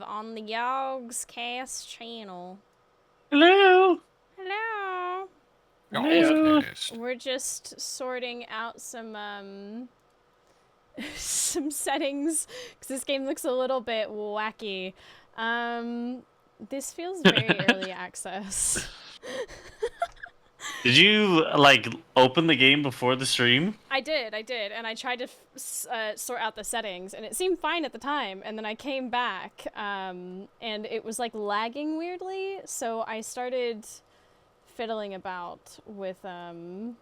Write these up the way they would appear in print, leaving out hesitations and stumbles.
on the Yogs Cast channel. Hello. Hello. Hello. We're just sorting out some some settings because this game looks a little bit wacky. This feels very early access. Did you open the game before the stream? I did, and I tried to sort out the settings, and it seemed fine at the time, and then I came back, and it was like lagging weirdly, so I started fiddling about with them.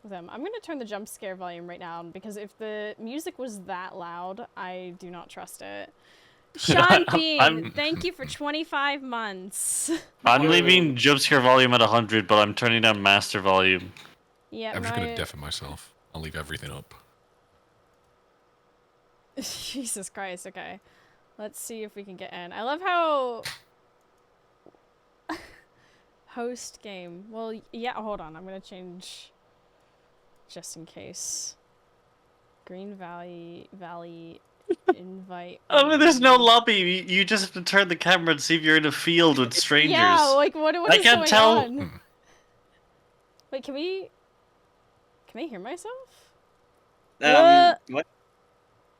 I'm gonna turn the jump scare volume right now, because if the music was that loud, I do not trust it. Sean Bean, thank you for 25 months. I'm leaving jump scare volume at 100, but I'm turning down master volume. Yeah, I'm just gonna deafen myself. I'll leave everything up. Jesus Christ, okay. Let's see if we can get in. I love how... Host game. Well, yeah, hold on. I'm gonna change... Just in case. Green Valley... invite... Oh, there's no lobby. You just have to turn the camera and see if you're in a field with strangers. Yeah, like, what is going on? Wait, can I hear myself? What?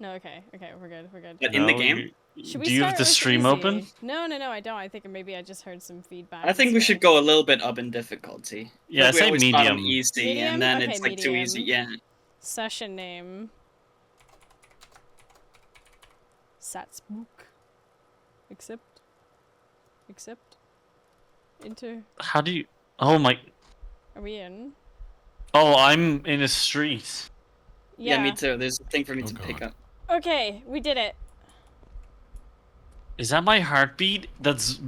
No, okay, we're good. But in the game? Should we do you have the stream easy? open? No, I don't. I think maybe I just heard some feedback. I think we should go a little bit up in difficulty. Yeah, we say always medium. start on easy, Medium? and then Okay, it's like medium. too easy. Yeah. Session name. Satsbook. Accept. Enter. How do you... Oh my... Are we in? Oh, I'm in a street. Yeah, me too. There's a thing for me to pick up. Okay, we did it. Is that my heartbeat? That's...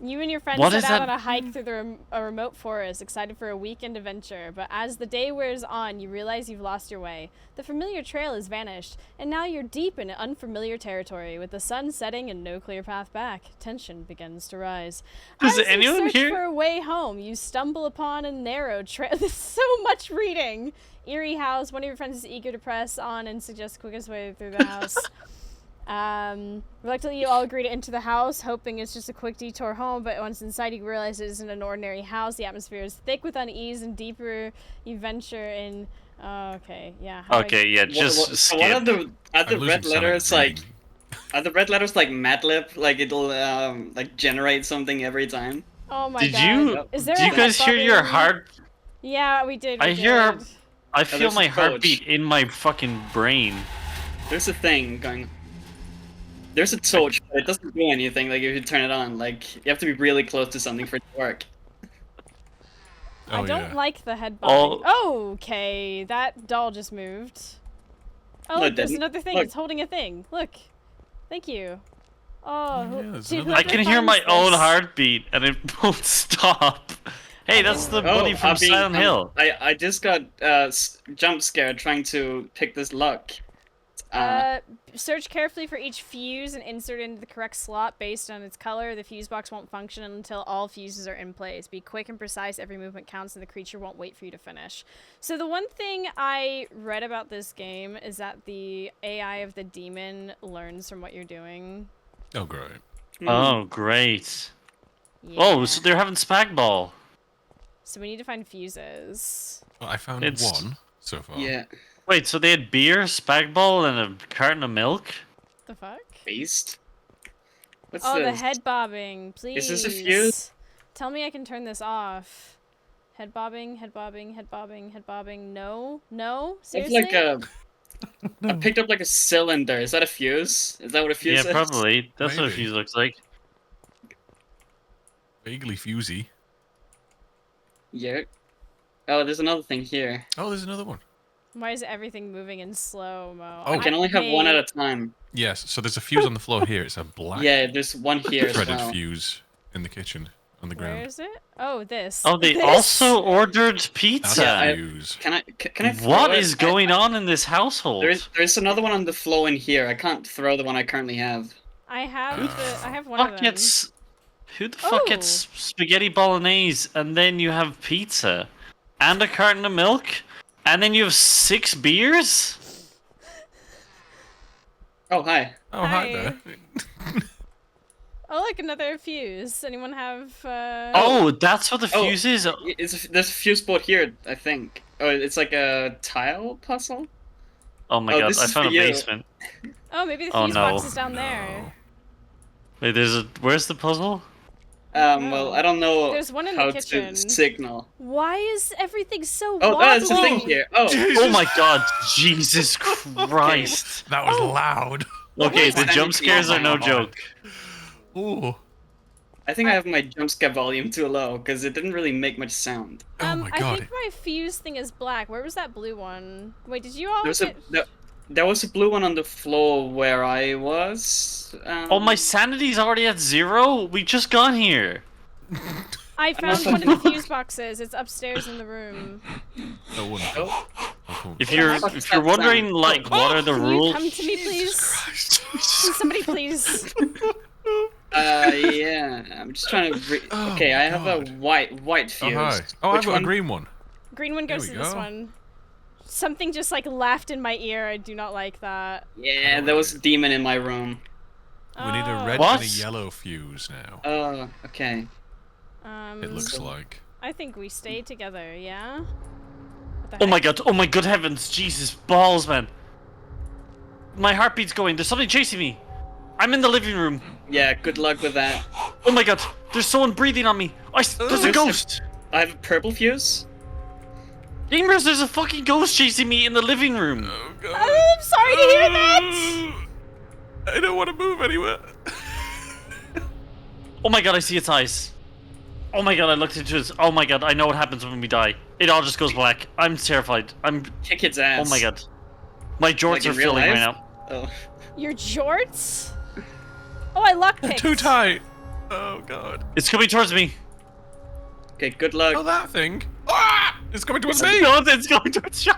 You and your friends set out on a hike through a remote forest, excited for a weekend adventure, but as the day wears on, you realize you've lost your way. The familiar trail has vanished, and now you're deep in unfamiliar territory, with the sun setting and no clear path back. Tension begins to rise. Does as anyone you search here... for a way home, you stumble upon a narrow trail. There's so much reading! Eerie house, one of your friends is eager to press on and suggest the quickest way through the house. Reluctantly you all agree to enter the house, hoping it's just a quick detour home, but once inside you realize it isn't an ordinary house. The atmosphere is thick with unease, and deeper you venture in... okay, yeah. Just skip. Are the red letters like Mad Lib? Like it'll like generate something every time? Oh my god. Did you guys hear your heart? Yeah, we did. I feel my heartbeat in my fucking brain. There's a thing going... There's a torch, but it doesn't do anything, like, if you turn it on. Like, you have to be really close to something for it to work. I don't like the head bobbing. Oh, okay, that doll just moved. Oh, look, there's another thing. Look. It's holding a thing. Look. Thank you. Oh, dude, I can hear my own heartbeat, and it won't stop. Hey, that's the buddy from Silent Hill. I just got jump scared trying to pick this lock. Search carefully for each fuse and insert it into the correct slot based on its color. The fuse box won't function until all fuses are in place. Be quick and precise. Every movement counts, and the creature won't wait for you to finish. So the one thing I read about this game is that the AI of the demon learns from what you're doing. Oh, great. Oh, great. Yeah. Oh, so they're having spag ball. So we need to find fuses. Well, I found one so far. Yeah. Wait, so they had beer, spag ball, and a carton of milk? The fuck? Beast? What's this? The head bobbing, please. Is this a fuse? Tell me I can turn this off. Head bobbing. No? Seriously? It's like I picked up like a cylinder. Is that a fuse? Is that what a fuse is? Yeah, probably. That's what a fuse looks like. Vaguely fusey. Yeah. Oh, there's another thing here. Oh, there's another one. Why is everything moving in slow-mo? Oh, I can only have one at a time. Yes, so there's a fuse on the floor here. It's a black... Yeah, there's one here as threaded well. fuse in the kitchen on the ground. Where is it? Oh, this. Oh, they also ordered pizza. Can I What is going on in this household? There's another one on the floor in here. I can't throw the one I currently have. I have one of them. Who the fuck gets spaghetti bolognese and then you have pizza and a carton of milk and then you have 6 beers? Oh, hi. Oh, hi there. Oh, look, another fuse. Anyone have? Oh, that's what the Oh, fuse is. there's a fuse board here, I think. Oh, it's like a tile puzzle? Oh my Oh, god, this I is found for a you. basement. Oh, maybe the Oh, fuse no. box is down there. Wait, there's a. Where's the puzzle? Well, I don't know There's one in the how kitchen. to signal. Why is everything so Oh, wobbly? there's a thing here. Oh, Oh my god, Jesus Christ. That was loud. Okay, the Sanity. jump scares are no joke. Ooh. I think I have my jump scare volume too low because it didn't really make much sound. Oh my I god. think my fuse thing is black. Where was that blue one? Wait, did you all get... There was a blue one on the floor where I was. Oh, my sanity's already at 0? We just got here. I found one of the fuse boxes. It's upstairs in the room. Oh, wonderful. Oh, Oh, cool. If you're wondering like what are the Can you rules, come to me, please? Christ. Can somebody please? yeah. I'm just trying to. Oh Okay, my I have a God. white fuse. Oh, hi. Oh, I've Which got one? a green one. Green one goes we to this go. one. Something just like laughed in my ear. I do not like that. Yeah, there was a demon in my room. We need a Oh. red What? and a yellow fuse now. Oh, okay. It looks like. I think we stay together. Yeah. What the oh my heck? god, oh my good heavens, Jesus balls, man. My heartbeat's going. There's something chasing me. I'm in the living room. Yeah, good luck with that. Oh my god, there's someone breathing on me. There's a There's a- ghost. I have a purple fuse. Gamers, there's a fucking ghost chasing me in the living room. Oh god. I'm sorry to hear that. I don't want to move anywhere. Oh my god, I see its eyes. Oh my god, I looked into it. Oh my god, I know what happens when we die. It all just goes black. I'm terrified. Kick its ass. Oh my god. My jorts Like in are real filling right life? now. Oh. Your jorts? Oh, I lockpicked. Too tight. Oh god. It's coming towards me. Okay, good luck. Oh, that thing. Ah! It's coming towards me. No, it's going towards you.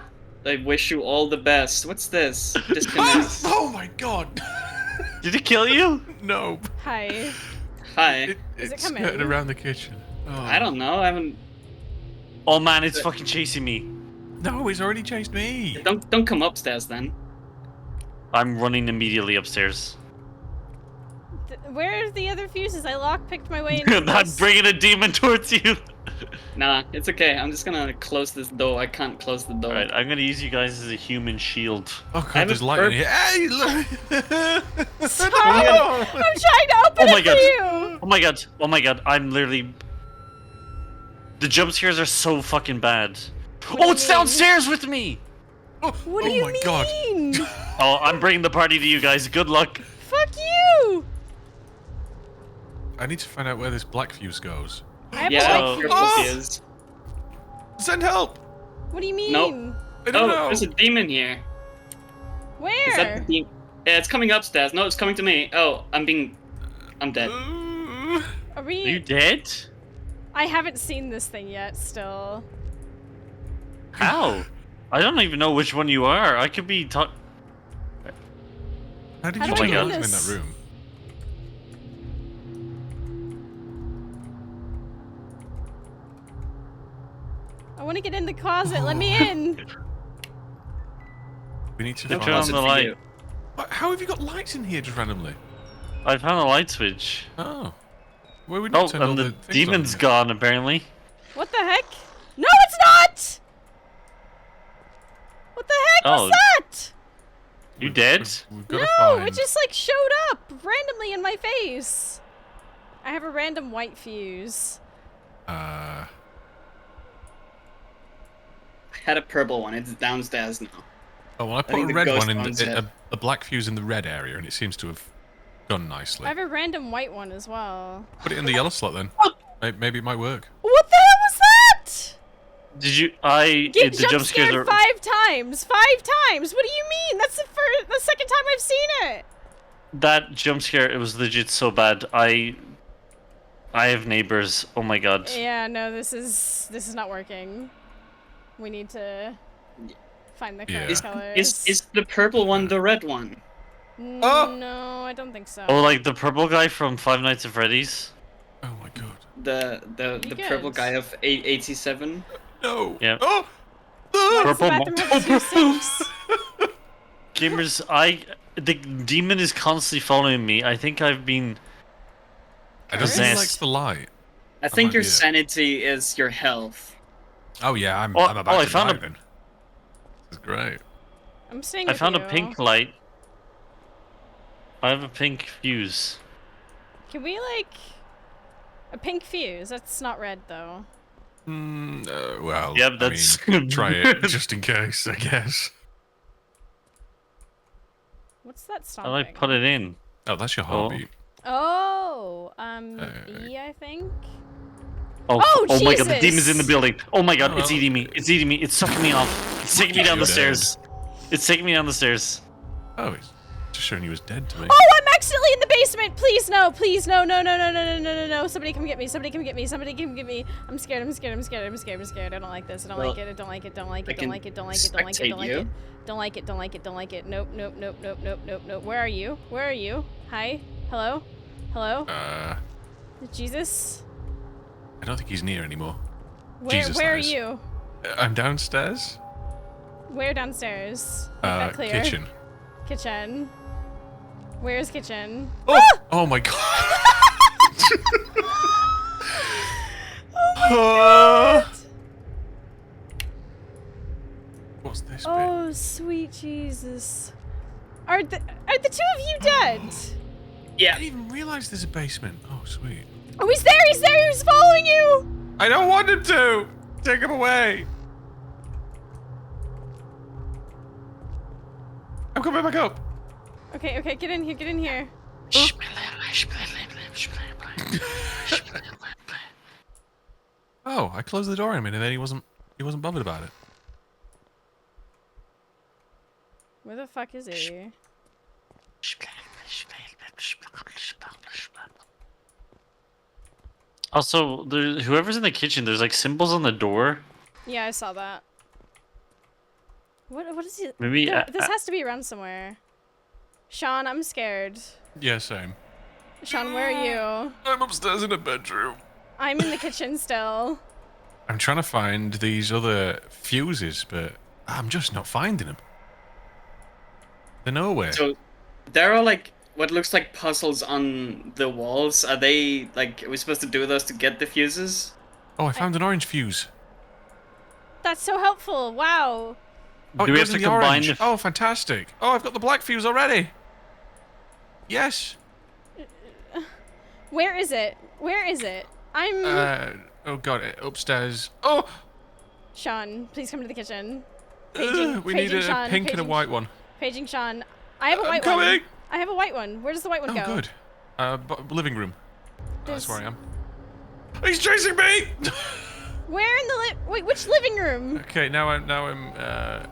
I wish you all the best. What's this? Ah! Disconnect. Oh my god. Did it kill you? No. Hi. Hi. Is it It's coming? skirting around the kitchen. Oh. I don't know. I haven't. Oh man, it's fucking chasing me. No, he's already chased me. Don't come upstairs then. I'm running immediately upstairs. Where are the other fuses? I lockpicked my way into I'm this. bringing a demon towards you. Nah, it's okay. I'm just gonna close this door. I can't close the door. Alright, I'm gonna use you guys as a human shield. Oh I god, have there's a light in here. Hey, look. Sorry, I'm trying to open Oh my it god. for you. Oh my god. Oh my god. I'm literally. The jump scares are so fucking bad. do Oh, you it's mean? downstairs with me. What oh do you my god. mean? Oh, I'm bringing the party to you guys. Good luck. Fuck you. I need to find out where this black fuse goes. I have Yeah, a Oh. your Oh! fuse. Send help. What do you mean? Nope. I don't Oh, know. there's a demon here. Is that Where? the demon? Yeah, it's coming upstairs. No, it's coming to me. Oh, I'm dead. Are Are we? you dead? I haven't seen this thing yet. Still. How? I don't even know which one you are. I could be. How did How you do I know do I was in this? that room? I want to get in the closet. Let me in. We need to Turn find on Closet the for light. you. How have you got lights in here just randomly? I found a light switch. Oh. Well, we Oh, need to turn all and the things on demon's here. gone apparently. What the heck? No, it's not. What the heck was Oh. that? You dead? We've got to No, find. it just like showed up randomly in my face. I have a random white fuse. Uh. I had a purple one. It's downstairs now. Oh, well, I put think a the red ghost one in one's the, it. a black fuse in the red area, and it seems to have gone nicely. I have a random white one as well. Put it in the yellow slot then. Maybe it might work. What the hell was that? Did you? Get The jump scares scared are. 5 times. 5 times. What do you mean? That's the second time I've seen it. That jump scare, it was legit so bad. I have neighbors. Oh my god. Yeah, no, this is not working. We need to find the correct Yeah. colors. Is the purple one the red one? Oh! No, I don't think so. Oh, like the purple guy from Five Nights at Freddy's. Oh my god. The You purple good? guy of 887? No. Yeah. Oh! Why does the Purple bathroom have 2 sinks? Gamers, the demon is constantly following me. I think I've been. I don't think he Possessed. likes the light. I think might your be it. sanity is your health. Oh yeah, I'm Oh, about I to found die a- then. This is great. I'm staying I with found you. a pink light. I have a pink fuse. Can we, like... A pink fuse? That's not red, though. Well, Yeah, I that's- mean, try it just in case, I guess. What's that How stomping? do I put it in? Oh, that's your heartbeat. Oh, Hey. E, I think? Oh, Oh, oh my god, the Jesus! demon's in the building. Oh my god, Oh, it's well. eating me. It's eating me. It's sucking me off. It's taking me down the You're dead. stairs. It's taking me down the stairs. Oh, it's just showing you as dead to me. Oh, I'm accidentally in the basement! Please, no, please, no, no, no, no, no, no, no, no, no. Somebody come get me, somebody come get me, somebody come get me. I'm scared, I'm scared, I'm scared, I'm scared, I'm scared. I don't like this, I don't like it, I don't like it, don't like it, don't like it, don't like it, don't like it, don't like it. Don't like it, don't like it, don't like it. Nope, nope, nope, nope, nope, nope, nope. Where are you? Where are you? Hi? Hello? Hello? Jesus? I don't think he's near anymore. Where, Jesus, where that are is. you? I'm downstairs. Where downstairs? Make that clear. Kitchen. Kitchen. Where's kitchen? Oh! Oh my god! Oh What's this bit? Oh, sweet Jesus. Are the two of you dead? I Yeah. didn't even realize there's a basement. Oh, sweet. Oh, he's there, he's there, he's following you! I don't want him to! Take him away! I'm coming back up! Okay, okay, get in here, get in here. Oh, I closed the door on him and then he wasn't bothered about it. Where the fuck is he? Also, whoever's in the kitchen, there's like symbols on the door. Yeah, I saw that. What is he? Maybe This has to be around somewhere. Sean, I'm scared. Yeah, same. Sean, where are you? I'm upstairs in a bedroom. I'm in the kitchen still. I'm trying to find these other fuses, but I'm just not finding them. They're nowhere. So there are like what looks like puzzles on the walls. Are they like? Are we supposed to do those to get the fuses? Oh, I found an orange fuse. That's so helpful. Wow. Oh, Do it we goes have to in the combine orange. the- Oh, fantastic. Oh, I've got the black fuse already. Yes. Where is it? Where is it? I'm... Oh god, upstairs. Oh! Sean, please come to the kitchen. We need a Sean, pink and a paging- white one. Paging Sean. I have a I'm white coming! one. I have a white one. Where does the white one Oh, go? good. Living room. That's There's- where I am. He's chasing me! Where in the wait, which living room? Okay, now I'm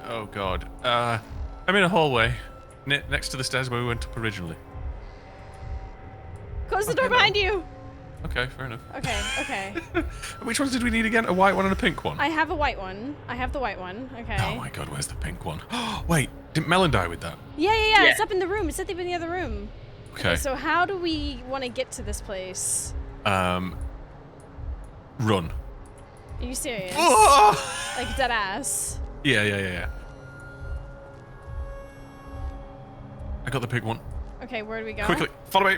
oh god. I'm in a hallway next to the stairs where we went up originally. Close the Okay, door no. behind you. Okay, fair enough. Okay, okay. Which ones did we need again? A white one and a pink one? I have a white one. I have the white one. Okay. Oh my god, where's the pink one? Wait, didn't Melon die with that? Yeah. Yeah. It's up in the room. It's up in the other room. Okay. So how do we want to get to this place? Run. Are you serious? Oh! Like dead ass. Yeah. I got the pink one. Okay, where do we go? Quickly, follow me.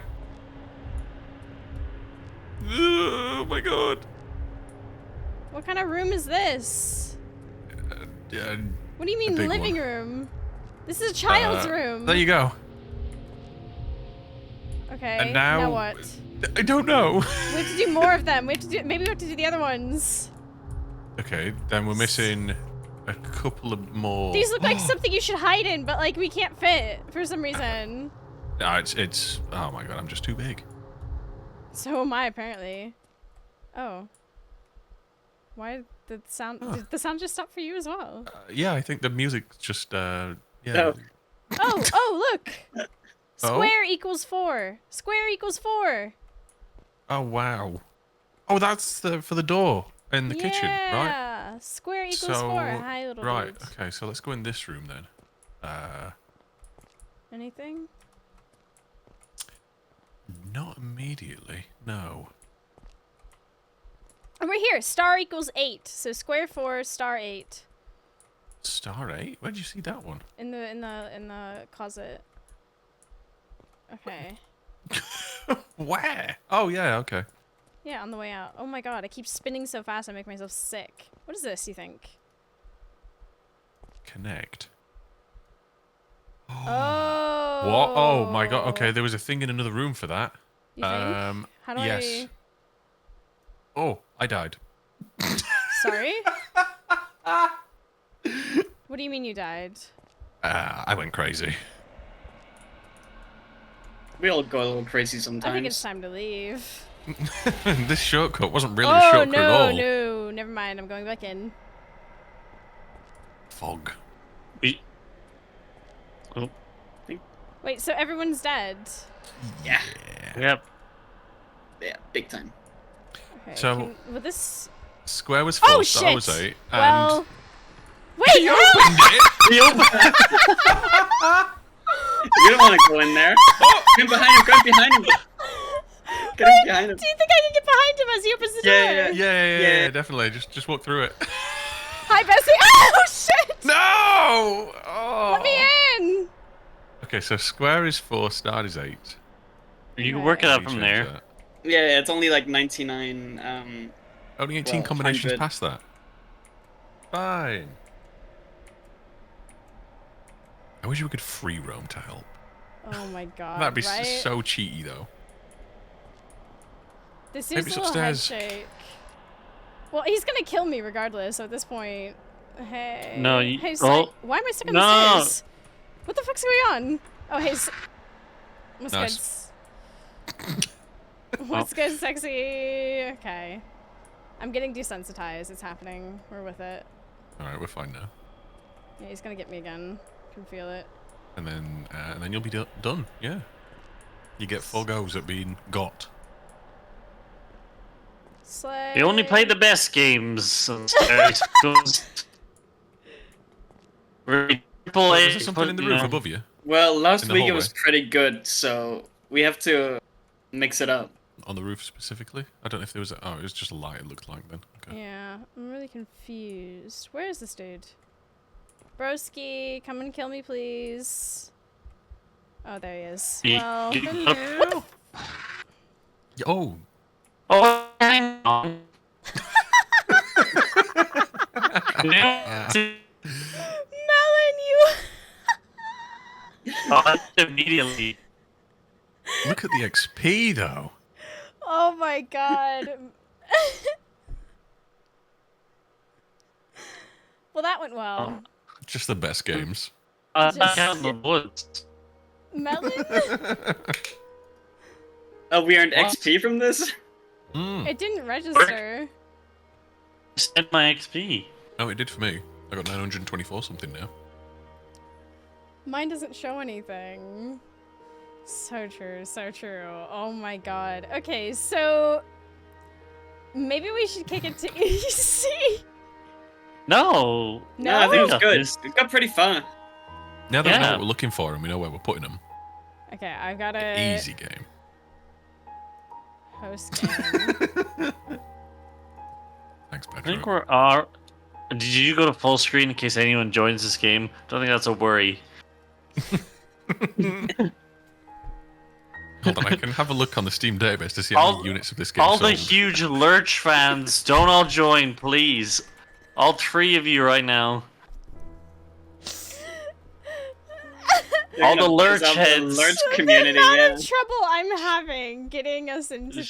Oh my god. What kind of room is this? Yeah. What do you mean big living one. room? This is a child's room. There you go. Okay. And now what? I don't know. We have to do more of them. We have to do. Maybe we have to do the other ones. Okay, then we're missing a couple of more. These look like something you should hide in, but like we can't fit for some reason. No, it's. Oh my god, I'm just too big. So am I apparently. Oh. Why did the sound? Huh. Did the sound just stop for you as well? Yeah, I think the music just. Yeah. No. Oh, look. Oh? Square equals 4. Square equals 4. Oh wow. Oh, that's for the door in the kitchen, right? Yeah. Square equals 4. Hi, little right. dude. Okay, so let's go in this room then. Anything? Not immediately. No. And we're here. Star equals 8. So square 4, star 8. Star 8? Where'd you see that one? In the closet. Okay. Where? Oh yeah, okay. Yeah, on the way out. Oh my god, I keep spinning so fast I make myself sick. What is this, you think? Connect. Oh. What? Oh my god. Okay, there was a thing in another room for that. You think? How do yes. Oh, I died. Sorry? What do you mean you died? I went crazy. We all go a little crazy I sometimes. think it's time to leave. This shortcut wasn't really a shortcut at all. No, never mind. I'm going back in. Fog. Oh, Wait, so everyone's dead? Yeah. yep. Yeah, big time. Okay, So- will this... Square was 4, Oh, star was shit! 8. Well... And Wait, you help! opened it! He opened- You don't want to go in there. Oh, get behind him, get behind him. Get him behind him. Do you think I can get behind him as he opens the door? Yeah. Yeah, definitely. Just walk through it. Hi, Bessie! Oh, shit! No! Oh. Let me in! Okay, so square is 4, star is 8. You can work it Let out me from change there. that. Yeah, it's only like 99. Only 18 Well, combinations 100. past that. Fine. I wish we could free roam to help. Oh my god, That'd be right? so cheaty, though. This Maybe seems it's a little head upstairs. shake. Well, he's gonna kill me regardless, so at this point... Hey... No, you- Hey, oh. why am I stuck on No. the stairs? What the fuck's going on? Oh, hey... What's Nice. good? What's good, sexy? Okay. I'm getting desensitized. It's happening. We're with it. Alright, we're fine now. Yeah, he's gonna get me again. Can feel it. And then you'll be done, yeah. You get 4 goes at being got. Slay. They only play the best games. And Really, Oh, is there something in the roof above you? Well, last In the week it hallway? was pretty good, so we have to mix it up. On the roof specifically? I don't know if there was a... Oh, it was just a light, it looked like then. Okay. Yeah, I'm really confused. Where is this dude? Broski, come and kill me, please. Oh, there he is. Well, hello. Oh! Oh, hang on. Yeah. Melon, you... Oh, immediately. Look at the XP, though. Oh my god. Well, that went well. Just the best games. Back out in the woods. Melon? Oh, we earned What? XP from this? Mm. It didn't register. Send my XP. Oh, it did for me. I got 924 something now. Mine doesn't show anything. So true, so true. Oh my god. Okay, so... Maybe we should kick it to EC? No. No, I think it was No? good. This- It got pretty fun. Now that we know Yeah. what we're looking for and we know where we're putting them, Okay, I've got a easy game. host game. Thanks, I think Pedro. we're. Did you go to full screen in case anyone joins this game? Don't think that's a worry. Hold on, I can have a look on the Steam database to see how many units of this game All the sold. huge Lurch fans, don't all join, please. All 3 of you right now. They're All gonna the buzz Lurch out the heads. Lurch The community, amount yeah. of trouble I'm having getting us into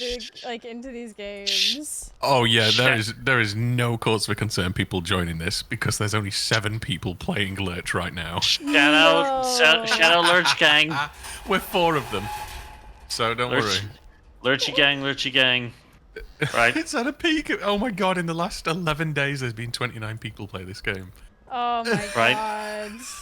into these games. Oh yeah, Shit. there is no cause for concern people joining this because there's only 7 people playing Lurch right now. Shout out, shout out Lurch gang. We're 4 of them. So don't Lurch, Lurchy gang, Lurchy gang. Right. worry. It's at a peak. Oh my god, in the last 11 days there's been 29 people play this game. Oh my Right.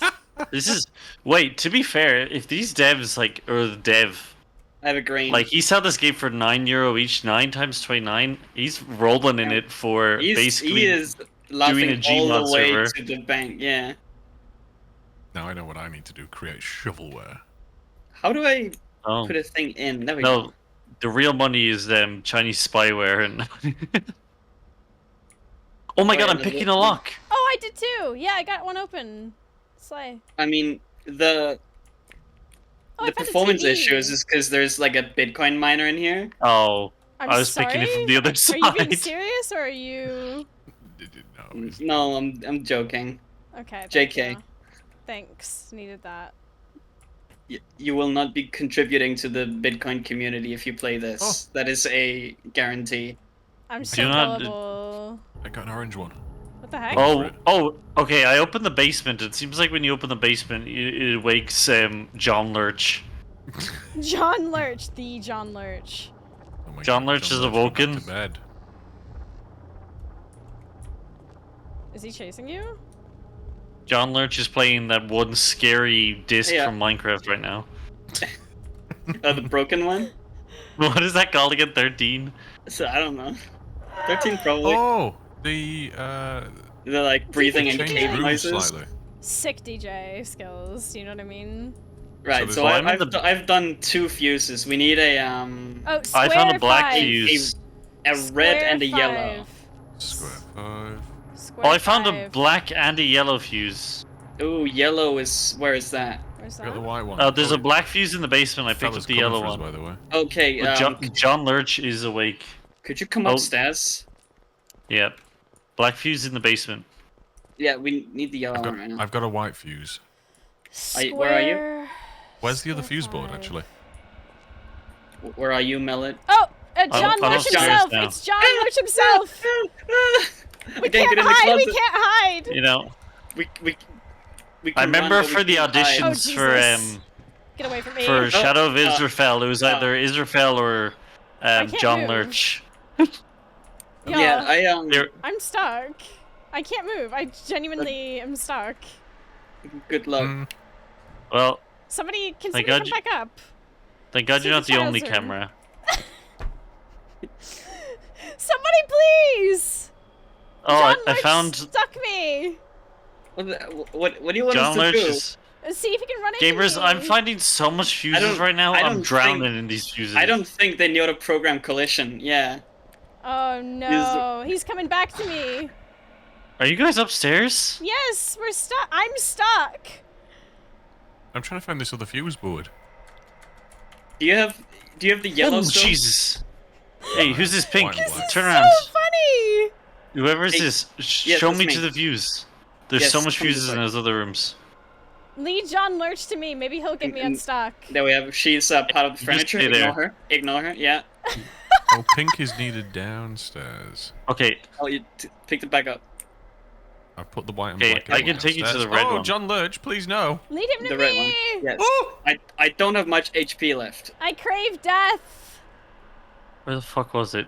god. This is. Wait, to be fair, if these devs, like, or the dev, I have a green. like, he sell this game for €9 each, 9 times 29, he's rolling in it for basically. he is laughing all Gmod the way server. to the bank, yeah. Now I know what I need to do, create shovelware. How do I Oh, put a thing in? There we no. go. The real money is Chinese spyware and. Oh my god, I'm picking a lock. Oh, I did too. Yeah, I got one open. Slay. I mean, the Oh, I the found a performance TV. issues is because there's like a Bitcoin miner in here. Oh, I'm I was sorry? picking it from the other Are side. you being serious or are you? No, it's No, I'm joking. Okay. Thank JK. you. Thanks. Needed that. You will not be contributing to the Bitcoin community if you play this. Oh. That is a guarantee. I'm Do so you not- gullible. I got an orange one. What the heck? Oh. Oh, okay. I opened the basement. It seems like when you open the basement, it wakes John Lurch. John Lurch, the John Lurch. Oh my John God, Lurch is went back awoken. to bed. Is he chasing you? John Lurch is playing that one scary disc Yeah. from Minecraft right now. The broken one? What is that called again? 13? So I don't know. 13 probably. Oh, the They're like breathing and changed cave rooms noises. slightly. Sick DJ skills. You know what I mean? Right. So So, there's- I've done 2 fuses. We need a Oh, square I found a black five. fuse. a red and a Square yellow. five. Square 5. Square Oh, I found a five. black and a yellow fuse. Ooh, yellow is where is that? Where's I got the that? white one. There's a black fuse in the basement. I picked Fella's up the coming yellow for us, one. by the way. Okay. But John Lurch is awake. Could you come Oh. upstairs? Yep. Black fuse in the basement. Yeah, we need the yellow I've got, one right now. I've got a white fuse. Where are you? Square- Where's the other square fuse board, five. actually? Where are you, Millet? Oh, I'm John Lurch upstairs himself. now. It's John Lurch himself. We can't can't get in the hide. We closet. can't hide. You know, We I can remember run, but we for the can't hide. Oh, auditions for Jesus. Get away from me. for Shadow of uh, Israfel, it was either Israfel or can't John move. Lurch. Yeah, They're- I'm stuck. I can't move. I genuinely am stuck. Good luck. Mm, Well, Somebody, can Thank somebody God come back up? thank God See you're the not the only child's room. camera. Somebody, please! Oh, John I Lurch found stuck me. What do you want John us to Lurch do? is... See if you can run into Gamers, me. I'm finding so much fuses don't- right now. I I'm don't drowning think- in these fuses. I don't think they know to program collision. Yeah. Oh no, he's coming back to me. Are you guys upstairs? Yes, we're stuck. I'm stuck. I'm trying to find this other fuse board. Do you have the yellow Oh, still? Jesus. Hey, who's this pink? White and black. Turn So around. funny. Whoever is Hey, this, yes, show that's me me. to the fuse. There's Yes, so much come this fuses in way. those other rooms. Lead John Lurch to me. Maybe he'll get me And- unstuck. There we have. She's part of the You furniture. stay there. Ignore her. Ignore her. Yeah. Oh, pink is needed downstairs. Okay, Oh, you picked it back up. I put the white and Okay, black. I in can take you to downstairs. the red oh, one. John Lurch, please no. Lead him to The me. red one. Yes. I don't have much HP left. I crave death. where the fuck was it?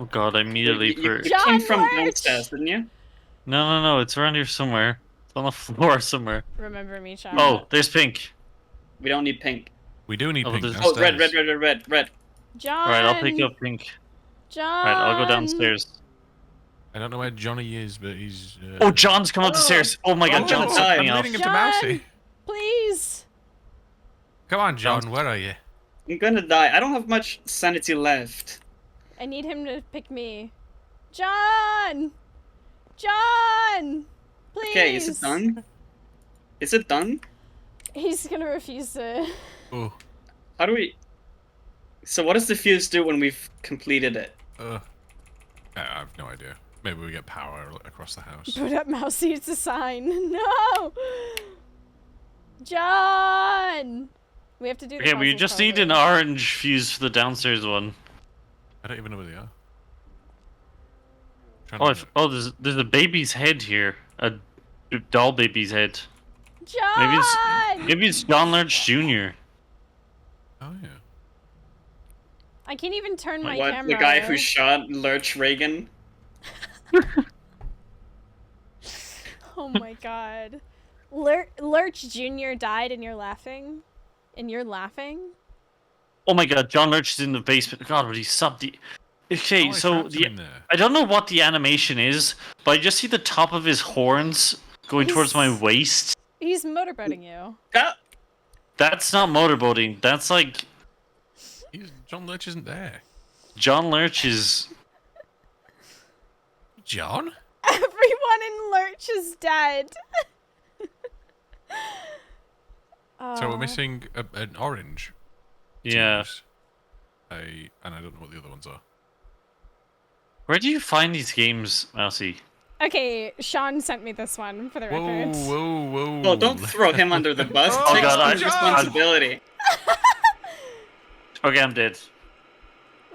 Oh god, I immediately You purged. John came from Lurch! downstairs, didn't you? No, it's around here somewhere. It's on the floor somewhere. Remember me, child. Oh, there's pink. We don't need pink. We do need Oh, pink there's- downstairs. Oh, red. John. Alright, I'll pick up pink. John. Alright, I'll go downstairs. I don't know where Johnny is, but he's... Oh, John's come up the Oh. stairs. Oh my god, Oh, John's I'm sucked me I'm off. leading him to John. Mousie. Please. Come on, John, John's- where are you? I'm gonna die. I don't have much sanity left. I need him to pick me. John. John. Please. Okay, is it done? Is it done? He's gonna refuse to. Oh, How do we... So what does the fuse do when we've completed it? I have no idea. Maybe we get power across the house. Put up Mousie. It's a sign. No. John. We have to do. The Okay, we puzzles just need an probably. orange fuse for the downstairs one. I don't even know where they are. There's a baby's head here. A doll baby's head. John. Maybe it's John Lurch Jr. Oh, yeah. I can't even turn my What? camera. The guy who shot Lurch Reagan? Oh my god. Lurch Jr. died and you're laughing? And you're laughing? Oh my god, John Lurch is in the basement. God, but he's subbed. Okay, Oh, I so trapped him in there. I don't know what the animation is, but I just see the top of his horns going towards my waist. He's motorboating you. Ah! That's not motorboating. That's like John Lurch isn't there. John Lurch is. John? Everyone in Lurch is dead. So we're missing an orange. Yeah. Fuse, and I don't know what the other ones are. Where do you find these games, Mousie? Okay, Sean sent me this one for the record. Whoa. Well, don't throw him under the bus. Oh, Take God, some responsibility. Okay, I'm dead.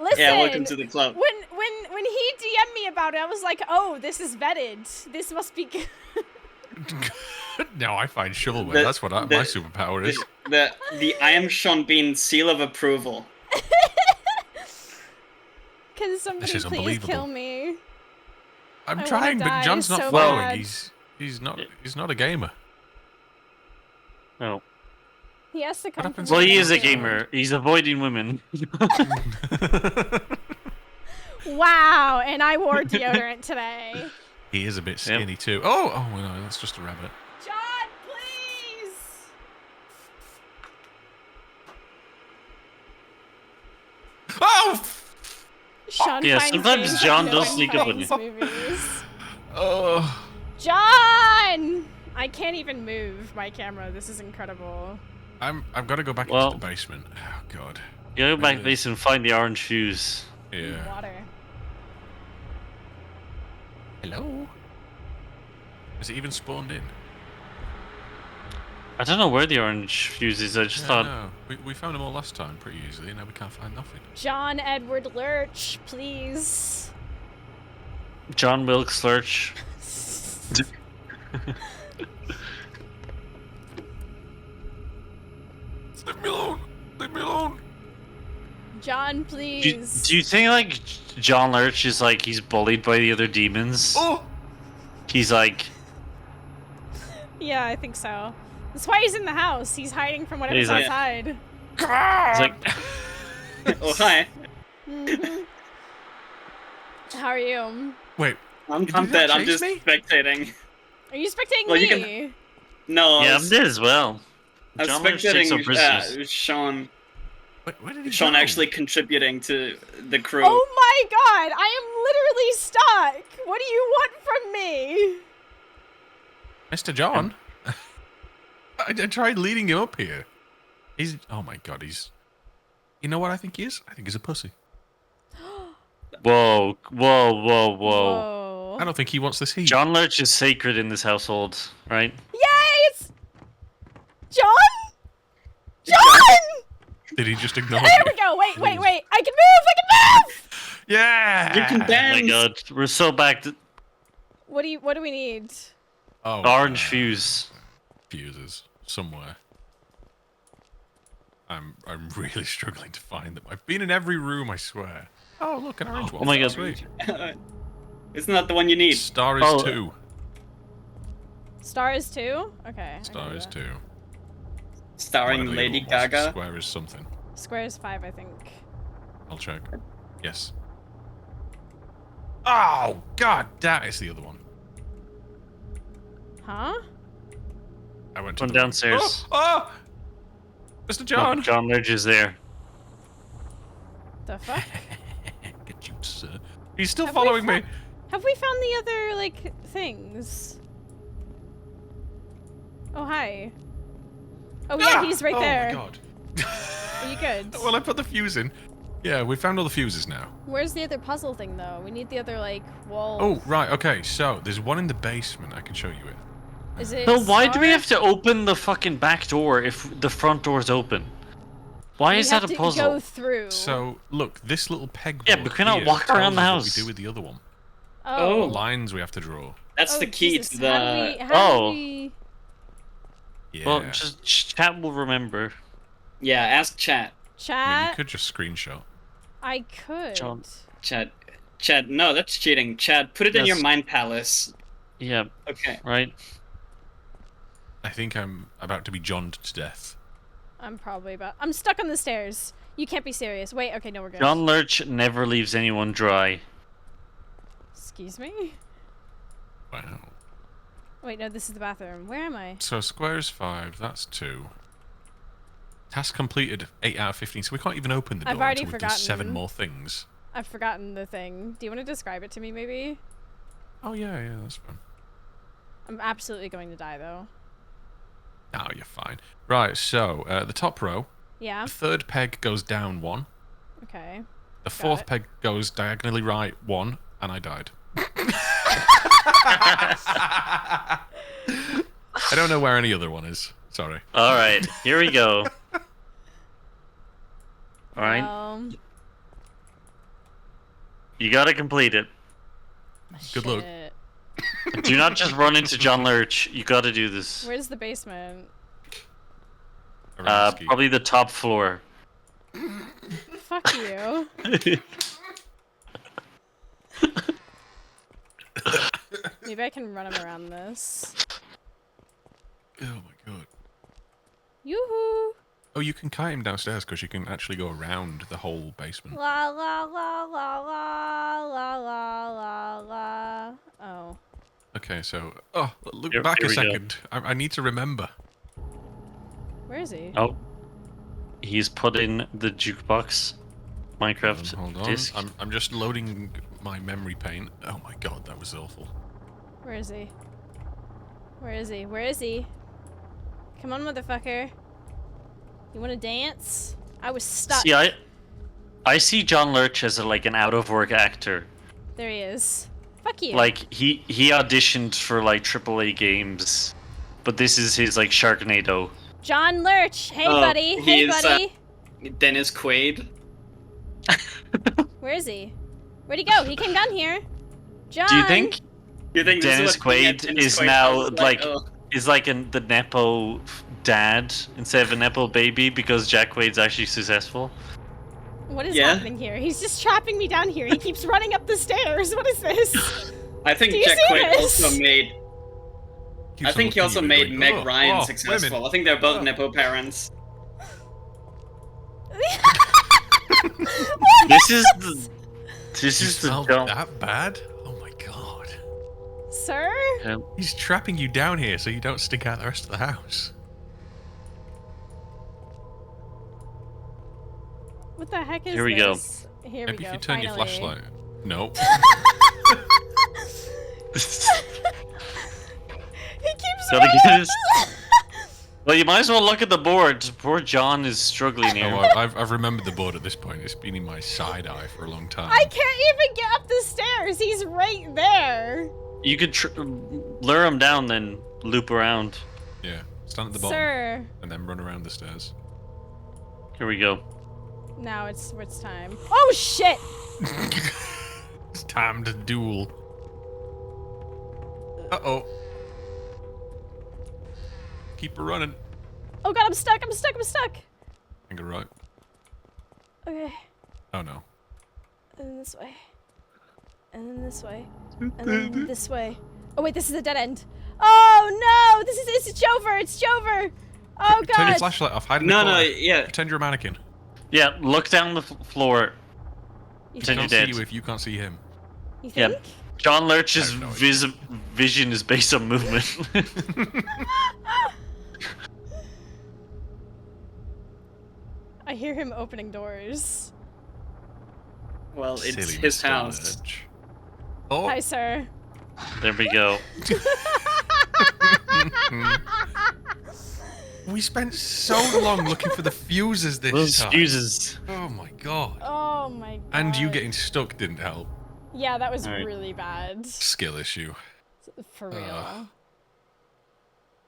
Listen, Yeah, welcome to the club. when he DM'd me about it, I was like, oh, this is vetted. This must be good. Now I find shovelware. The- That's what my superpower is. The I am Sean Bean seal of approval. Can somebody is please unbelievable. kill me? I'm I wanna trying, but die John's not so following. bad. He's not a gamer. No. He has to come. happens Well, when he you is a don't gamer. He's avoiding women. Wow, and I wore deodorant today. He is a bit skinny too. Oh no, that's just a rabbit. John, please. Oh! Sean Yeah, finds sometimes games John that does no sneak one up on finds movies. Oh. John! I can't even move my camera. This is incredible. I've got to go back into the basement. Oh god. You go back base and find the orange fuse. Yeah. Water. Hello? Is it even spawned in? I don't know where the orange fuse is. I just thought. No. We found them all last time pretty easily. Now we can't find nothing. John Edward Lurch, please. John Wilkes Lurch. Leave me alone! Leave me alone! John, Do please. you think like John Lurch is like he's bullied by the other demons? Oh! He's like Yeah, I think so. That's why he's in the house. He's hiding from whatever's He's like- outside. he's like Oh hi. How are you? Wait, I'm Did you dead. not I'm chase just me? spectating. Are you spectating Well, you me? can- No, yeah, I I'm was, dead as well. I was John Lurch takes up prisoners. spectating Sean. where did he Sean go? actually contributing to the crew. Oh my god! I am literally stuck! What do you want from me? Mr. John? I tried leading him up here. He's... Oh my god, he's... You know what I think he is? I think he's a pussy. Whoa. Whoa. I don't think he wants this heat. John Lurch is sacred in this household, right? Yay! It's... John? John! Did he just ignore There you? we go! Wait! I can move! Yeah! You can Oh my dance. god, we're so back to What do we need? Oh, orange fuse. Fuses. Somewhere. I'm really struggling to find them. I've been in every room, I swear. Oh, look, an orange one. Oh my god. Sweet. Isn't that the one you need? Star is Oh. 2. Star is 2? Okay. I Star can do is that. 2. Starring Whatever the Lady other one was. Gaga. Square is something. Square is 5, I think. I'll check. Yes. Oh, god, that is the other one. Huh? I went to One the wrong- downstairs. Oh! Mr. John! Look, John Lurch is there. The fuck? Get you, sir. He's still Have we following me. Have we found the other, like, things? Oh, hi. Oh, yeah, he's right there. Oh my god. Are you good? Well, I put the fuse in. Yeah, we found all the fuses now. Where's the other puzzle thing, though? We need the other, like, wall. Oh, right, okay, so there's one in the basement. I can show you it. Is it So why do we Star? have to open the fucking back door if the front door's open? Why We is that have a to puzzle? go through. So, look, this little peg Yeah, board but can I here walk around tells the us house? What we do with the other one. Oh. Lines we have to draw. That's Oh, the key Jesus. to the. How do Oh. we... Yeah. Well, just chat will remember. Yeah, ask chat. I mean, you Chat? could just screenshot. I could. John. Chat. No, that's cheating. Chat. Put it in your Yes. mind palace. Yeah, Okay. right. I think I'm about to be Johned to death. I'm probably about... I'm stuck on the stairs. You can't be serious. Wait, okay, no, we're good. John Lurch never leaves anyone dry. Excuse me? Wow. Wait, no, this is the bathroom. Where am I? So square is 5, that's 2. Task completed 8 out of 15, so we can't even open the door I've already until we do 7 forgotten. more things. I've forgotten the thing. Do you want to describe it to me, maybe? Oh yeah, that's fine. I'm absolutely going to die, though. Oh, you're fine. Right, so the top row, Yeah. the third peg goes down 1. Okay. The fourth it. peg goes diagonally right 1, and I died. I don't know where any other one is. Sorry. All right, here we go. All right, you gotta complete it. Good luck. Shit. Do not just run into John Lurch. You gotta do this. Where's the basement? Probably the top floor. Fuck you. Maybe I can run him around this. Oh my god. Yoo-hoo! Oh, you can kite him downstairs because you can actually go around the whole basement. La la la la la la la la la. Oh. Okay, so look Here- back here a we go. second. I need to remember. Where is he? Oh, he's put in the jukebox Minecraft Hold on. disc. I'm just loading my memory paint. Oh my god, that was awful. Where is he? Where is he? Where is he? Come on, motherfucker. You wanna dance? I was stuck. See, I see John Lurch as like an out of work actor. There he is. Fuck you. Like he auditioned for like AAA games, but this is his like Sharknado. John Lurch. Hey, Oh, buddy. Hey, he's, buddy. Dennis Quaid. Where is he? Where'd he go? He came down here. John. Do you think You think this Dennis is what Quaid Dennis is Quaid now was like oh. is like the nepo dad instead of a nepo baby because Jack Quaid's actually successful? What is Yeah. happening here? He's just trapping me down here. He keeps running up the stairs. What is this? I think Do you Jack see Quaid this? also made. Keeps I on think he looking also at you made going, Meg "Oh, Ryan oh, successful. women. I think they're both Oh." nepo parents. This is the You the smelled dumb. that bad? Oh my god. Sir? He's trapping you down here so you don't stick out the rest of the house. What the heck is Here we go. this? Here Maybe we go. if you turn your finally. flashlight. No. He keeps Gotta running get up his- the- Well, you might as well look at the board. Poor John is struggling here. Oh, I've remembered the board at this point. It's been in my side eye for a long time. I can't even get up the stairs. He's right there. You could lure him down, then loop around. Yeah. Stand at the bottom Sir. and then run around the stairs. Here we go. Now it's time. Oh shit! It's time to duel. Uh-oh. Keep her running. Oh god, I'm stuck. I'm stuck. I'm stuck. Finger right. Okay. Oh no. And then this way. And then this way. And then this way. Oh wait, this is a dead end. Oh no! This is Jover. It's Jover. Oh god. Turn your flashlight off. Hide in the No, corner. no, yeah. Pretend you're a mannequin. Yeah, look down the floor. You Pretend He think? you're can't dead. see you if you can't see him. You Yeah. think? John Lurch's I don't know. vision is based on movement. I hear him opening doors. Well, it's Silly his Mr. house. Lurch. Oh, Hi, sir. There we go. we spent so long looking for the fuses this Those time. fuses. Oh my god. Oh my god. And you getting stuck didn't help. Yeah, that was Alright. really bad. Skill issue. For real.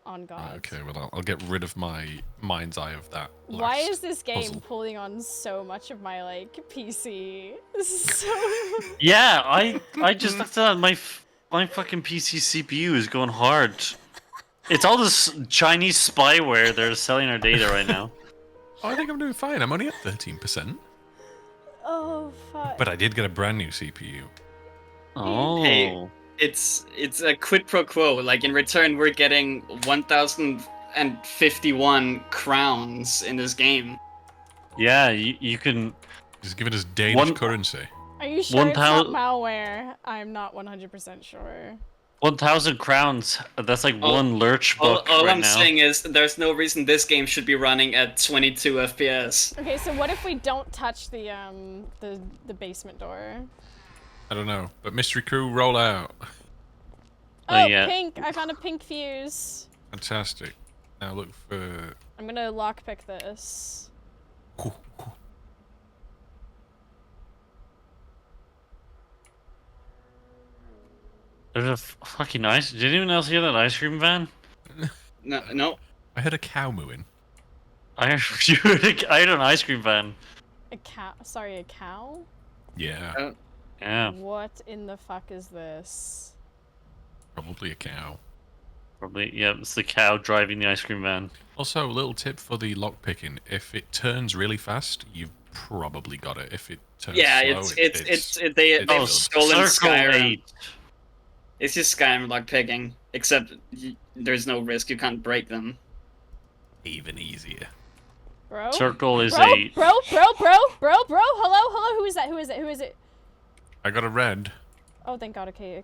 On God. Okay, well I'll get rid of my mind's eye of that. Why last is this game puzzle. pulling on so much of my like PC? This is so. Yeah, I just looked at that. My fucking PC CPU is going hard. It's all this Chinese spyware. They're selling our data right now. Oh, I think I'm doing fine. I'm only at 13%. Oh fuck. But I did get a brand new CPU. Oh. Hey. It's a quid pro quo. Like in return, we're getting 1,051 crowns in this game. Yeah, you can. Just giving us Danish One- currency. Are you sure it's not 1,000 malware? I'm not 100% sure. 1,000 crowns. That's like Oh, one Lurch book All right I'm now. saying is there's no reason this game should be running at 22 FPS. Okay, so what if we don't touch the basement door? I don't know. But Mystery Crew, roll out. Oh, Oh, yeah. pink! I found a pink fuse. Fantastic. Now look for. I'm gonna lockpick this. There's a fucking ice. Did anyone else hear that ice cream van? No. I heard a cow mooing. I heard an ice cream van. A cow? Sorry, a cow? Yeah, Yeah, What in the fuck is this? probably a cow. probably. Yeah, it's the cow driving the ice cream van. Also, a little tip for the lock picking: if it turns really fast, you've probably got it. If it turns Yeah, slow, they've Oh, stolen Circle Skyrim. 8. It's just Skyrim lock picking, except there's no risk. You can't break them. even easier. Bro? Circle is bro, 8. bro, hello, who is it? I got a red. Oh, thank God, okay,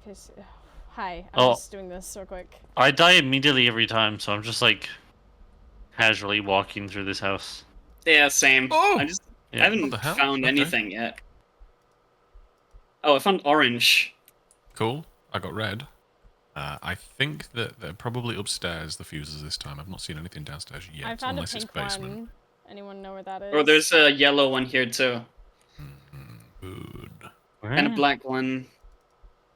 hi, I'm Oh. just doing this real quick. I die immediately every time, so I'm just like casually walking through this house. Yeah, same. Oh! I Yeah. haven't What the hell? found Okay. anything yet. Oh, I found orange. Cool. I got red. I think that they're probably upstairs, the fuses this time. I've not seen anything downstairs yet, I found a unless it's pink basement. one. Anyone know where that is? Oh, there's a yellow one here too, Good. and a black one.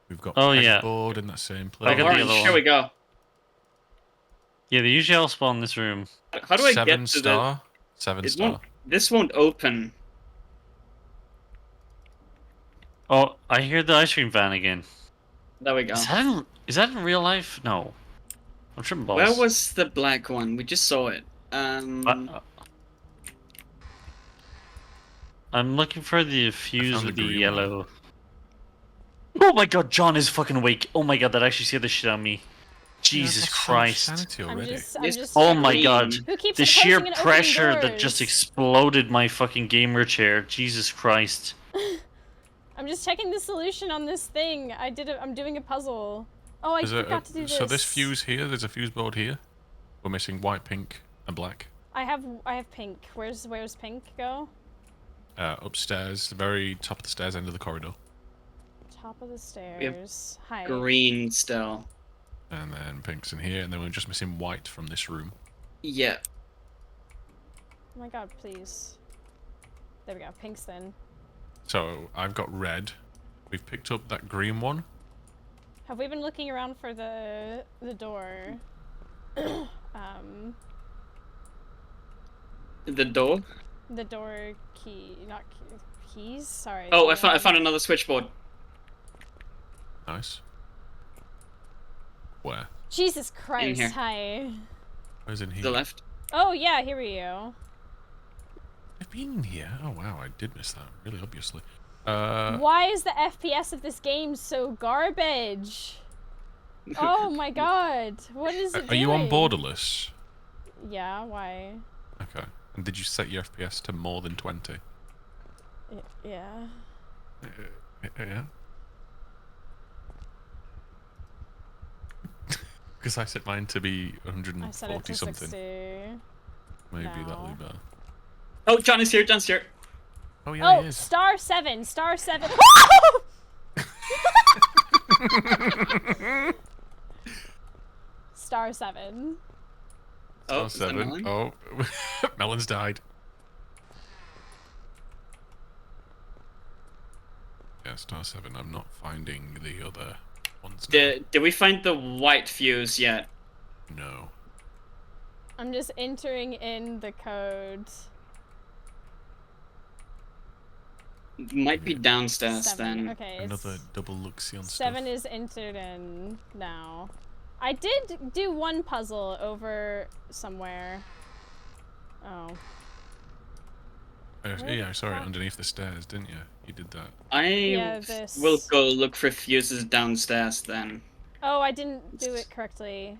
We've got Oh, yeah. pegboard in that same I Oh, place. got the orange. yellow Here one. we go. Yeah, they usually all spawn in this room. How do I Seven get to star. Seven the? It star. won't. This won't open. Oh, I hear the ice cream van again. There we go. Is that in real life? No. I'm tripping balls. Where was the black one? We just saw it. I'm looking for the fuse found with the the green yellow. Oh my God, John is fucking awake. Oh my God, that actually scared the shit out of me. Jesus I've got so much Christ. sanity I'm already. just Oh my green. God. Who keeps The sheer closing and opening pressure that just doors? exploded my fucking gamer chair. Jesus Christ. I'm just checking the solution on this thing. I'm doing a puzzle. Oh, I forgot to do this. So this fuse here, there's a fuse board here. We're missing white, pink, and black. I have pink. Where's pink go? Upstairs, the very top of the stairs, end of the corridor. Top of the stairs. Hi. Green still. And then pink's in here, and then we're just missing white from this room. Yeah. Oh my God, please. There we go. Pink's then. So I've got red. We've picked up that green one. Have we been looking around for the door? The door. The door key, not keys. Sorry. Oh, the, I found another switchboard. Nice. Where? Jesus Christ! here. Hi. Where's in To here? the left. Oh yeah, here we go. I've been in here. Oh wow, I did miss that. Really obviously. Why is the FPS of this game so garbage? Oh my God! What is it Are you on doing? borderless? Yeah. Why? Okay. And did you set your FPS to more than 20? Yeah. Yeah. Because I set mine to be I set it 140 to something. 60. Maybe now. that'll be better. Oh, John is here. John's here. Oh yeah, Oh, he is. star 7. Star 7. Star 7. Oh, Star is that 7. Melon? Oh, Melon's died. Yeah, star 7. I'm not finding the other ones. now. Did we find the white fuse yet? No. I'm just entering in the code. Might be downstairs 7. then. Okay, Another it's double look-see on 7 stuff. is entered in now. I did do one puzzle over somewhere. Oh. Yeah, I saw it underneath the stairs, didn't you? You did that. Yeah, I will this. go look for fuses downstairs then. Oh, I didn't do it correctly.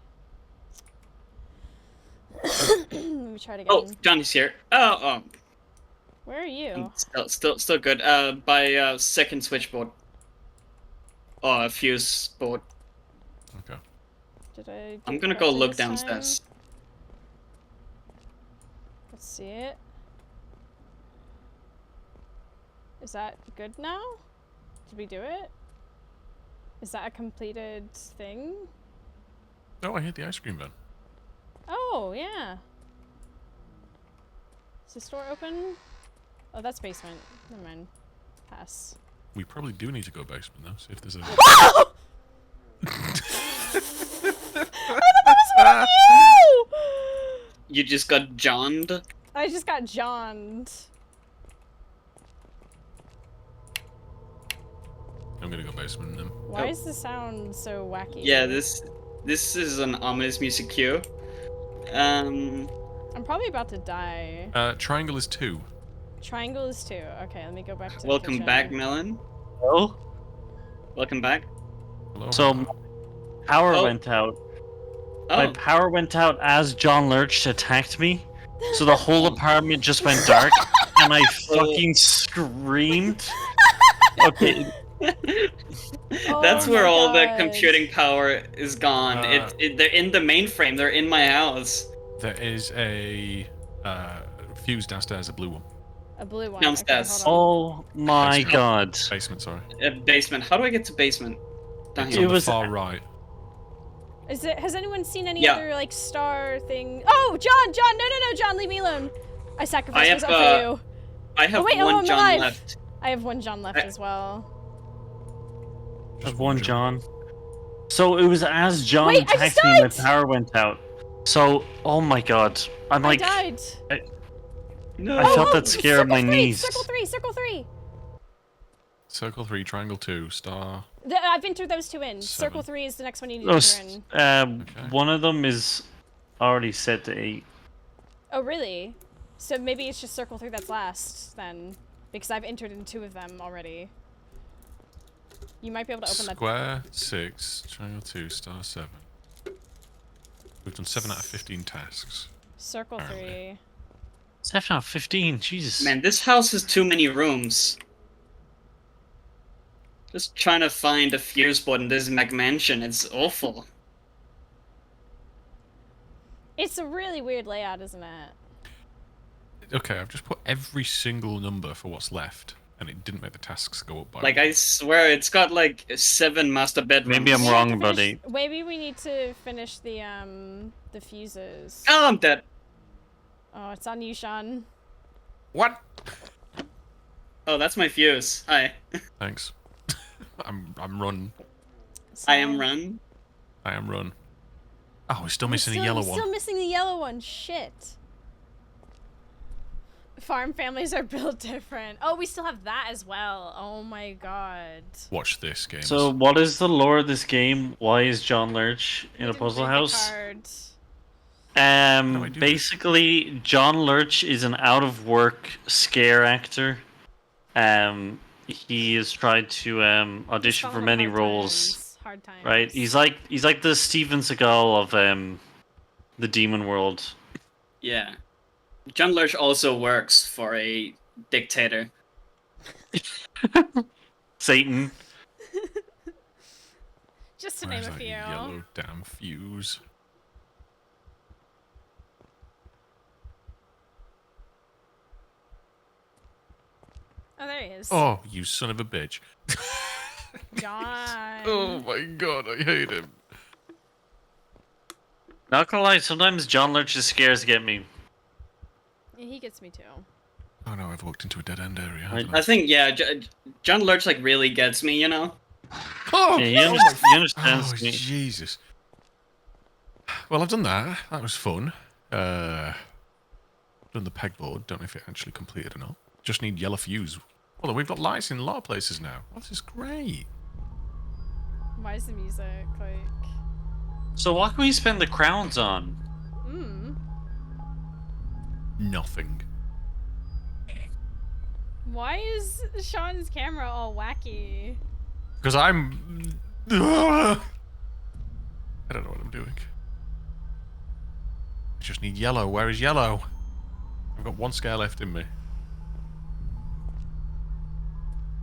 Let me try it again. Oh, John is here. Oh, Where are you? still good. By second switchboard. Oh, a fuse board. Okay. Did I do I'm it gonna go correctly look this time? downstairs. Let's see it. Is that good now? Did we do it? Is that a completed thing? Oh, I hit the ice cream van. Oh, Oh, yeah. Is the store open? Oh, that's basement. Never mind. Pass. We probably do need to go basement though. See if there's a. You! You just got Johned. I just got Johned. I'm gonna go basement then. Why Oh. is the sound so wacky? Yeah, this is an ominous music cue. I'm probably about to die. Triangle is 2. Triangle is 2. Okay, let me go back to the Welcome kitchen. back, Melon. Oh, Welcome back. Hello. so hello. power Oh. went out. My Oh, power went out as John Lurch attacked me, so the whole apartment just went dark, and I fucking screamed. Okay, that's Oh where my all the God. computing power is gone. They're in the mainframe. They're in my house. There is a fuse downstairs, a blue one. A blue one. Downstairs. Okay, hold on. oh my Basement. god. Basement, sorry. Basement. How do I get to basement? Down It's here. on the was- far right. Has anyone seen any Yeah. other like star thing? Oh, John! No, John, leave me alone. I sacrificed I have, myself for you. I have wait, one I'm John alive. left. I have one John left as well. Just one John. So it was as John Wait, I attacked just me, my died! power went out. So, oh my god. I'm like, I died. No. I felt Oh, that scare in my circle three, knees. Circle 3, circle 3. Circle 3, triangle 2, star. I've entered those 2 in. 7. Circle 3 is the next one you need Oh, to enter in. Okay. one of them is already set to 8. Oh, really? So maybe it's just circle 3 that's last, then. Because I've entered in 2 of them already. You might be able to open that. Square 6, triangle 2, star 7. We've done 7 out of 15 tasks. Circle Apparently. 3. 7 out of 15, Jesus. Man, this house has too many rooms. Just trying to find a fuse board in this McMansion. It's awful. It's a really weird layout, isn't it? Okay, I've just put every single number for what's left, and it didn't make the tasks go up by Like, one. I swear, it's got like 7 master bedrooms. Maybe I'm We have wrong to about finish- 8. Maybe we need to finish the fuses. Oh, I'm dead. Oh, it's on you, Sean. What? Oh, that's my fuse. Hi. Thanks. I'm run. I am So- run. I am run. Oh, we're still We're missing still- a yellow we're one. Still missing the yellow one. Shit. Farm families are built different. Oh, we still have that as well. Oh my god. Watch this game. So, what is the lore of this game? Why is John Lurch in We a didn't puzzle read the house? card. do I do? Basically, John Lurch is an out-of-work scare actor. He has tried to He's audition for fallen on many hard roles. times. Hard times. Right? He's like the Steven Seagal of the demon world. Yeah. John Lurch also works for a dictator. Satan. Just to name Where's a that few. yellow damn fuse? Oh, there he is. Oh, you son of a bitch. John. Oh my god, I hate him. Not gonna lie, sometimes John Lurch's scares get me. Yeah, he gets me too. Oh no, I've walked into a dead end area. Right. haven't I think, yeah, John Lurch, like, really gets me, you know? Oh, Yeah, he understands oh me. Jesus. Well, I've done that. That was fun. Done the pegboard. Don't know if it actually completed or not. Just need yellow fuse. Although we've got lights in a lot of places now. Oh, this is great. Why is the music like? So what can we spend the crowns on? Nothing. Why is Sean's camera all wacky? Because I'm... I don't know what I'm doing. I just need yellow. Where is yellow? I've got 1 scare left in me.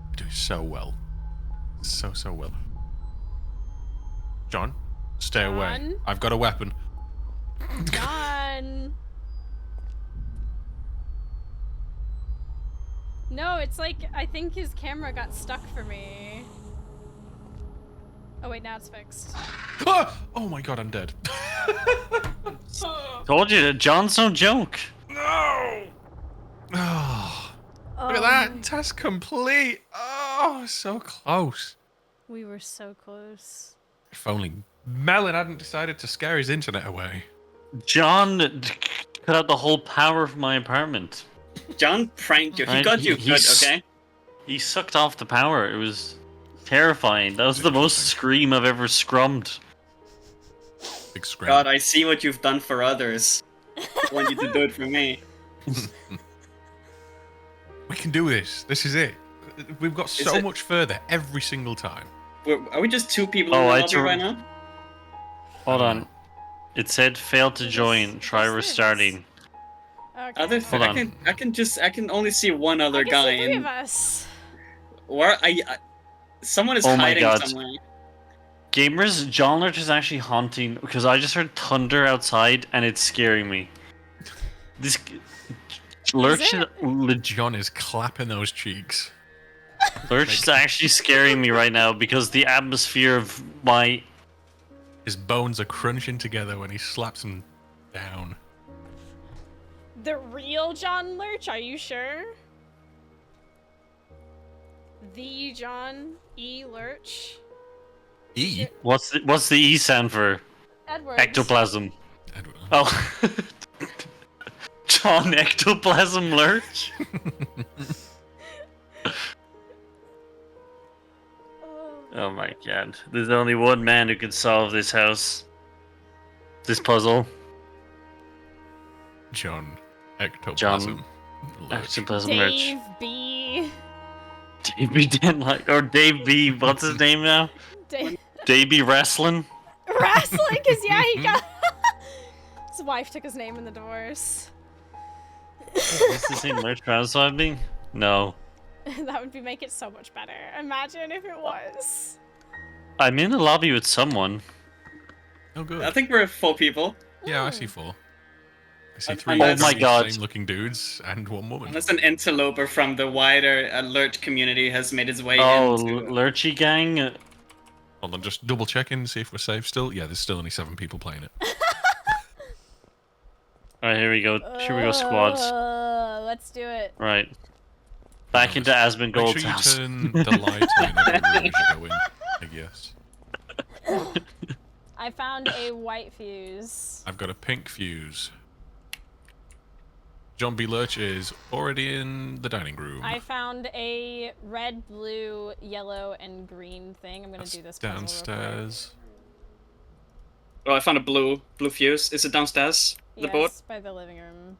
I'm doing so well. So well. John, stay away. John? I've got a weapon. John. No, it's like I think his camera got stuck for me. Oh wait, now it's fixed. Ah! Oh my god, I'm dead. Told you, John's no joke. No! Oh, Oh, look at that. Task complete. Oh, so close. we were so close. If only Melon hadn't decided to scare his internet away. John cut out the whole power of my apartment. John pranked you. He Right, got you good, he's- okay? He sucked off the power. It was terrifying. That was the most scream I've ever scrummed. Big scream. God, I see what you've done for others. I want you to do it for me. We can do this. This is it. We've got so it- much further every single time. Are we just 2 people Oh, in the I lobby tur- right now? Hold on. It said failed to What is- join. Try what's this? restarting. Okay. Other Hold on. I can only see one other I can guy see 3 in of us. where someone is Oh my hiding God. somewhere. Gamers, John Lurch is actually haunting because I just heard thunder outside and it's scaring me. This Lurch is, it? John is clapping those cheeks. Lurch is actually scaring me right now because the atmosphere of my His bones are crunching together when he slaps them down. The real John Lurch, are you sure? The John E. Lurch? E? what's the E sound for? Edward. Ectoplasm. Edward. Oh. John Ectoplasm Lurch? Oh my god. There's only one man who can solve this house. This puzzle. John. Ectoplasm. Lurch. Ectoplasm Lurch. Dave B. Dave B. didn't like, or Dave B. What's his name now? Dave. Dave B. Wrestling? Wrestling, because yeah, he got. His wife took his name in the divorce. Is this name Lurch crowdsourcing? No. That would make it so much better. Imagine if it was. I'm in the lobby with someone. Oh, good. I think we're 4 people. Yeah, I see 4. I see And 3 that's- Oh my God. same-looking dudes and 1 woman. Unless an interloper from the wider Lurch community has made his way Oh, into... Lurchy Gang? Hold on, just double checking, see if we're safe still. Yeah, there's still only 7 people playing it. Alright, here we go. Here we go, squads. Let's do it. Right. Back into Asmongold's Make sure you house. turn the light on whenever you go in, I guess. I found a white fuse. I've got a pink fuse. John B. Lurch is already in the dining room. I found a red, blue, yellow, and green thing. I'm gonna That's do this puzzle real quick. downstairs. Oh, I found a blue fuse. Is it downstairs? The Yes, board? by the living room.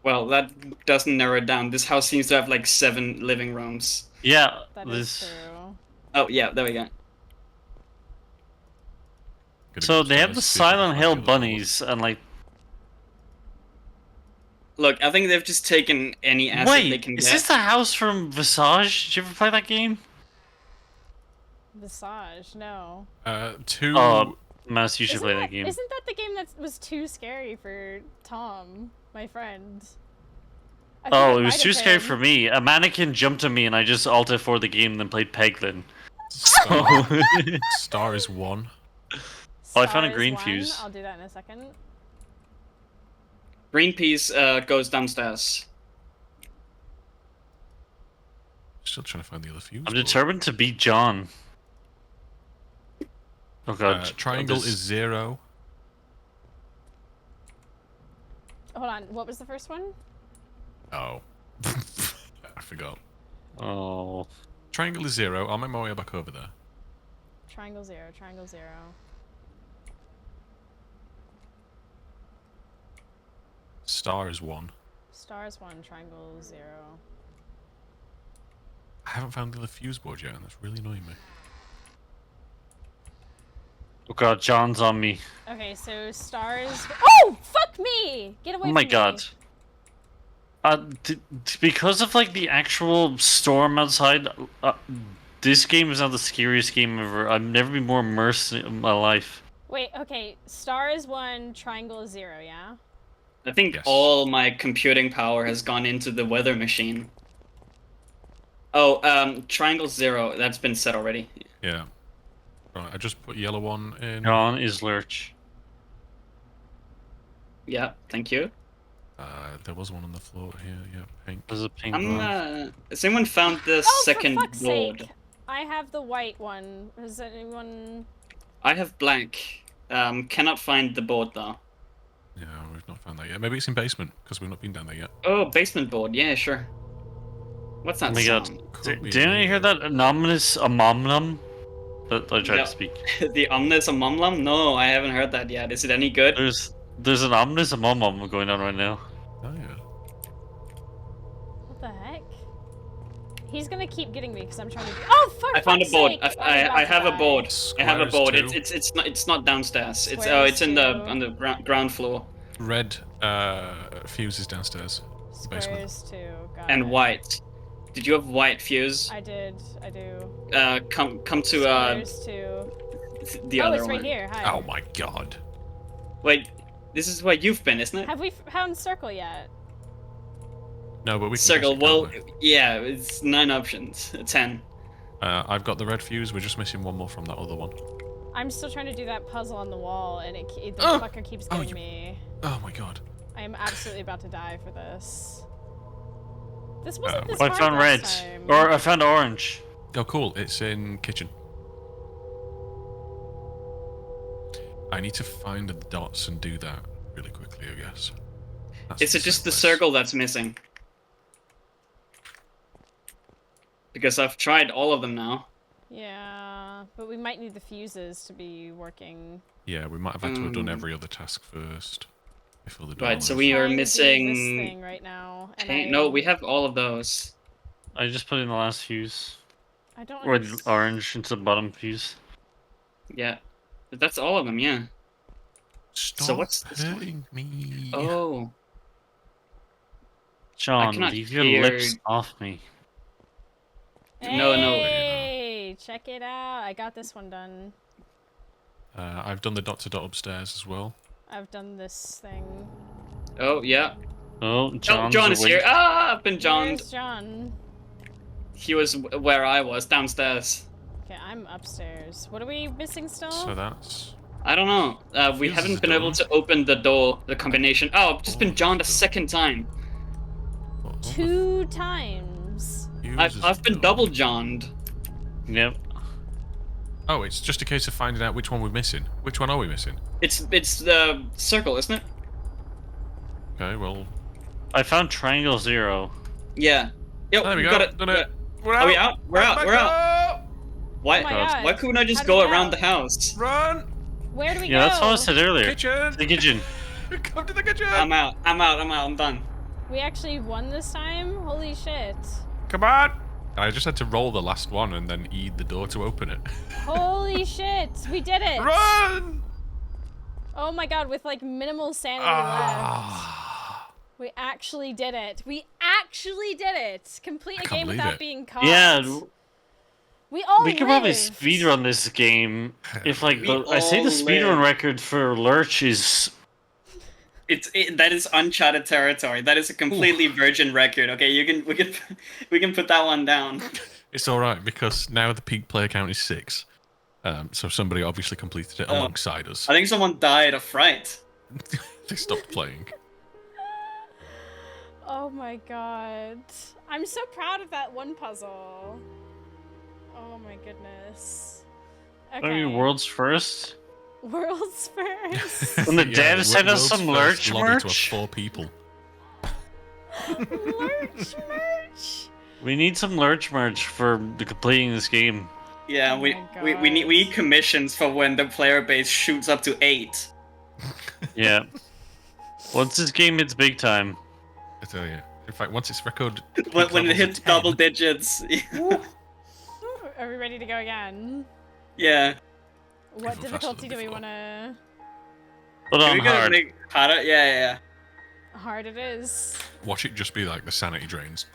Well, that doesn't narrow it down. This house seems to have like 7 living rooms. Yeah, That is true. Oh, yeah, there we go. Gonna So go they have the upstairs, see if I can Silent find Hill the other one. bunnies and like. Look, I think they've just taken any asset they Wait, can is get. this the house from Visage? Did you ever play that game? Visage, no. 2... Oh, Mouse, you should Isn't play that, that game. isn't that the game that was too scary for Tom, my friend? I think Oh, it might was have too scary been. for me. A mannequin jumped on me and I just ulted for the game and then played Peglin. Star, Star is 1. Oh, I found a Star is green 1. fuse. I'll do that in a second. Green piece goes downstairs. Still trying to find the other fuse. I'm board. determined to beat John. Oh god. Triangle this- is 0. Hold on, what was the first one? Oh. I forgot. Oh. Triangle is 0. I'll make my way back over there. Triangle 0, triangle 0. Star is 1. Stars 1, triangle 0. I haven't found the other fuse board yet, and that's really annoying me. Oh god, John's on me. Okay, so stars. Oh, fuck me! Get away Oh my from god. me. Because of like the actual storm outside, this game is not the scariest game ever. I've never been more immersed in my life. Wait, okay. Star is 1, triangle is 0, yeah? I think Yes. all my computing power has gone into the weather machine. Oh, triangle 0, that's been set already. Yeah. Right, I just put yellow one in. John is Lurch. Yeah, thank you. There was one on the floor here. Yeah, pink. There's a pink I'm. one. Has anyone found the Oh, second for fuck's board? sake! I have the white one. Has anyone? I have black. Cannot find the board though. Yeah, we've not found that yet. Maybe it's in basement because we've not been down there yet. Oh, basement board. Yeah, sure. What's that Oh my god. sound? Could be Didn't you hear that ominous amomnum? That I tried Yeah. to speak. The omnis amomlum? No, I haven't heard that yet. Is it any good? There's an ominous amomum going on right now. Oh yeah. What the heck? He's gonna keep getting me because I'm trying to. Oh fuck! I found a board. I have a board. I have a Squares board. too. It's not downstairs. Squares It's in the on the ground floor. Red fuse is downstairs. The basement. Squares too. Got And it. white. Did you have white fuse? I did. I do. Come to Squares too. the Oh, other it's right one. here. Hi. Oh my god. Wait, this is where you've been, isn't it? Have we found circle yet? No, but we can Circle. guess it, Well, can't we? yeah, it's 9 options. 10. I've got the red fuse. We're just missing one more from that other one. I'm still trying to do that puzzle on the wall, and the Oh! fucker keeps Oh, getting you- me. Oh my god. I am absolutely about to die for this. This wasn't this I hard found red. last time. Or I found orange. Oh cool. It's in kitchen. I need to find the dots and do that really quickly, I guess. That's Is it just the sequence. circle that's missing? Because I've tried all of them now. Yeah, but we might need the fuses to be working. Yeah, we might have had to have done every other task first before the door. Right, so was- we are Trying to do missing. this thing right now. And Okay, I, no, we have all of those. I just put in the last fuse. I don't. Or the understand. orange into the bottom fuse. Yeah, that's all of them. Yeah. Stop what's this one? hurting me. Oh. John, cannot leave your hear- lips off me. No, no. Hey, check it out! I got this one done. I've done the dot to dot upstairs as well. I've done this thing. Oh yeah. Oh, Oh, John's John is awake. here. Ah, I've been Johned. Where's John? He was where I was, downstairs. Okay, I'm upstairs. What are we missing still? So that's I don't know. We Fuse haven't is been able done. to open the door, the combination. Oh, I've just been Oh, Johned a done. second time. what, 2 times. I've been double Johned. Yep. Oh, it's just a case of finding out which one we're missing. Which one are we missing? It's the circle, isn't it? Okay, well, I found triangle 0. Yeah. Yo, there we we go. got it. Done it. We're Are we out? We're out. Back We're out. up! Why? Oh my God. god. Why couldn't I just How do go we around out? the house? Run! Where do we Yeah, go? that's what I said earlier. Kitchen! The kitchen. Come to the kitchen! I'm out. I'm done. We actually won this time? Holy shit. Come on! I just had to roll the last one and then E the door to open it. Holy shit. We did it. Run! Oh my god, with like minimal sanity Ah. left. We actually did it. We actually did it. Complete I a can't game believe without it. being caught. Yeah, We all we could probably lived. speedrun this game. If like We I say the all speedrun lived. record for Lurch is That is uncharted territory. That is a completely virgin record. Okay, we can put that one down. It's alright because now the peak player count is 6. So somebody obviously completed it Oh. alongside us. I think someone died of fright. They stopped playing. Oh my god. I'm so proud of that one puzzle. Oh my goodness. I Okay. mean world's first. World's first. When the Yeah, devs send us world's some first Lurch lobby to merch. 4 people. Lurch merch. We need some Lurch merch for completing this game. Yeah, Oh we my need God. commissions for when the player base shoots up to 8. Yeah. Once this game hits big time. I tell you. In fact, once it's record When peak it levels hits of 10, double digits. Are we ready to go again? Yeah. What faster difficulty than do we before. want to... Put Are on we gonna hard. make harder? Yeah. Hard it is. watch it just be like the sanity drains.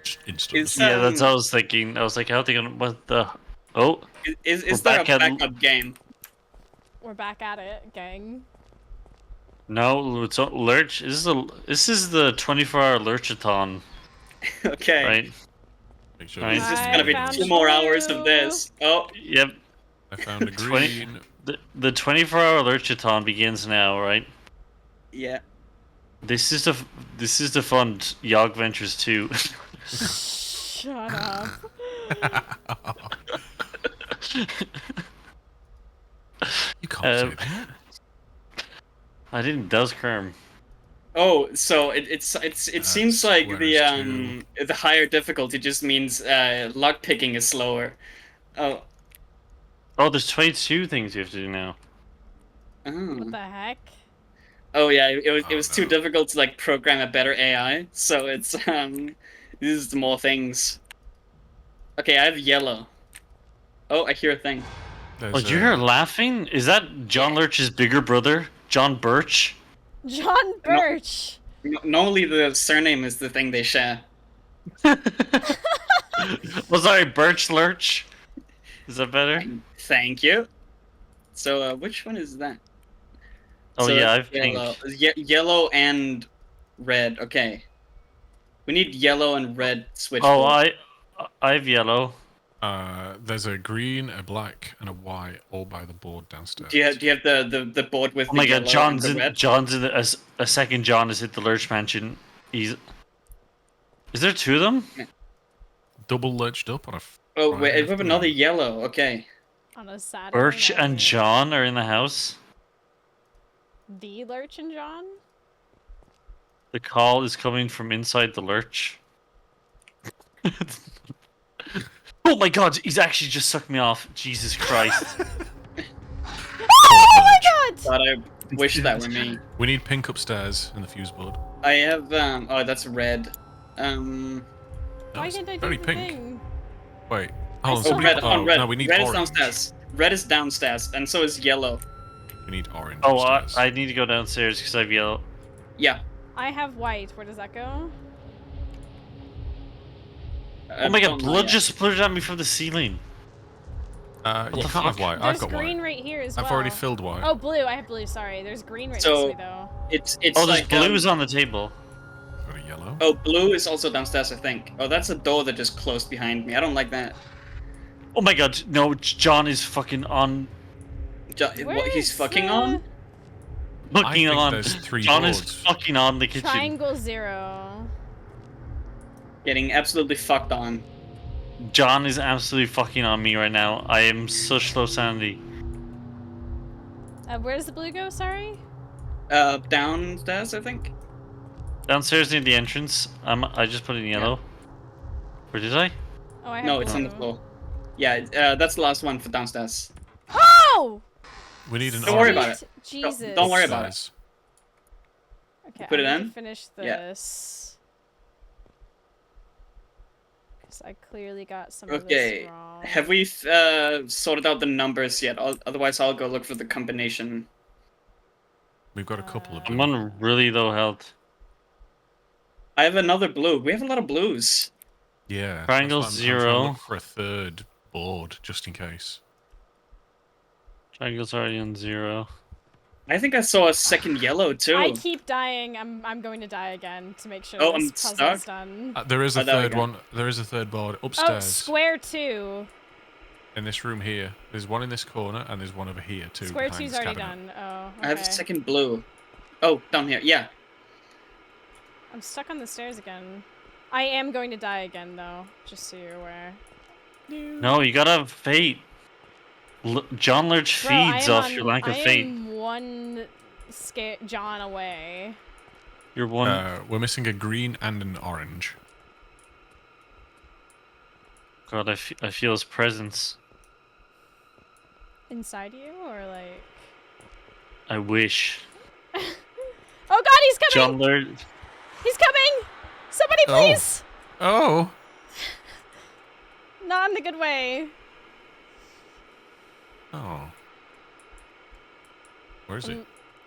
Just instantly. Is- Yeah, that's what I was thinking. I was like, how are they gonna what the Oh, Is We're there a back at- backup game? We're back at it, gang. no, it's not Lurch. This is the 24-hour Lurchathon, Okay. right? Make sure Right. It's just I gonna be found 2 more hours you. of this. Oh, Yep. I found a 20 green. the 24-hour Lurchathon begins now, right? Yeah. This is the fund Yog Ventures 2. Shut up. You can't say Um, that. I didn't. That was Kerm. Oh, so it seems like squares too. the higher difficulty just means lock picking is slower. Oh. Oh, there's 22 things you have to do now. What Oh. the heck? Oh yeah, it was too no. difficult to like program a better AI, so it's this is more things. Okay, I have yellow. Oh, I hear a thing. Oh, There's you hear laughing? Is that John Lurch's bigger brother, John Birch? John No, Birch. normally the surname is the thing they share. Well, sorry, Birch Lurch. Is that better? Thank you. So which one is that? Oh So yeah, that's I've yellow. pink. Yellow and red. Okay. We need yellow and red Oh, switchboard. I have yellow. there's a green, a black, and a white all by the board downstairs. Do you have the board with Oh the my god, yellow and the red? John's in a second. John has hit the Lurch mansion. Is there two of them? Double lurched up on a. Oh Friday wait, we have afternoon. another yellow. Okay. On a Saturday Birch night. and John are in the house. The Lurch and John? The call is coming from inside the Lurch. Oh my god, he's actually just sucked me off. Jesus Christ. Oh my god! God, I wish that were me. We need pink upstairs in the fuse board. I have oh that's red. Why That's can't I do very the pink. thing? Wait. I Hold on. still So Oh we, have red, oh, red. no, we need Red is orange. downstairs. Red is downstairs, and so is yellow. We need orange Oh, upstairs. I need to go downstairs because I have yellow. Yeah. I have white. Where does that go? Oh my god, don't know blood yet. just spluttered at me from the ceiling. You the can't fuck? have white. There's I've got green white. right here as well. I've already filled white. Oh, blue. I have blue. Sorry. There's green right So- next to me, though. It's Oh, there's like blues on the table. Got a yellow. Oh, blue is also downstairs, I think. Oh, that's a door that just closed behind me. I don't like that. Oh my god, no, John is fucking on. What he's Where's fucking the on? Fucking think on. there's 3 John boards. is fucking on the kitchen. Triangle 0. Getting absolutely fucked on. John is absolutely fucking on me right now. I am such low sanity. Where does the blue go? Sorry? Downstairs, I think. Downstairs near the entrance. I just put it in yellow. Or did I? Oh, I have No, blue. it's on the floor. Yeah, that's the last one for downstairs. Oh! We need an Don't worry orange about it. Jesus. Don't worry about it. upstairs. Okay, Put I it need in? to finish Yeah. this. Because I clearly got some of Okay. this wrong. Have we sorted out the numbers yet? Otherwise, I'll go look for the combination. We've got a couple of I'm them. on really low health. I have another blue. We have a lot of blues. Yeah. Triangle that's why I'm trying to 0. look for a third board just in case. Triangle's already on 0. I think I saw a second yellow too. I keep dying. I'm going to die again to make sure Oh, this I'm puzzle's stuck? done. There is a Oh, there we third go. one. There is a third board Oh, upstairs square 2. in this room here. There's one in this corner and there's one over here too. Square behind 2's this already cabinet. done. Oh, I have a okay. second blue. Oh, down here. Yeah. I'm stuck on the stairs again. I am going to die again, though, just so you're aware. No, you gotta have fate. John Lurch Bro, I feeds am off on- your lack of I fate. am one John away. You're one. We're missing a green and an orange. God, I feel his presence. Inside you, or like... I wish. Oh god, he's coming! John Lurch. He's coming! Somebody Oh. please! Oh! Not in the good way. Oh. Where is he?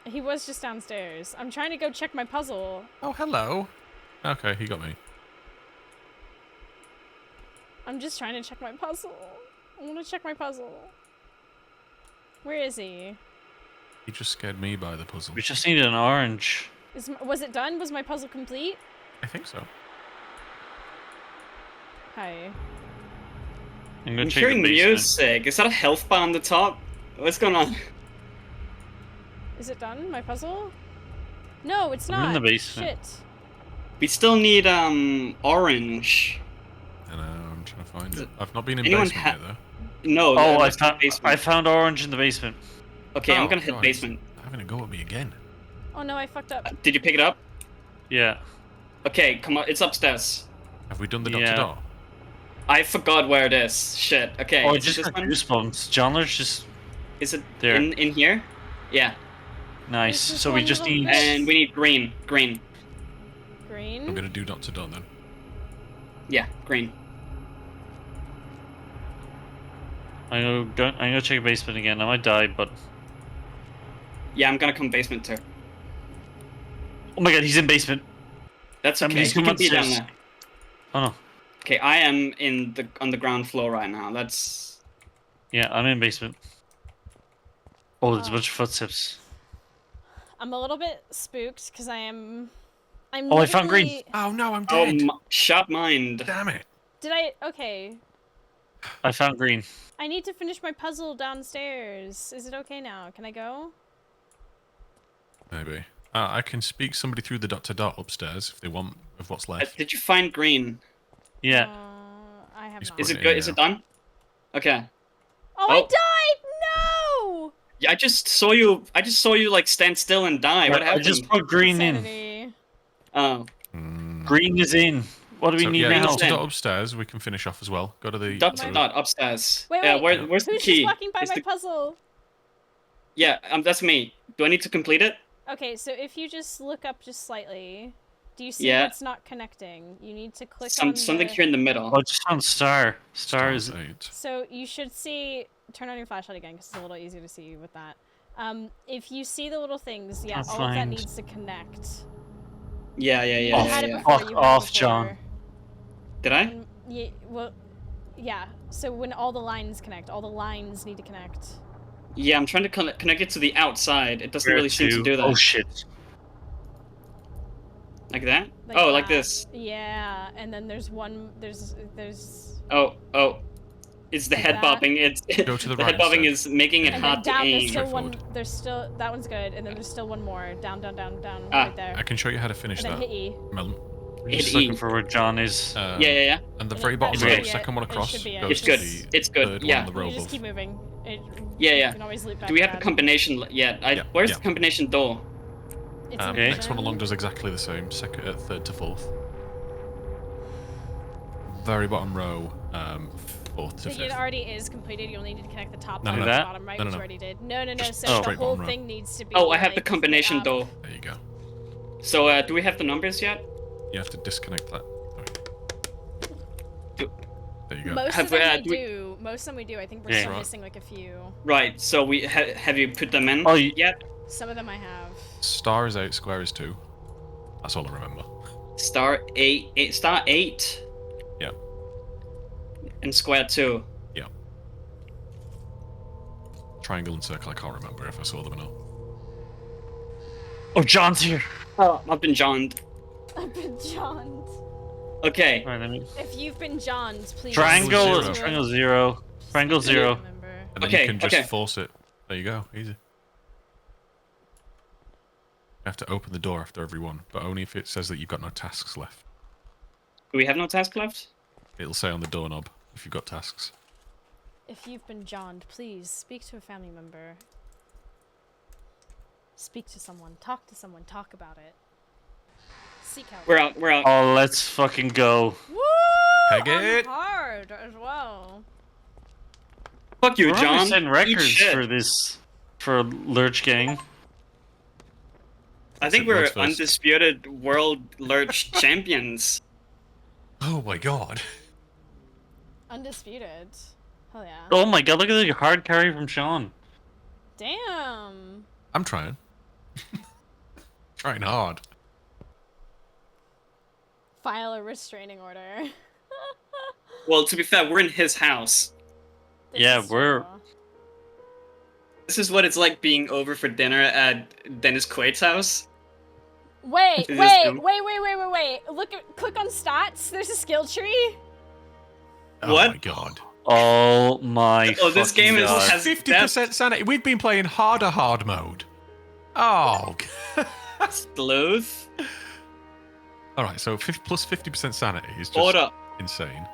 He was just downstairs. I'm trying to go check my puzzle. Oh, hello. Okay, he got me. I'm just trying to check my puzzle. I want to check my puzzle. Where is he? He just scared me by the puzzle. We just needed an orange. Was it done? Was my puzzle complete? I think so. Hi. I'm gonna I'm check the hearing basement. music. Is that a health bar on the top? What's going on? Is it done? My puzzle? No, it's I'm not. in the basement. Shit. We still need orange. I know, I'm trying to find Is it. it- I've not been in anyone basement yet, though. No, Oh, let's go basement. I found orange in the basement. Okay, I'm Oh, gonna hit God, basement. it's having a go at me again. Oh no, I fucked up. Did you pick it up? Yeah. Okay, come on, it's upstairs. Have we done the Yeah. door? I forgot where it is. Shit. Okay. Oh, I is it just this got one? goosebumps. John Lurch just Is it there. in here? Yeah. Nice. This is So we one just little need. bit. And we need green. Green. Green. I'm gonna do dot to dot then. Yeah, green. I'm gonna check the basement again. I might die, but Yeah, I'm gonna come basement too. oh my god, he's in basement. That's okay. He's You can coming be down upstairs. there. Oh no. Okay, I am on the ground floor right now. That's Yeah, I'm in basement. Oh, there's a Oh. bunch of footsteps. I'm a little bit spooked because I'm Oh, I found green. literally- Oh no, I'm oh, dead. sharp mind. Damn it. Did I? Okay. I found green. I need to finish my puzzle downstairs. Is it okay now? Can I go? Maybe. I can speak somebody through the dot to dot upstairs if they want of what's left. Did you find green? Yeah. I have He's not. Is put it it good? in Is it now. done? Okay. Oh, I Oh. died! No! Yeah, I just saw you like stand still and die. What I happened? just put green in. Insanity. Oh, Mm. Green is in. What do we So, need yeah, now? dot to Green's in. dot upstairs. We can finish off as well. Go to the. dot to room. dot upstairs. Wait, Yeah, wait. where's the Who's key? just walking by Is my the- puzzle? Yeah, that's me. Do I need to complete it? Okay, so if you just look up just slightly, do you see Yeah. what's not connecting? You need to click on Something the... here in the middle. Oh, I just found star. Star is. Stars 8. So you should see... Turn on your flashlight again, because it's a little easier to see with that. If you see the little things, yeah, Can't all of that find- needs to connect. Yeah. You Oh, had it yeah. before, fuck you had it off, before. John. Did I? Yeah, well, yeah. So when all the lines connect, all the lines need to connect. Yeah, I'm trying to connect it to the outside. It doesn't Where really seem to do that. Oh shit. Like that? Like Oh, like that. this. Yeah, and then there's one. There's. Oh. It's the Like head that. bobbing. It's Go to the the right head bobbing instead. is making it And hard then to down. There's aim. still one. Straightforward. There's still that one's good, and then there's still one more. Down, Ah, right there. I can show you how to finish And then that. hit E. Melon. I'm just Hit looking E. for where John is. Yeah. And the And very that bottom should row, be the it. second one It across, should be it. goes It's to good. the It's good, third yeah. one on the row You just above. keep moving. Yeah. You can always loop back. Do we have to the that. combination yet? Yeah, Where's yeah. the combination door? It's in Okay. Next one vision. along does exactly the same, second, third to fourth. Very bottom row, fourth to So it fifth. already is completed. You'll need to connect the top No, part no, and no. the That? bottom right, No, no, which no. you already did. No. Just So the straight whole bottom row. thing needs to be. Oh, I have the like, combination up. door. There you go. So, do we have the numbers yet? You have to disconnect that. Do- There you go. Most Have of them we- we do. Most of them we do. I think we're Yeah. still Right. missing like a few. Right. So we have you put them in Oh, yet? Some of them I have. Star is 8, square is 2. That's all I remember. Star 8, star 8, Yeah. and square 2. Yeah. Triangle and circle, I can't remember if I saw them or not. Oh, John's here. Oh, I've been johned. I've been Johned. Okay. Alright, let me. If you've been Johned, please. Triangle, Zero. triangle 0. Triangle 0. Remember. And then Okay, you can just okay. force it. There you go, easy. You have to open the door after every one, but only if it says that you've got no tasks left. Do we have no task left? It'll say on the doorknob if you've got tasks. If you've been Johned, please speak to a family member. Speak to someone. Talk to someone. Talk about it. Seek help. We're out. We're out. Oh, let's fucking go. Woo! Peg On it. hard as well. Fuck you, We're John. already setting Eat records shit. for this, for Lurch Gang. I think Sit we're words first. undisputed world lurch champions. Oh my god. Undisputed. Hell yeah. Oh my god, look at the hard carry from Sean. Damn. I'm trying. Trying hard. File a restraining order. Well, to be fair, we're in his house. This Yeah, is we're- true. This is what it's like being over for dinner at Dennis Quaid's house. Wait, Is wait, this- wait. Click on stats. There's a skill tree. Oh What? my god. Oh my Oh, this fucking game is- God. has- 50% sanity. We've been playing harder hard mode. Oh. Sleuth. All right, so plus 50% sanity is just Order. insane.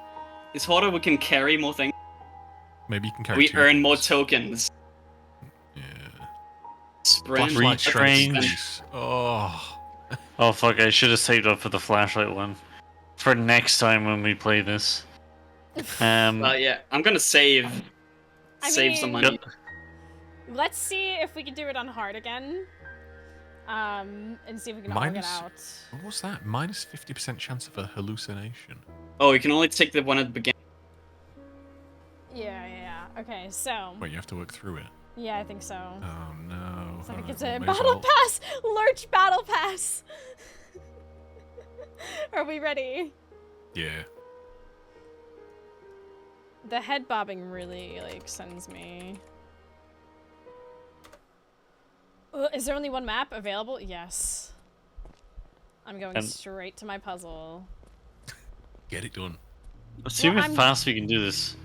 It's harder. We can carry more things. Maybe you can carry We two earn more things. tokens. Yeah. Sprint. Flashlight strength range. increase. Oh. Oh fuck, I should have saved up for the flashlight one. For next time when we play this. Yeah, I'm gonna save. I Save some mean- money. Let's see if we can do it on hard again. And see if we can all get out. What was that? Minus 50% chance of a hallucination. Oh, you can only take the one at the beginning. Yeah. Okay, so. Wait, you have to work through it. Yeah, I think so. Oh no. It's like Oh, it's well, a may as battle well. pass! Lurch battle pass! Are we ready? Yeah. The head bobbing really, like, sends me. Is there only one map available? Yes. I'm going straight to my puzzle. Get it done. Let's see Well, how I'm- fast we can do this.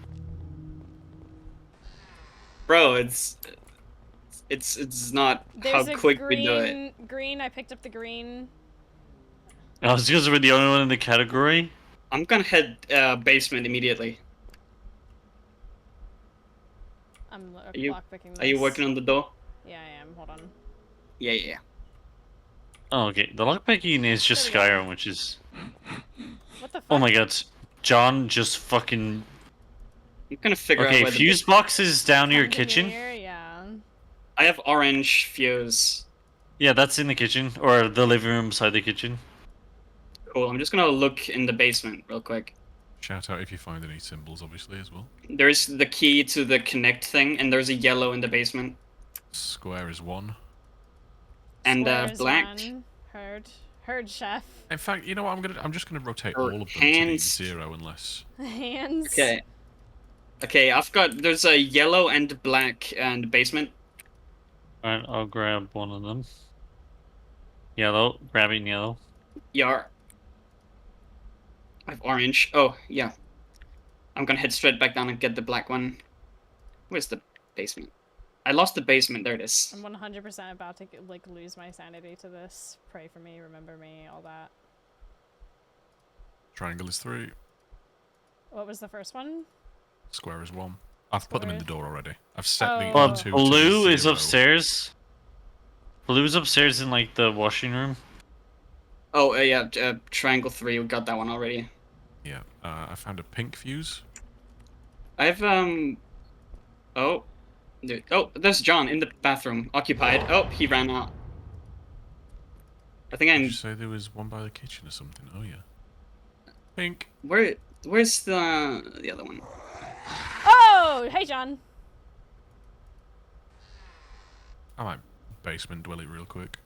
Bro, it's not There's how a quick green, we do it. Green, I picked up the green. Oh, it's because we're the only one in the category? I'm gonna head basement immediately. I'm you- lockpicking this. Are you working on the door? Yeah, I am. Hold on. Yeah. Oh, okay. The lockpicking is just There we go. Skyrim, which is... What the fuck? Oh my god. John just fucking... I'm gonna figure out Okay, where the fuse box is down near your Come to kitchen. here, yeah. I have orange fuse. Yeah, that's in the kitchen. Or the living room beside the kitchen. Cool. I'm just gonna look in the basement real quick. Shout out if you find any symbols, obviously, as well. There's the key to the connect thing, and there's a yellow in the basement. Square is 1. And Square is black. one. Heard, chef. In fact, you know what? I'm just gonna rotate Or all of them to hands. be 0 unless. Hands. Okay. Okay, there's a yellow and black in the basement. Alright, I'll grab one of them. Yellow. Grabbing yellow. Yar. I have orange. Oh, yeah. I'm gonna head straight back down and get the black one. Where's the basement? I lost the basement. There it is. I'm 100% about to like lose my sanity to this. Pray for me, remember me, all that. Triangle is 3. What was the first one? Square is 1. I've put them in the Square. door already. I've set the Oh. Well, 1, 2 to blue is 0. upstairs. Blue's upstairs in, like, the washing room. Oh, yeah. Triangle 3. We got that one already. Yeah. I found a pink fuse. I have Oh. Dude. Oh, there's John in the bathroom, occupied. Oh, he ran out. I think Did I'm. you say there was one by the kitchen or something? Oh yeah. Pink. Where's the other one? Oh! Hey, John. I might basement dwell it real quick.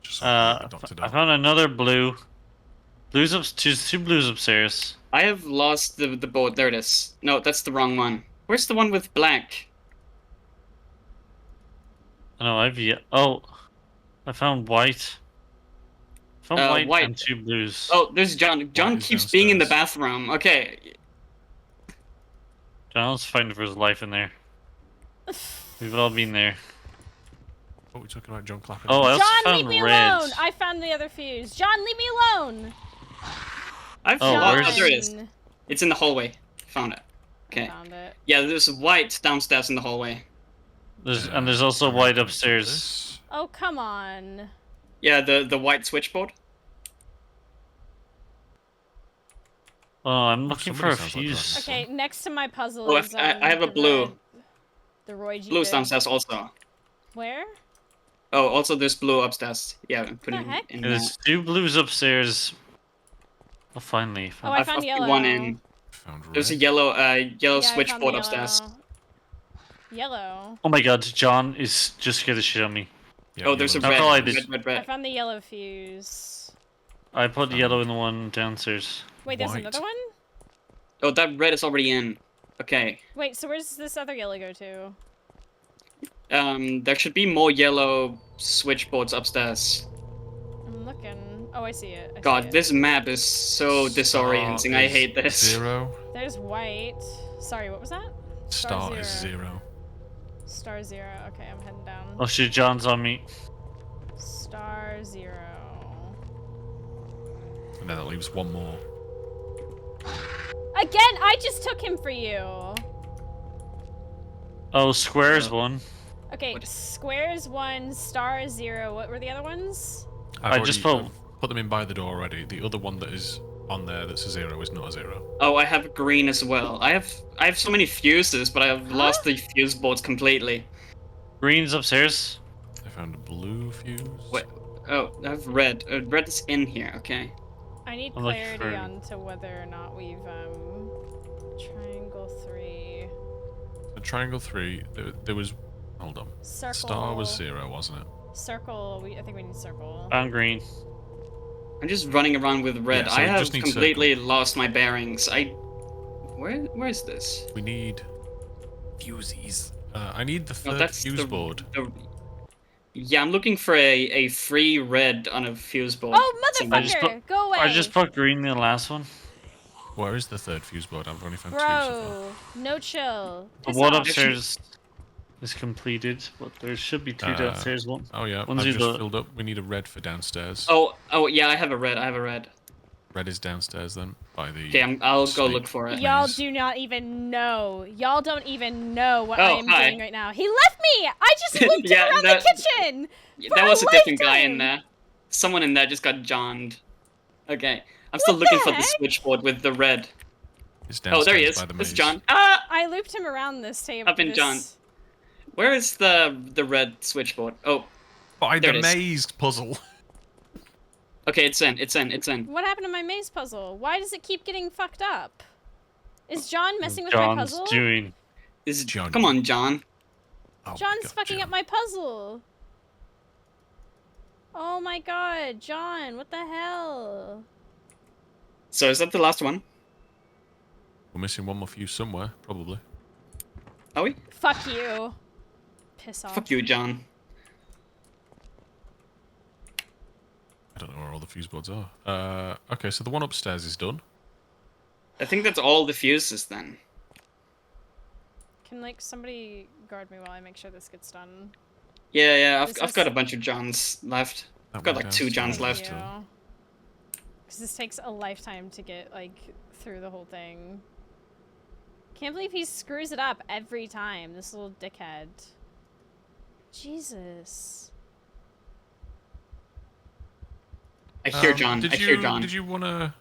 Just so I can get the doctor I done. found another blue. Two blues upstairs. I have lost the boat. There it is. No, that's the wrong one. Where's the one with black? No, Oh, I found white. I found white and white. 2 blues. Oh, there's John. John is keeps being in the downstairs. bathroom. Okay. John's fighting for his life in there. We've all been there. What are we talking about? John clapping. Oh, I also John, found leave me red. alone! I found the other fuse. John, leave me alone! I've Oh, lost. where's- Oh, there it is. John. It's in the hallway. Found it. Okay. Found it. Yeah, there's white downstairs in the hallway. There's also white upstairs. Oh, come on. Yeah, the white switchboard. Oh, I'm looking for somebody a sounds like fuse. Dragon. Okay, next to my puzzle Oh, is I have a the blue. red- The Roy G. Blue's bit. downstairs also. Where? Oh, also there's blue upstairs. Yeah, put The it heck? in There's 2 blues upstairs. Oh, finally. Oh, I I've found put yellow. one in. Found red. There's a yellow Yeah, I found the switchboard upstairs. Yellow. Oh my god, John is just scared the shit out of me. Yeah, Oh, there's a yellow. That's red, all I did. I red. found the yellow fuse. I put yellow in the one downstairs. Wait, there's White. another one? Oh, that red is already in. Okay. Wait, so where's this other yellow go to? There should be more yellow switchboards upstairs. I'm looking. Oh, I see it. I see God, it. this map is so disorienting. I hate this. 0. There's white. Sorry, what was that? Star is 0. Star 0. Okay, I'm heading down. Oh shit, John's on me. Star 0. And then that leaves one more. Again, I just took him for you. Oh, square's 1. Okay, What? squares 1, star 0. What were the other ones? I've just already put them in by the door already. The other one that is on there that's a 0 is not a 0. Oh, I have green as well. I have so many fuses, but I've lost the fuse boards completely. Green's upstairs. I found a blue fuse. Wait. Oh, I have red. Red is in here. Okay. I need I'm looking clarity for- on to whether or not we've, triangle 3. The triangle 3, there was... Hold on. Circle. Star was 0, wasn't it? Circle, I think we need circle. Found green. I'm just running around with red. Yeah, so I we have just need completely lost my bearings. Where is this? We need... Fusies. I need the Oh, third that's fuse board. Yeah, I'm looking for a free red on a fuse board. Oh, somewhere. motherfucker! Go away! I just put green in the last one. Where is the third fuse board? I've only found 2 so far. Bro, no chill. The Piss one off. upstairs is completed, but there should be 2 downstairs. One. Oh yeah, One's I've just either- filled up. We need a red for downstairs. Oh, yeah, I have a red. Red is downstairs then, by the... Okay, I'll go snake. look for it. Y'all Please. do not even know. Y'all don't even know what Oh, I am hi. doing right now. He left me! I just looped Yeah, him around that- the kitchen! For That was a different guy in lifetime! there. Someone in there just got johned. Okay, I'm still What looking the for the heck? switchboard with the red. It's Oh, there he downstairs is. by the It's maze. John. Ah! I looped him around this table. Up in John. Where is the red switchboard? Oh, By There the it is. maze puzzle. okay, it's in. What happened to my maze puzzle? Why does it keep getting fucked up? Is John messing with my John's puzzle? doing. John. Come on, John. Oh my John's God, fucking John. up my puzzle. Oh my god, John, what the hell? So is that the last one? We're missing one more fuse somewhere, probably. Are we? Fuck you. Piss off. Fuck you, John. I don't know where all the fuse boards are. Okay, so the one upstairs is done. I think that's all the fuses then. Can like somebody guard me while I make sure this gets done? Yeah, This I've is- got a bunch of Johns left. That I've got went like 2 Johns downstairs. left. Because this takes a lifetime to get like through the whole thing. Can't believe he screws it up every time. This little dickhead. Jesus. I hear John. Did I hear John. Did you wanna?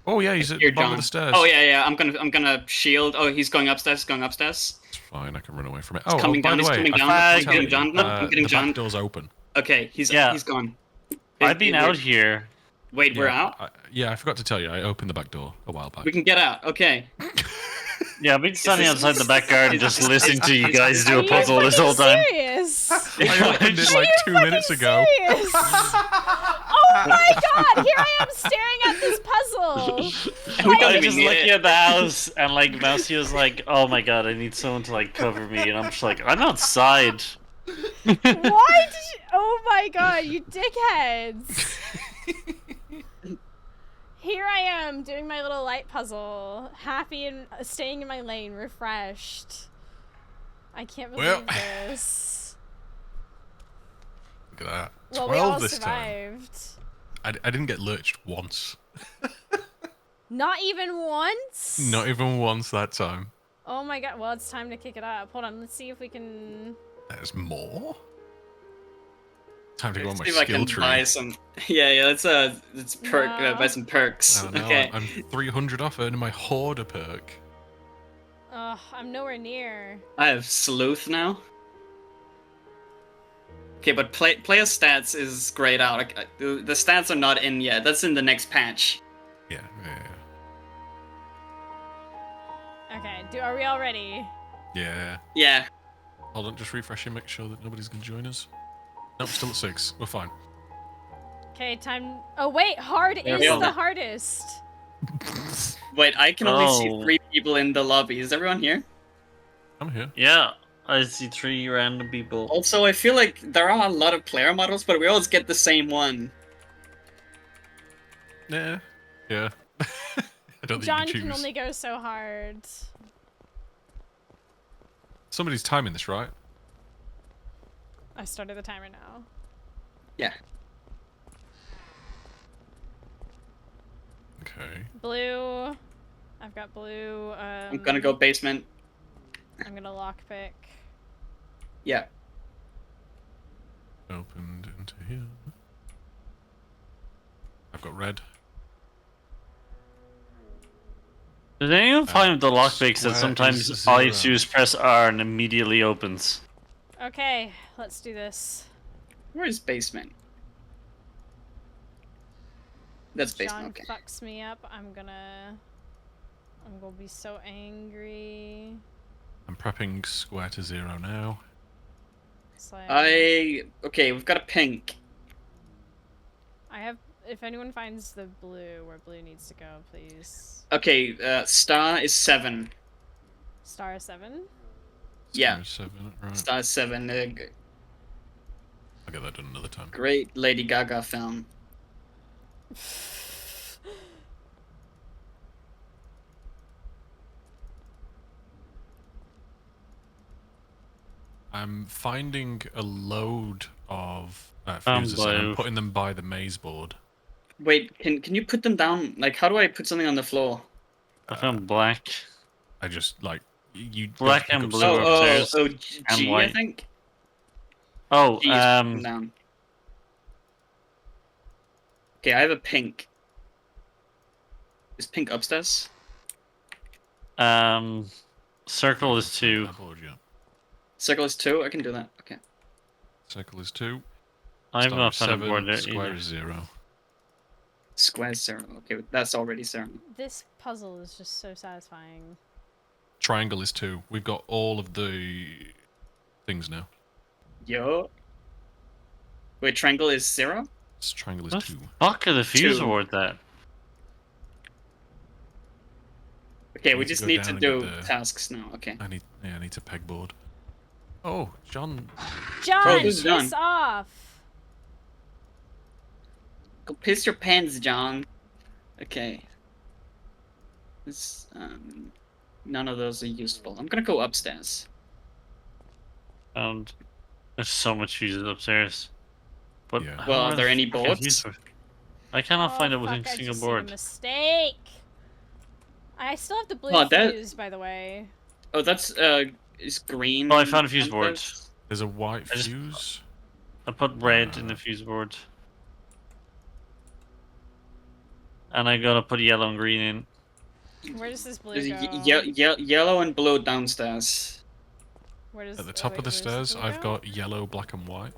Oh yeah, he's at the Hear bottom John. of the stairs. Oh yeah. I'm gonna shield. Oh, he's going upstairs. It's fine. I can run away from it. Oh, coming by down, the he's way, coming I down, forgot he's to tell getting John. you, No, I'm getting the John. back door's open. Okay, he's gone. I've been Wait, out here. Wait, we're Yeah, out. Yeah, I forgot to tell you. I opened the back door a while back. We can get out. Okay. Yeah, I've been standing this- outside the back garden just listening to you guys do Are a you puzzle this fucking whole time. serious? I opened it like 2 minutes ago. Serious? Oh my god, here I am staring at this puzzle. We I don't was even just need looking it. at the house, and like Mousie was like, "Oh my god, I need someone to like cover me," and I'm just like, "I'm outside." Why did you? Oh my god, you dickheads. Here I am doing my little light puzzle, happy and staying in my lane, refreshed. I can't believe Well. this. Look at that. Well, 12 we all this time. survived. I didn't get lurched once. Not even once? Not even once that time. Oh my god, well, it's time to kick it up. Hold on, let's see if we can... There's more? Time to go on Let's my see if I skill can tree. buy some. Yeah. Let's perk. No. Buy some perks. Oh, no, Okay. I'm 300 off earning my hoarder perk. Ugh, I'm nowhere near. I have sleuth now. Okay, but player stats is grayed out. The stats are not in yet. That's in the next patch. Yeah. Okay, are we all ready? Yeah. Yeah. Hold on, just refreshing, make sure that nobody's gonna join us. Nope, still at 6. We're fine. Okay, time... Oh wait, hard There is we go. the hardest. Wait, I can only see Oh. 3 people in the lobby. Is everyone here? I'm here. Yeah, I see 3 random people. Also, I feel like there are a lot of player models, but we always get the same one. Yeah. Yeah. I don't think John you can can choose. only go so hard. Somebody's timing this, right? I started the timer now. Yeah. Okay. Blue. I've got blue. I'm gonna go basement. I'm gonna lockpick. Yeah. Opened into here. I've got red. Did anyone find with the lockpicks that square sometimes is all you have to 0. do is press R and immediately opens? Okay, let's do this. Where is basement? That's John basement. Okay. fucks me up. I'm gonna be so angry. I'm prepping square to 0 now. It's like, Okay, we've got a pink. I have. If anyone finds the blue where blue needs to go, please. Okay, star is 7. Star 7. Yeah. Star 7, right. Star is 7. I'll get that done another time. Great Lady Gaga film. I'm finding a load of fuses and I'm blue. putting them by the maze board. Wait, can you put them down? Like, how do I put something on the floor? I found black. I just like you. don't Black pick and up blue stuff. upstairs and G, I white. think. Oh, G is putting them down. Okay, I have a pink. Is pink upstairs? circle is 2. That board, yeah. Circle is 2? I can do that. Okay. Circle is 2. I've Star not is found a 7, board there square either. is 0. Square 0. Okay, that's already 0. This puzzle is just so satisfying. Triangle is 2. We've got all of the things now. Yo. Wait, triangle is 0? Triangle is What 2. the fuck are the fuse 2. board that? Okay, We we need to just go need down to and do get the- tasks now. Okay. I need a pegboard. Oh, John. John, who's piss John? off! Go piss your pants, John. Okay. This, none of those are useful. I'm gonna go upstairs. Found. There's so much fuses upstairs. But Yeah. how Well, are the there any fucking boards? fuse boards? I cannot find it with fuck, a I single just board. made a mistake. I still have the blue Oh, that- fuse, by the way. Oh, that's, is green. Oh, I found a fuse on board. this? There's a white I just- fuse. I put red in the fuse board. And I gotta put yellow and green in. Where does this blue There's go? yellow and blue downstairs. Where does At the top wait, of the where's stairs, blue I've go? got yellow, black, and white.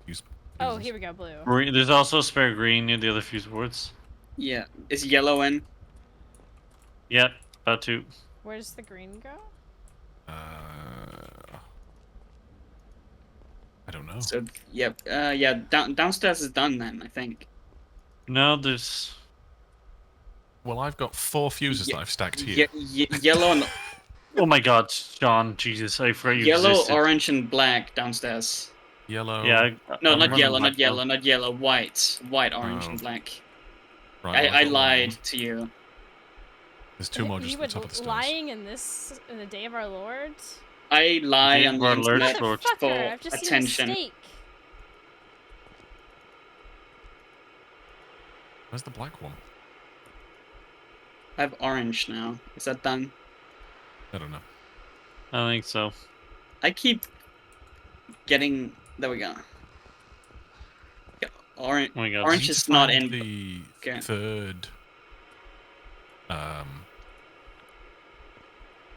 Fuse Oh, fuses. here we go, blue. Green, there's also a spare green near the other fuse boards. Yeah. Is yellow in? Yep, about to. Where's the green go? I don't know. So, yep. Yeah, downstairs is done then, I think. No, there's. Well, I've got 4 fuses Ye- that I've stacked here. Yellow and Oh my god, John, Jesus, I forgot you yellow, existed. orange, and black downstairs. Yellow. Yeah. No, I'm not running yellow, black not yellow, now. not yellow. White, orange, Oh. and black. Right, I I've got lied one. to you. There's 2 more just You at the top of the stairs. lying in this in the day of our Lord? I lie Okay, on the we're Lurch internet Lord. Motherfucker, for I've just attention. seen a steak. Where's the black one? I have orange now. Is that done? I don't know. I think so. I keep getting. There we go. Yeah, orange. Oh my god. Orange We need is to not find in. the Okay. third.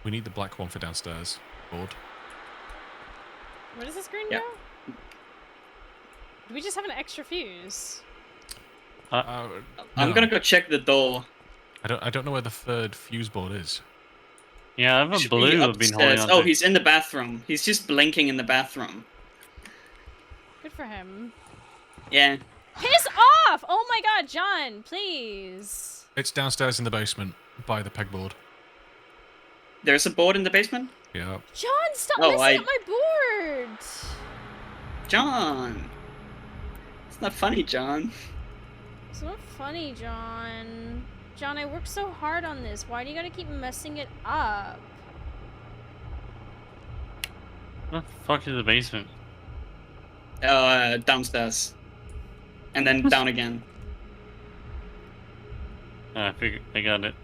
We need the black one for downstairs. Board. Where does this green Yeah. go? Do we just have an extra fuse? I'm no. gonna go check the door. I don't know where the third fuse board is. Yeah, I have a Should be blue I've been holding upstairs. on Oh, to. he's in the bathroom. He's just blinking in the bathroom. Good for him. Yeah. Piss off! Oh my god, John, please. It's downstairs in the basement by the pegboard. There's a board in the basement. Yeah. John, stop Oh, messing up my board! John. It's not funny, John. It's not funny, John. John, I worked so hard on this. Why do you gotta keep messing it up? What the fuck is the basement? Downstairs. And then down again. I figured I got it.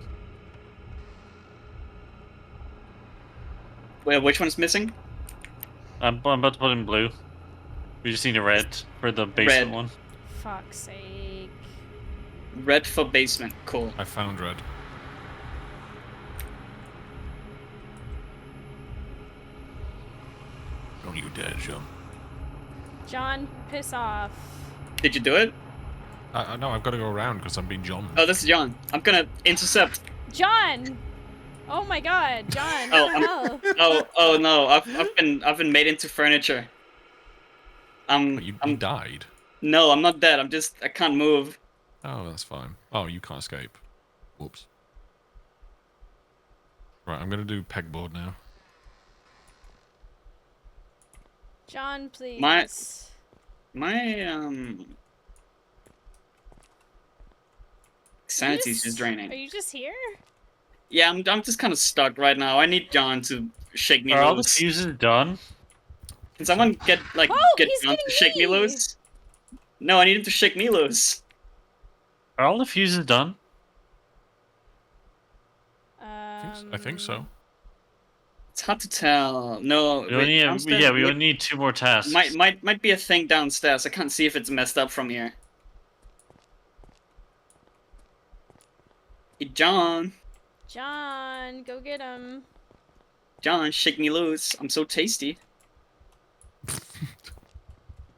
Wait, which one's missing? I'm about to put in blue. We just need a red for the basement Red. one. Fuck's sake. Red for basement. Cool. I found red. Don't you dare, John. John, piss off. Did you do it? No, I've got to go around because I'm being John. Oh, this is John. I'm gonna intercept. John! Oh my god, John, Oh, what the hell? Oh no! I've been made into furniture. But you died. No, I'm not dead. I can't move. Oh, that's fine. Oh, you can't escape. Whoops. Right, I'm gonna do pegboard now. John, please. My sanity's just Are draining. you just here? Yeah, I'm just kind of stuck right now. I need John to shake me Are all the loose. fuses done? Can someone get Oh, get he's John to getting shake me me! loose? No, I need him to shake me loose. Are all the fuses done? I think so. It's hard to tell. No, We wait, only downstairs yeah, we only need 2 more tasks. might be a thing downstairs. I can't see if it's messed up from here. Hey, John. John, go get him. John, shake me loose. I'm so tasty.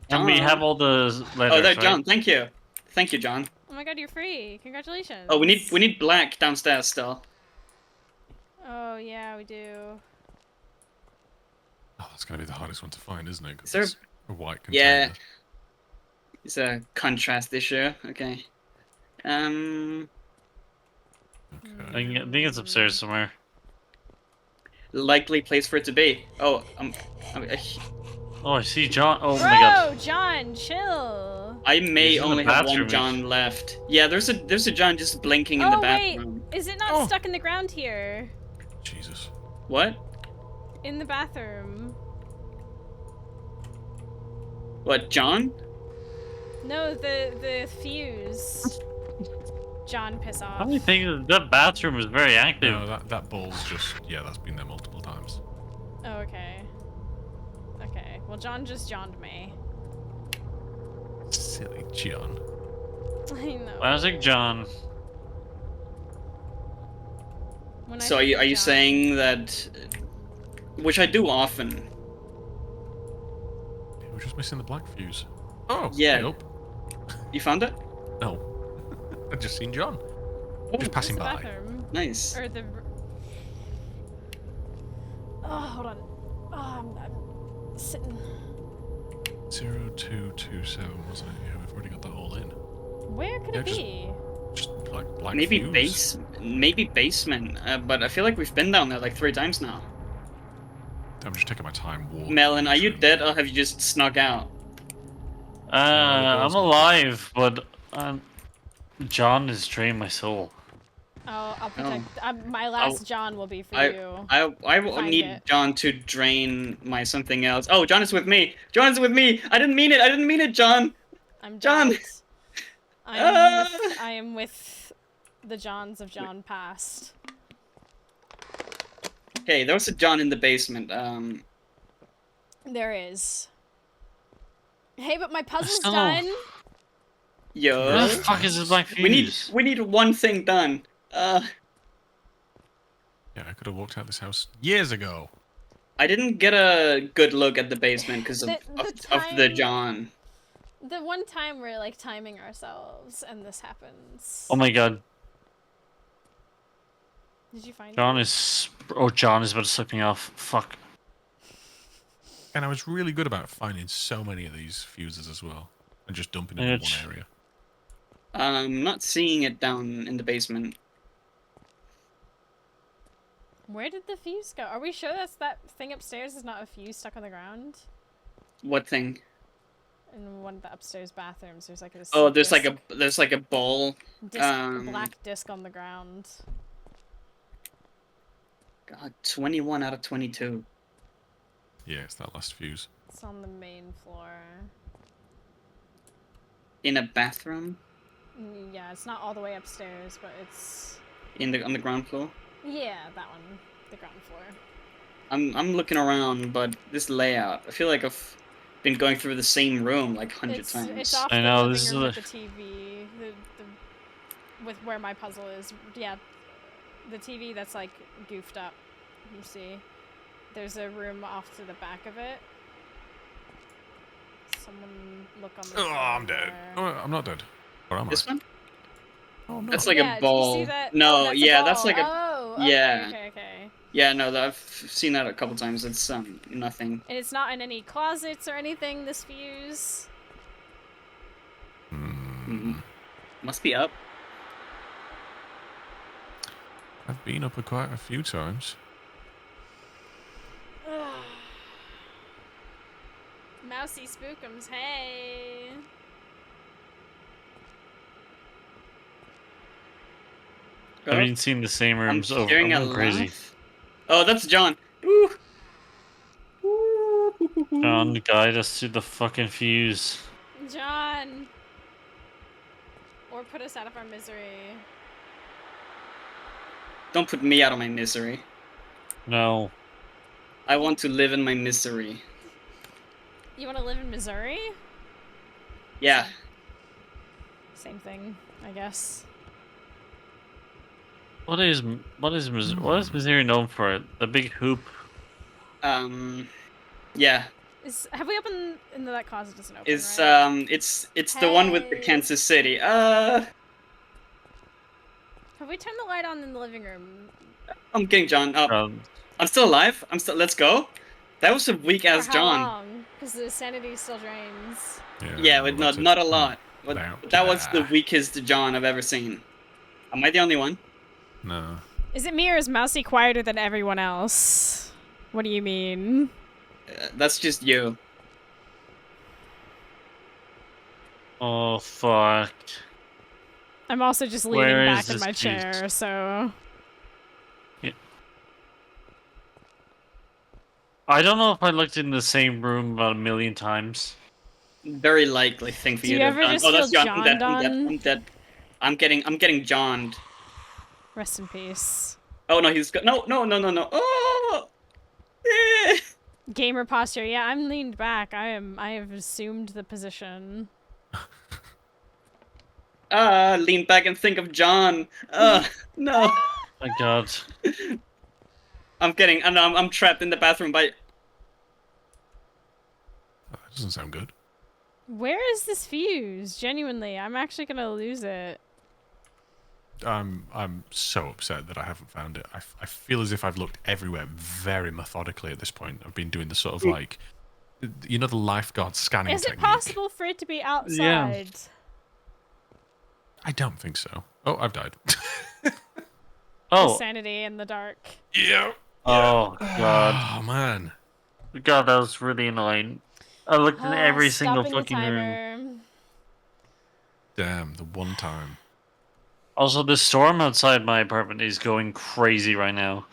And we John. have all the letters, Oh, there, right? John. Thank you. Thank you, John. Oh my god, you're free. Congratulations. Oh, we need black downstairs still. Oh yeah, we do. Oh, that's gonna be the hardest one to find, isn't it? 'Cause Is there- it's a white container. Yeah. It's a contrast issue. Okay. Okay. I think it's upstairs somewhere. Likely place for it to be. Oh, Oh, I see John. Oh Bro, my god. John, chill. I may He's in the only have bathroom, one John left. Yeah, there's a John just blinking in Oh the wait, bathroom. is it not Oh. stuck in the ground here? Jesus. What? In the bathroom. What, John? No, the fuse. John, piss How off. many things? That bathroom is very active. No, that ball's just that's been there multiple times. Oh, okay. Okay. Well, John just Johned me. Silly John. I know. Classic John. When I So are think you of John- saying that, which I do often? We're just missing the black fuse. Oh, Yeah. Nope. You found it? No. I've just seen John. Just Where's passing the by. bathroom? Nice. Or the. Oh, hold on. Oh, I'm sitting. 0227, wasn't it? Yeah, we've already got that all in. Where could Yeah, it just- be? Just like black Maybe fuse. maybe basement. But I feel like we've been down there like 3 times now. I'm just taking my time walking. Melon, are you through. dead or have you just snuck out? I'm alive, but John is draining my soul. Oh, I'll protect. My last John will be for you. I will Find need it. John to drain my something else. Oh, John is with me. John is with me. I didn't mean it. I didn't mean it, John. I'm John! John. I am with the Johns of John past. Okay, there was a John in the basement. There is. Hey, but my puzzle's Oh. done. Where Yo. the fuck is this black fuse? We need one thing done. Yeah, I could have walked out this house years ago. I didn't get a good look at the basement because of, The of the time- John. The one time we're like timing ourselves and this happens. Oh my god. Did you find John it? is. Oh, John is about to suck me off. Fuck. And I was really good about finding so many of these fuses as well. And just dumping them in It's- one area. I'm not seeing it down in the basement. Where did the fuse go? Are we sure that thing upstairs is not a fuse stuck on the ground? What thing? In one of the upstairs bathrooms, there's like a Oh, disc, there's like a ball. black disc on the ground. God, 21 out of 22. Yeah, it's that last fuse. It's on the main floor. In a bathroom? Yeah, it's not all the way upstairs, but it's... On the ground floor? Yeah, that one. The ground floor. I'm looking around, but this layout, I feel like I've been going through the same room like 100 times. It's off I the know, living this room is with the TV. With where my puzzle is. Yeah, the TV that's like goofed up. You see, there's a room off to the back of it. Someone look on the. Oh, I'm dead. there. Oh, I'm not dead. Or am I? This one? Oh no. That's like Yeah, a do you ball. see that? No, Oh, that's yeah, a that's ball. like a Oh, yeah. okay. yeah. No, I've seen that a couple times. It's nothing. And it's not in any closets or anything. This fuse. Must be up. I've been up quite a few times. Mousie spookums, hey. I haven't seen the same I'm rooms over. hearing I'm a going crazy. laugh. Oh, that's John. Ooh. John, guide us to the fucking fuse. John. Or put us out of our misery. Don't put me out of my misery. No. I want to live in my misery. You want to live in Missouri? Yeah. Same thing, I guess. What is Missouri known for? The big hoop. Yeah. Have we opened into that closet? Doesn't open, It's right? it's the one with the Hey. Kansas City. Have we turned the light on in the living room? I'm getting John up. Um, I'm still alive. Let's go. That was a weak For ass how John. long? Because the sanity still drains. Yeah, but not a lot. But About that to was the die. weakest John I've ever seen. Am I the only one? No. Is it me or is Mousie quieter than everyone else? What do you mean? That's just you. oh fuck. I'm also just leaning Where is back in this my fuse? chair, so... I don't know if I looked in the same room about 1,000,000 times. Very likely thing for Do you you to have ever done. just Oh, that's feel John. I'm dead. I'm dead. John I'm dead. I'm getting Johned. Rest in peace. Oh no, he's no. Oh. Eh. Gamer posture. Yeah, I'm leaned back. I have assumed the position. Lean back and think of John. No. My god. I'm trapped in the bathroom by. That doesn't sound good. Where is this fuse? Genuinely, I'm actually gonna lose it. I'm so upset that I haven't found it. I feel as if I've looked everywhere very methodically at this point. I've been doing the sort of like, you know, the lifeguard scanning Is it technique. possible for it to be outside? I don't think so. Oh, I've died. Oh. Sanity in the dark. Yeah. Oh god. Oh man. God, that was really annoying. I looked in every single Stopping the fucking room. timer. Damn, the one time. Also, the storm outside my apartment is going crazy right now.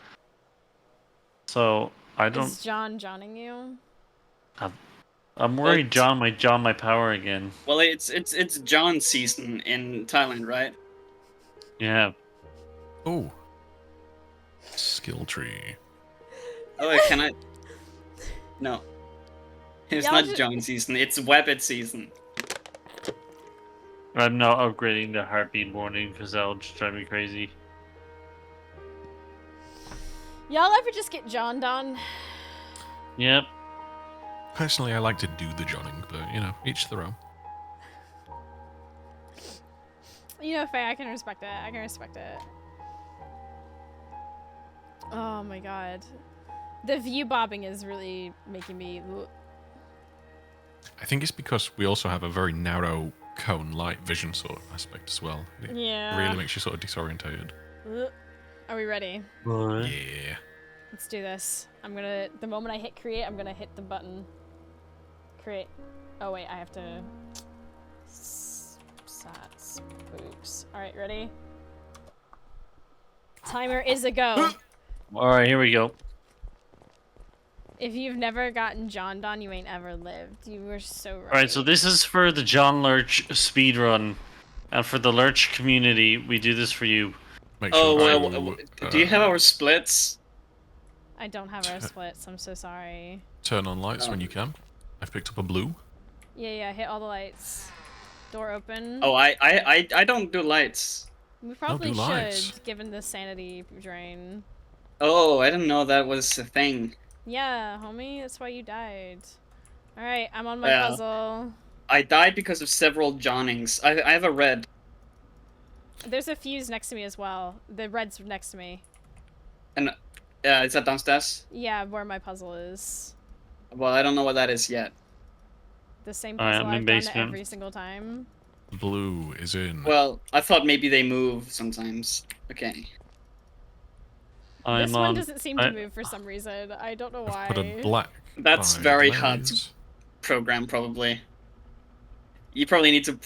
So I don't. Is John Johning you? I'm worried John might John my power again. Well, it's John season in Thailand, right? Yeah. Oh. Skill tree. Oh, wait, can I? No. It's Y'all not ju- John season. It's Wabbit season. I'm not upgrading the heartbeat warning because that'll just drive me crazy. Y'all ever just get John done? Yep. Personally, I like to do the Johning, but you know, each their own. You know, Faye, I can respect it. I can respect it. Oh my god. The view bobbing is really making me... I think it's because we also have a very narrow cone light vision sort of aspect as well. It Yeah. really makes you sort of disorientated. Are we ready? What? Yeah. Let's do this. I'm gonna... The moment I hit create, I'm gonna hit the button. Create. Oh wait, I have to. Sat spooks. All right, ready? Timer is a go. All right, here we go. If you've never gotten John Don, you ain't ever lived. You were so right. All right, so this is for the John Lurch speed run, and for the Lurch community, we do this for you. Make Oh, sure well, do you have our splits? I don't have our splits. I'm so sorry. turn on lights when you can. I've picked up a blue. Yeah, hit all the lights. Door open. Oh, I don't do lights. We probably do lights. should, given the sanity drain. Oh, I didn't know that was a thing. Yeah, homie, that's why you died. Alright, I'm on my Well. puzzle. I died because of several johnings. I have a red. There's a fuse next to me as well. The red's next to me. And is that downstairs? Yeah, where my puzzle is. Well, I don't know what that is yet. The same Alright, puzzle I'm in I've done basement. every single time. Blue is in. Well, I thought maybe they move sometimes. Okay. I'm This one on. doesn't seem to move for some reason. I don't know why. I've put a black. That's by very the hard to maze. program, probably. You probably need to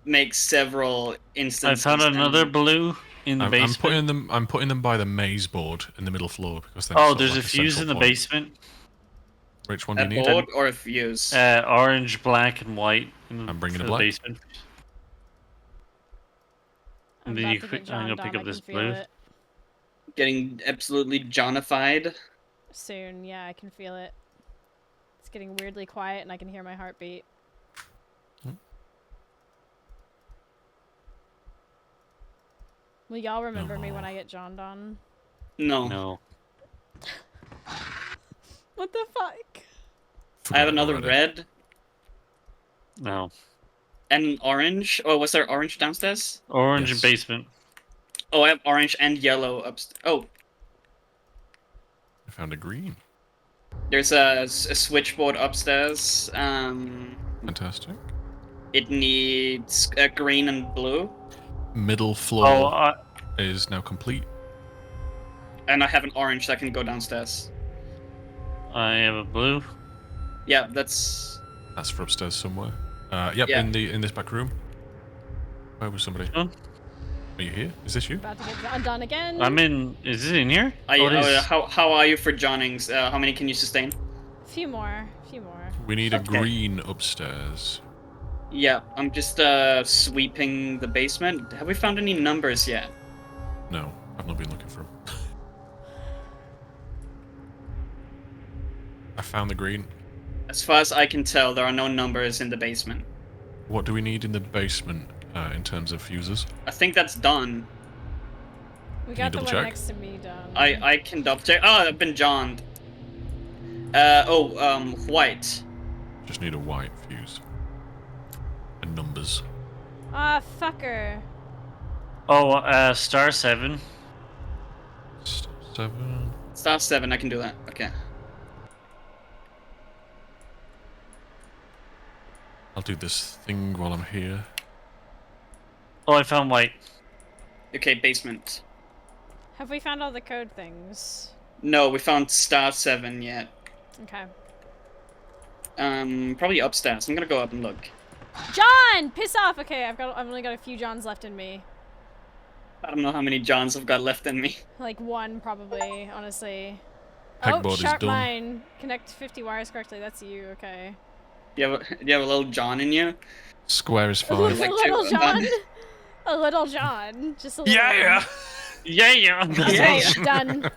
make several I instances. found another then. blue in the I'm basement. putting them. I'm putting them by the maze board in the middle floor because then. Oh, it's sort of there's like a fuse central in the point. basement. Which one do A you need? board or a fuse? Orange, black, and white. I'm bringing for a the black. basement. I'm And then about you to quick- get I'm John gonna pick Don. up I this can feel blue. it. Getting absolutely Johnified. Soon, yeah, I can feel it. It's getting weirdly quiet and I can hear my heartbeat. Will y'all remember me when I get John Don? No. No. What the fuck? I have another Already. red No. and an orange. Oh, was there orange downstairs? Orange Yes. and basement. Oh, I have orange and yellow upstairs. Oh, I found a green. there's a switchboard upstairs. Fantastic. It needs green and blue. Middle Oh, floor is now complete. And I have an orange that can go downstairs. I have a blue. Yeah, that's... That's for upstairs somewhere. Yep, Yeah. in this back room. Where was somebody? Oh. Are you here? Is this you? About to get John Don again. I'm in. Is it in here? I, Oh, it is. how are you for johnings? How many can you sustain? A few more. We need a Okay. green upstairs. Yeah, I'm just sweeping the basement. Have we found any numbers yet? No, I've not been looking for them. I found the green. As far as I can tell, there are no numbers in the basement. What do we need in the basement in terms of fuses? I think that's done. We Can you got the one double check? next to me done. I can double check. Oh, I've been johned. White. Just need a white fuse. And numbers. Ah, fucker. Oh, star 7. 7. Star 7, I can do that. Okay. I'll do this thing while I'm here. Oh, I found white. Okay, basement. Have we found all the code things? No, we found star 7 yet. Okay. Probably upstairs. I'm gonna go up and look. John! Piss off! Okay, I've only got a few Johns left in me. I don't know how many Johns I've got left in me. Like one, probably, honestly. Pegboard is sharp done. line. Connect 50 wires correctly. That's you, okay. Do you have a little John in you? Square is A 5. little to- John? A little John. Just a little Yeah! Yeah. Okay, done.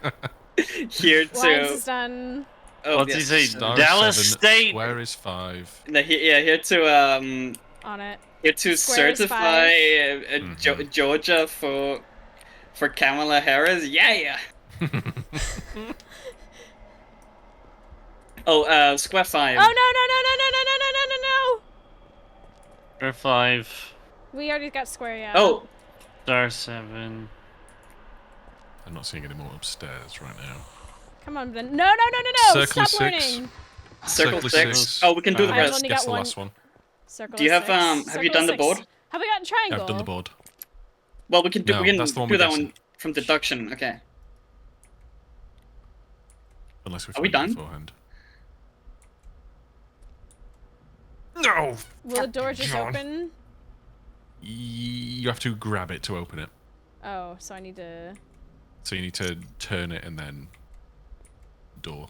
Here Lines to... is done. Oh, What's he yes. say? Star Dallas 7, State. Square is 5. Here to On it. here to Square is certify 5. Georgia for Kamala Harris. Yeah. Oh, square 5. Oh, no. Star 5. We already got square, yeah. Oh, Star 7. I'm not seeing any more upstairs right now. Come on, then. No. Circle Stop 6. learning. circle Circle 6. six. Oh, we can do the I've rest. only Guess got the one. last one. Circle Do you have, six. have you Circle done the 6. board? Have we gotten triangle? I've done the board. Well, we can do No, we can that's the one do we're that guessing. one from deduction. Okay. Unless we Are we find it done? beforehand. No! Oh, Will the door just John. open? You have to grab it to open it. Oh, so I need to... So you need to turn it and then door.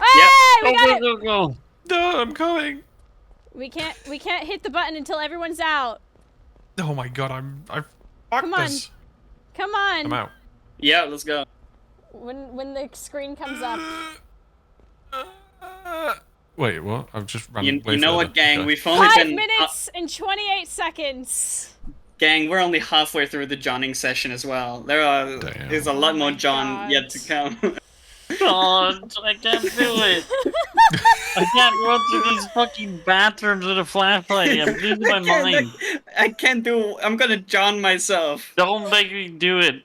Hey, we got it! Go. No, I'm coming. We can't hit the button until everyone's out. Oh my god, I fucked Come on. this. Come on. I'm out. Yeah, let's go. When the screen comes up. Wait, what? I've just ran You way know further. what, gang? Okay. We've only 5 been minutes and 28 seconds. gang. We're only halfway through the Johning session as well. There's a lot Oh more my John God. yet to come. God, I can't do it. I can't run through these fucking bathrooms with a flashlight. I'm losing my mind. I can't do. I'm gonna John myself. Don't make me do it.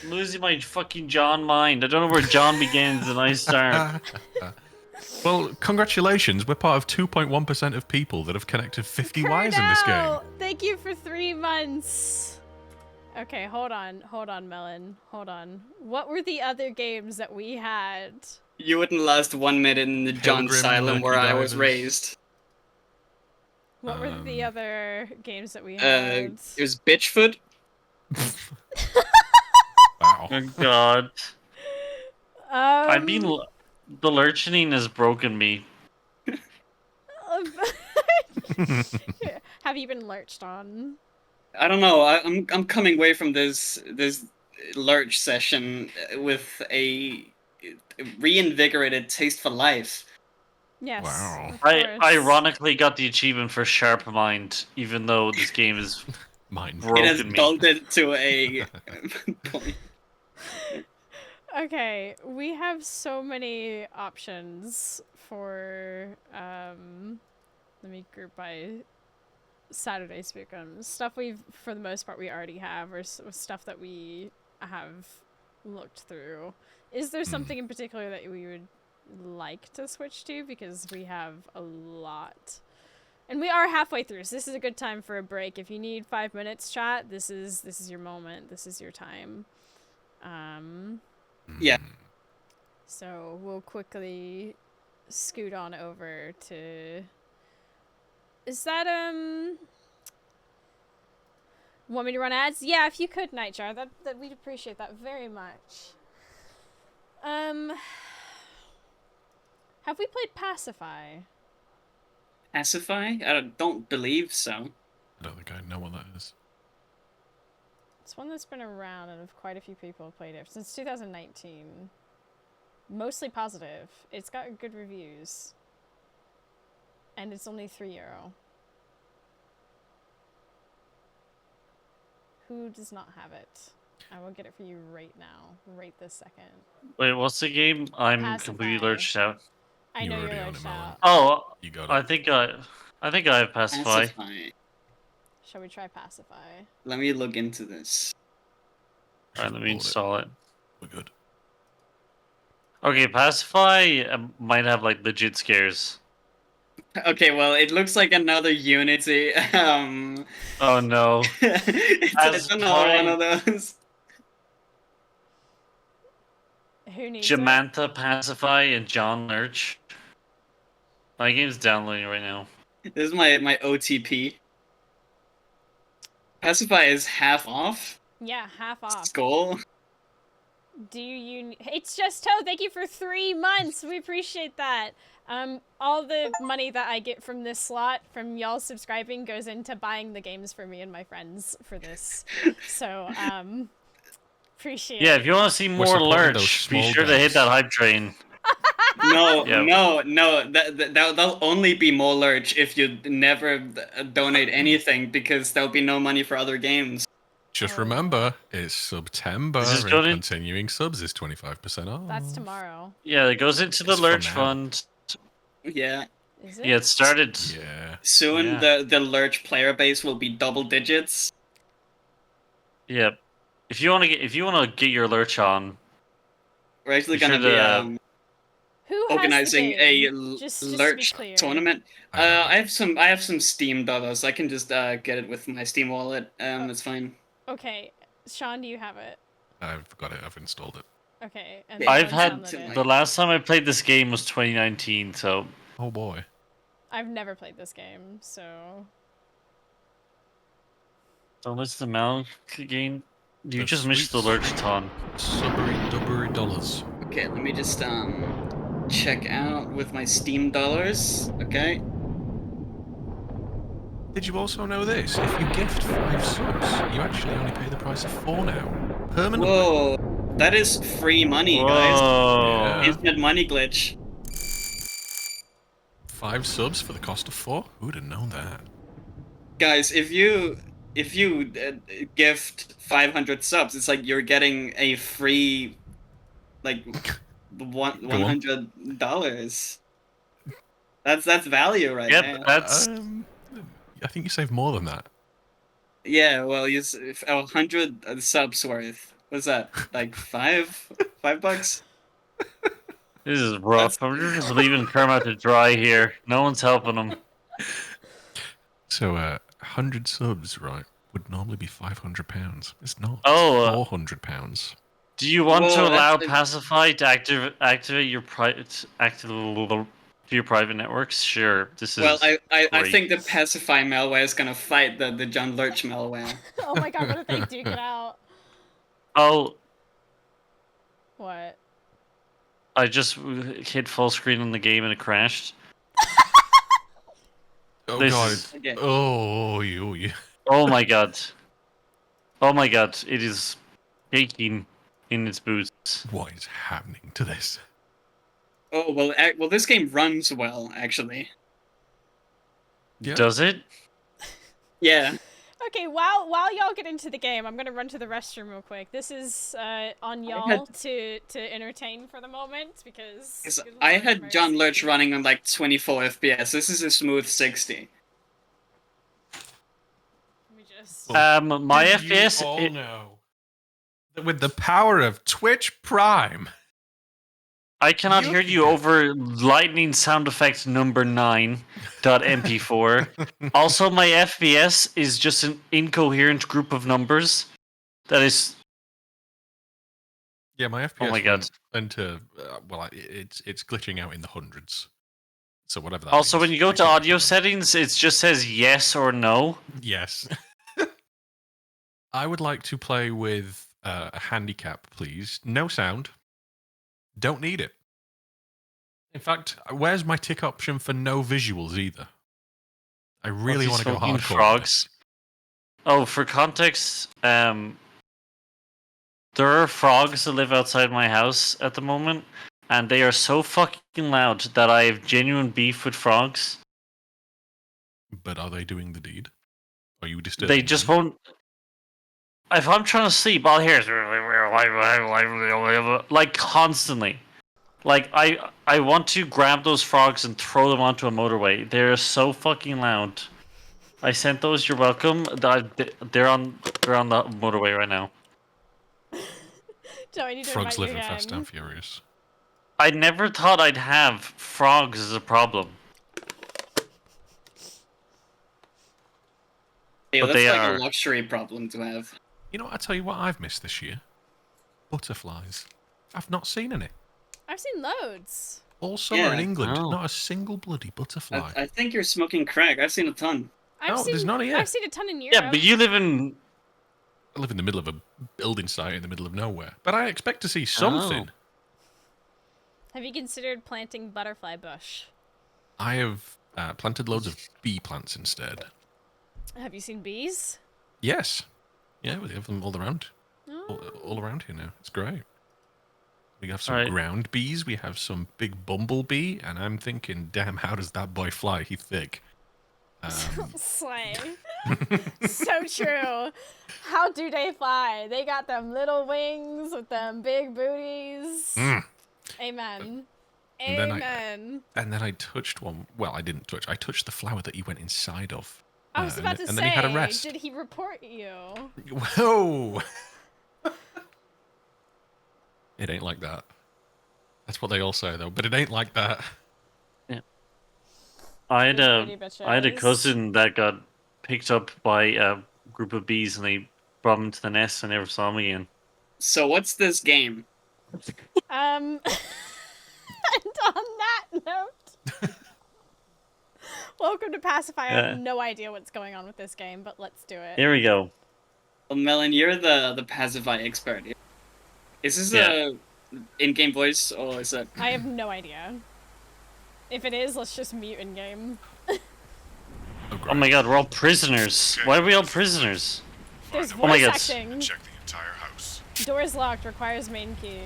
I'm losing my fucking John mind. I don't know where John begins and I start. Well, congratulations. We're part of 2.1% of people that have connected 50 wires in this game. Cornell, thank you for 3 months. Okay, hold on, Melon. Hold on. What were the other games that we had? You wouldn't last 1 minute in the John Pilgrim, Silent where Lucky I was Divers. raised. What were the other games that we It had? was Bitchfoot. Wow. Oh God. I mean, Um, the lurchening has broken me. have you been lurched on? I don't know. I'm coming away from this Lurch session with a reinvigorated taste for life. Yes. Wow. Of I course. ironically got the achievement for Sharp Mind, even though this game is Mine. It has broken me. dulled it to a point. Okay, we have so many options for let me group by Saturday Spookums. Stuff we've, for the most part, we already have, or stuff that we have looked through. Is there something in particular that we would like to switch to? Because we have a lot. And we are halfway through, so this is a good time for a break. If you need 5 minutes, chat, this is your moment. This is your time. Yeah. So we'll quickly scoot on over to... Is that, want me to run ads? Yeah, if you could, Nightjar, that we'd appreciate that very much. Have we played Pacify? Pacify? I don't believe so. I don't think I know what that is. It's one that's been around and quite a few people have played it since 2019. Mostly positive. It's got good reviews. And it's only €3. Who does not have it? I will get it for you right now. Right this second. Wait, what's the game? I'm Pacify. completely lurched out. I You're know you're already on lurched it, Melon. out. Oh, You got I it. think I have Pacify. Pacify. Shall we try Pacify? Let me look into this. Alright, let me Bought it. install it. We're good. Okay, Pacify might have like legit scares. Okay, well, it looks like another Unity. Oh no. It's another one of those. Who needs it? Jamantha Pacify and John Lurch. My game's downloading right now. This is my OTP. Pacify is half off. Yeah, half off. Skull. Do you... It's just Toe, thank you for 3 months. We appreciate that. All the money that I get from this slot, from y'all subscribing, goes into buying the games for me and my friends for this. So, appreciate Yeah, it. if you want to see more supporting those Lurch, be small sure to hit devs. that hype train. No, Yeah. no. That'll only be more Lurch if you never donate anything, because there'll be no money for other games. Just Oh. remember, it's September, This is and going in- continuing subs is 25% off. That's tomorrow. Yeah, it goes into the It's for Lurch now. fund. Yeah. Is it? Yeah, it started. Yeah. Soon Yeah. the Lurch player base will be double digits. Yeah. If you want to get your Lurch on, We're actually Be sure gonna be to- Who has organizing the a game? Just to be Lurch clear. tournament. I have I have some Steam dollars. I can just get it with my Steam wallet. It's fine. Okay, Sean, do you have it? I've got it. I've installed it. Okay, and Yeah, then I've let's had download it. the last time I played this game was 2019, so Oh boy. I've never played this game, so don't listen to Mal again. You The just missed the sweet, Lurch sweet ton. Subbery dubbery dollars. Okay, let me just check out with my Steam dollars. Okay. Did you also know this? If you gift 5 subs, you actually only pay the price of 4 now. Permanently. Whoa, that is free money, guys. Whoa! Yeah. Instant money glitch. 5 subs for the cost of 4? Who'd have known that? Guys, if you gift 500 subs, it's like you're getting a free like Go on. $100. That's value right Yep, there. that's I think you save more than that. Yeah, well, if 100 subs worth. What's that? Like $5? this is rough. I'm just leaving Kermit to dry here. No one's helping him. So, 100 subs, right, would normally be £500. It's not. Oh, It's £400. do you want to Whoa, allow that's- Pacify to activate your private to your private networks? Sure, this is. Well, I great. think the Pacify malware is gonna fight the John Lurch malware. oh my god, what if they duke it out? Oh, What? I just hit full screen on the game and it crashed. Oh, This God. is- Okay. Oh, you. Oh my god. Oh my god, it is shaking in its boots. What is happening to this? Oh well, this game runs well actually. Yeah. Does it? Yeah. Okay, while y'all get into the game, I'm gonna run to the restroom real quick. This is on y'all to entertain for the moment because 'Cause good I lord had John mercy. Lurch running on like 24 FPS. This is a smooth 60. Let me just. My Did FPS. You all know that with the power of Twitch Prime. I cannot You hear can you get- over lightning sound effect number 9.mp4. Also, my FPS is just an incoherent group of numbers. That is. Yeah, my FPS Oh my God. went into it's glitching out in the hundreds. So whatever that Also, means. when you go I to can't audio remember. settings, it just says yes or no. Yes. I would like to play with a handicap, please. No sound. Don't need it. In fact, where's my tick option for no visuals either? I really he want to go smoking hardcore. on frogs? this. Oh, for context, there are frogs that live outside my house at the moment, and they are so fucking loud that I have genuine beef with frogs. But are they doing the deed? Are you disturbing They just them? won't. If I'm trying to sleep, I'll hear like constantly. Like I want to grab those frogs and throw them onto a motorway. They're so fucking loud. I sent those. You're welcome. They're on the motorway right now. Joe, I need to Frogs invite live you in Fast again. and Furious. I never thought I'd have frogs as a problem. Yeah, But that's they like are. a luxury problem to have. You know what? I tell you what I've missed this year. Butterflies. I've not seen any. I've seen loads. All summer in Yeah. England, Oh. not a single bloody butterfly. I think you're smoking crack. I've seen a ton. I've No, there's none here. I've seen a ton in Europe. Yeah, but you live in. I live in the middle of a building site in the middle of nowhere, but I expect to see something. Have you considered planting butterfly bush? I have planted loads of bee plants instead. Have you seen bees? Yes. Yeah, we have them all around. Oh. All around here now. It's great. We have some Right. ground bees. We have some big bumblebee. And I'm thinking, damn, how does that boy fly? He's thick. Slay. So true. How do they fly? They got them little wings with them big booties. Mm. Amen. And then Amen. And then I touched one. Well, I didn't touch. I touched the flower that he went inside of. I was about to and say, then he had a rest. did he report you? Whoa! It ain't like that. That's what they all say, though. But it ain't like that. I had Pretty a bitches. cousin that got picked up by a group of bees, and they brought him to the nest and never saw him again. So what's this game? And on that note, welcome to Pacify. I have no idea what's going on with this game, but let's do it. Here we go. Well, Melon, you're the Pacify expert. Is this a in-game voice or is it? I have no idea. If it is, let's just mute in game. Oh my god, we're all prisoners. Why are we all prisoners? There's Oh my voice god. acting. Check the entire house. Doors locked. Requires main key.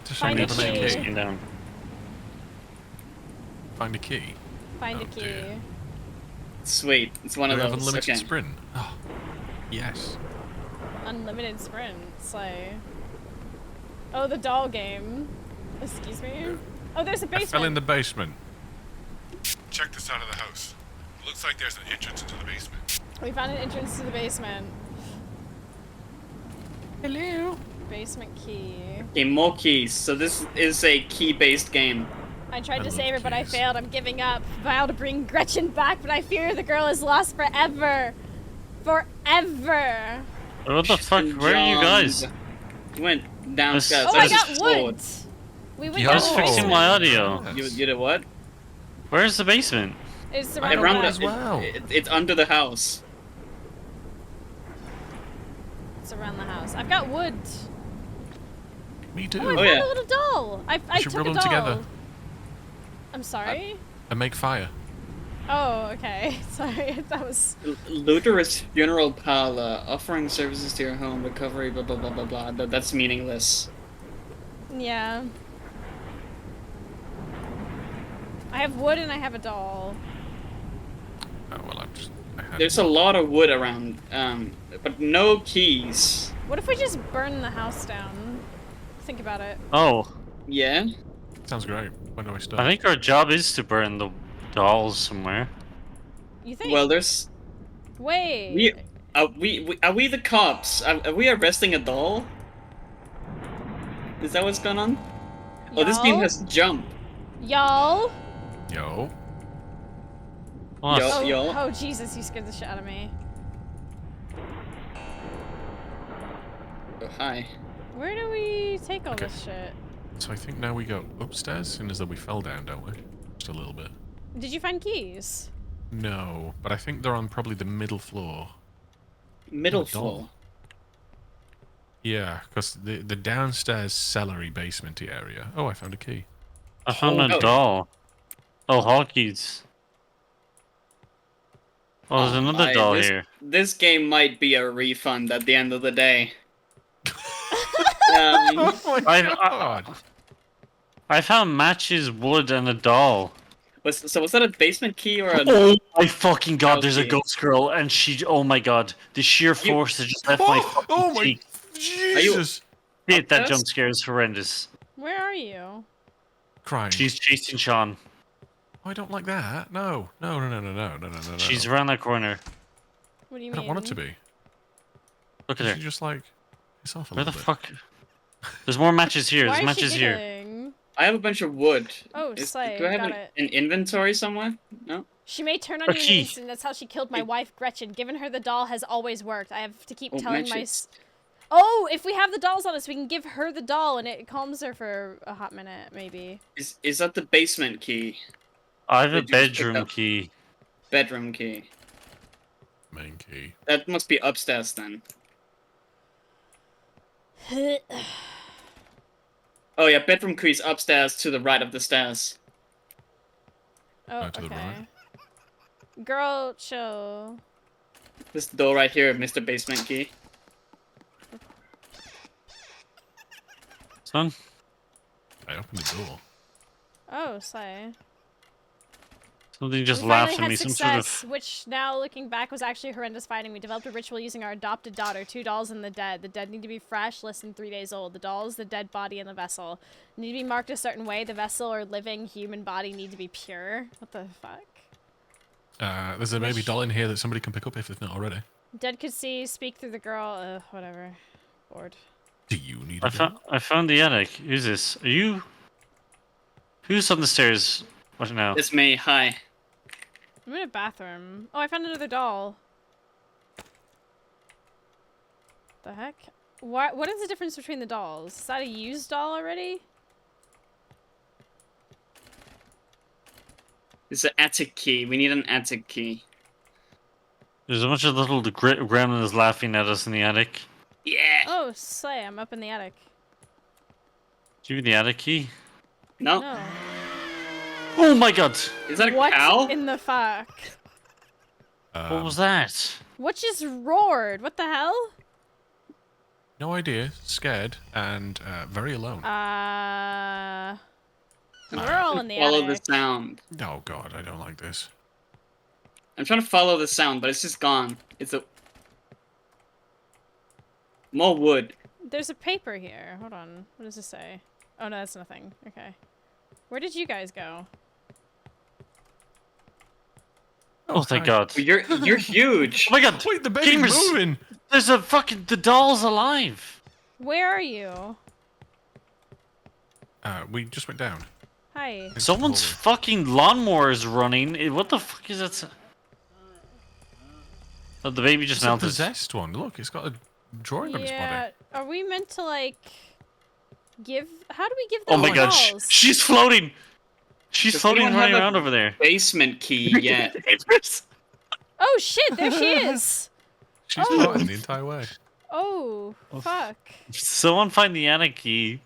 Just Find find a the main key. key. Down. Find a key. Find a Oh, key. dear. Sweet. It's one Do of we have those. unlimited Okay. sprint? Oh, yes. Unlimited sprint. Slay. Oh, the doll game. Excuse me. Oh, there's a I basement. fell in the basement. Check the side of the house. Looks like there's an entrance into the basement. We found an entrance to the basement. Hello. Basement key. Okay, more keys. So this is a key-based game. I tried I to love save her, but I keys. failed. I'm giving up. Vow to bring Gretchen back, but I fear the girl is lost forever. Forever. What the fuck? Where are you guys? We went downstairs. Oh, I That got is wood. We went Yeah, I down was the Oh. fixing basement. my audio. You did what? Where's the basement? It's I around Around the as back. well. It's under the house. It's around the house. I've got wood. Me too. Oh, I Oh, found yeah. a little doll. I should took rub a them doll. together. I'm sorry. And make fire. Oh, okay. Sorry. That was. Luter's funeral parlor, offering services to your home, recovery, blah blah blah blah blah. That's meaningless. Yeah. I have wood and I have a doll. Oh well, I had There's a lot of wood around, but no keys. What if we just burn the house down? Think about it. Oh, Yeah. Sounds great. When do I start? I think our job is to burn the dolls somewhere. You think? Well, there's Wait. are we the cops? Are we arresting a doll? Is that what's going on? Oh, this game Y'all? has jump. Y'all? Yo. What? Yo. Oh, Y'all? oh, Jesus, you scared the shit out of me. Oh, hi. Where do we take all Okay. this shit? So I think now we go upstairs, seeing as though we fell down, don't we? Just a little bit. Did you find keys? No, but I think they're on probably the middle floor. Middle Oh, doll. floor. Yeah, because the downstairs celery basementy area. Oh, I found a key. I found a Oh. doll. Oh, Hawkeys. Oh, there's another doll this, here. This game might be a refund at the end of the day. Oh my I- god! I found matches, wood, and a doll. was that a basement key or a? Oh my fucking god, there's a Okay. ghost girl, and she. Oh my god, the sheer force that just left my fucking Oh my cheek. Jesus! Shit, that Upstairs? jump scare is horrendous. Where are you? Crying. She's chasing Sean. Oh, I don't like that. No, no, no, no, no, no, no, no, no. She's around that corner. What do you I mean? don't want it to be. Look at She her. just like piss off a Where the little bit. fuck? There's more matches here. Why There's is she matches here. giggling? I have a bunch of wood. Oh, slay, Do I have got an, it. an inventory somewhere? No. She may turn on A you in an key. instant. That's how she killed my Hey. wife, Gretchen. Giving her the doll has always worked. I have to keep Oh, telling my. matches. Oh, if we have the dolls on us, we can give her the doll, and it calms her for a hot minute, maybe. Is that the basement key? I have a Did you just pick bedroom up- key. Bedroom key. Main key. That must be upstairs then. Oh yeah, bedroom key is upstairs to the right of the stairs. Oh, to the okay. right. Girl, chill. This door right here, Mr. Basement Key. Son? I opened the door. Oh, slay. Something just We laughed finally at me. had Some sort success, of. which now looking back was actually horrendous fighting. We developed a ritual using our adopted daughter, 2 dolls and the dead. The dead need to be fresh, less than 3 days old. The dolls, the dead body, and the vessel need to be marked a certain way. The vessel or living human body need to be pure. What the fuck? There's a baby doll in here that somebody can pick up if they've not already. Dead could see, speak through the girl. Whatever. Bored. Do you need a doll? I found the attic. Who's this? Are you? Who's on the stairs? What now? It's me, hi. I'm in a bathroom. Oh, I found another doll. The heck? What is the difference between the dolls? Is that a used doll already? It's an attic key. We need an attic key. There's a bunch of little gremlins laughing at us in the attic. Yeah. Oh, slay, I'm up in the attic. Give me the attic key. No. No. Oh my god! Is that a What cow? in the fuck? What was that? What just roared? What the hell? No idea. Scared and very alone. We're all in the Follow attic. the sound. Oh god, I don't like this. I'm trying to follow the sound, but it's just gone. It's a more wood. There's a paper here. Hold on. What does this say? Oh no, that's nothing. Okay. Where did you guys go? Oh, thank hi. god. Well, you're huge. Oh my god! Wait, the baby's Gamers, moving! there's a fucking... The doll's alive! Where are you? We just went down. Hi. Someone's Holy. fucking lawnmower is running. What the fuck is that? Oh, the baby just It's a melted. possessed one. Look, it's got a drawing on its Yeah. body. Are we meant to like give? How do we give Oh them my the god, dolls? she's floating! She's Does floating anyone running have a- around over there. Basement key yet? Oh shit! There she is. She's Oh. floating the entire way. Oh fuck. Someone find the attic key.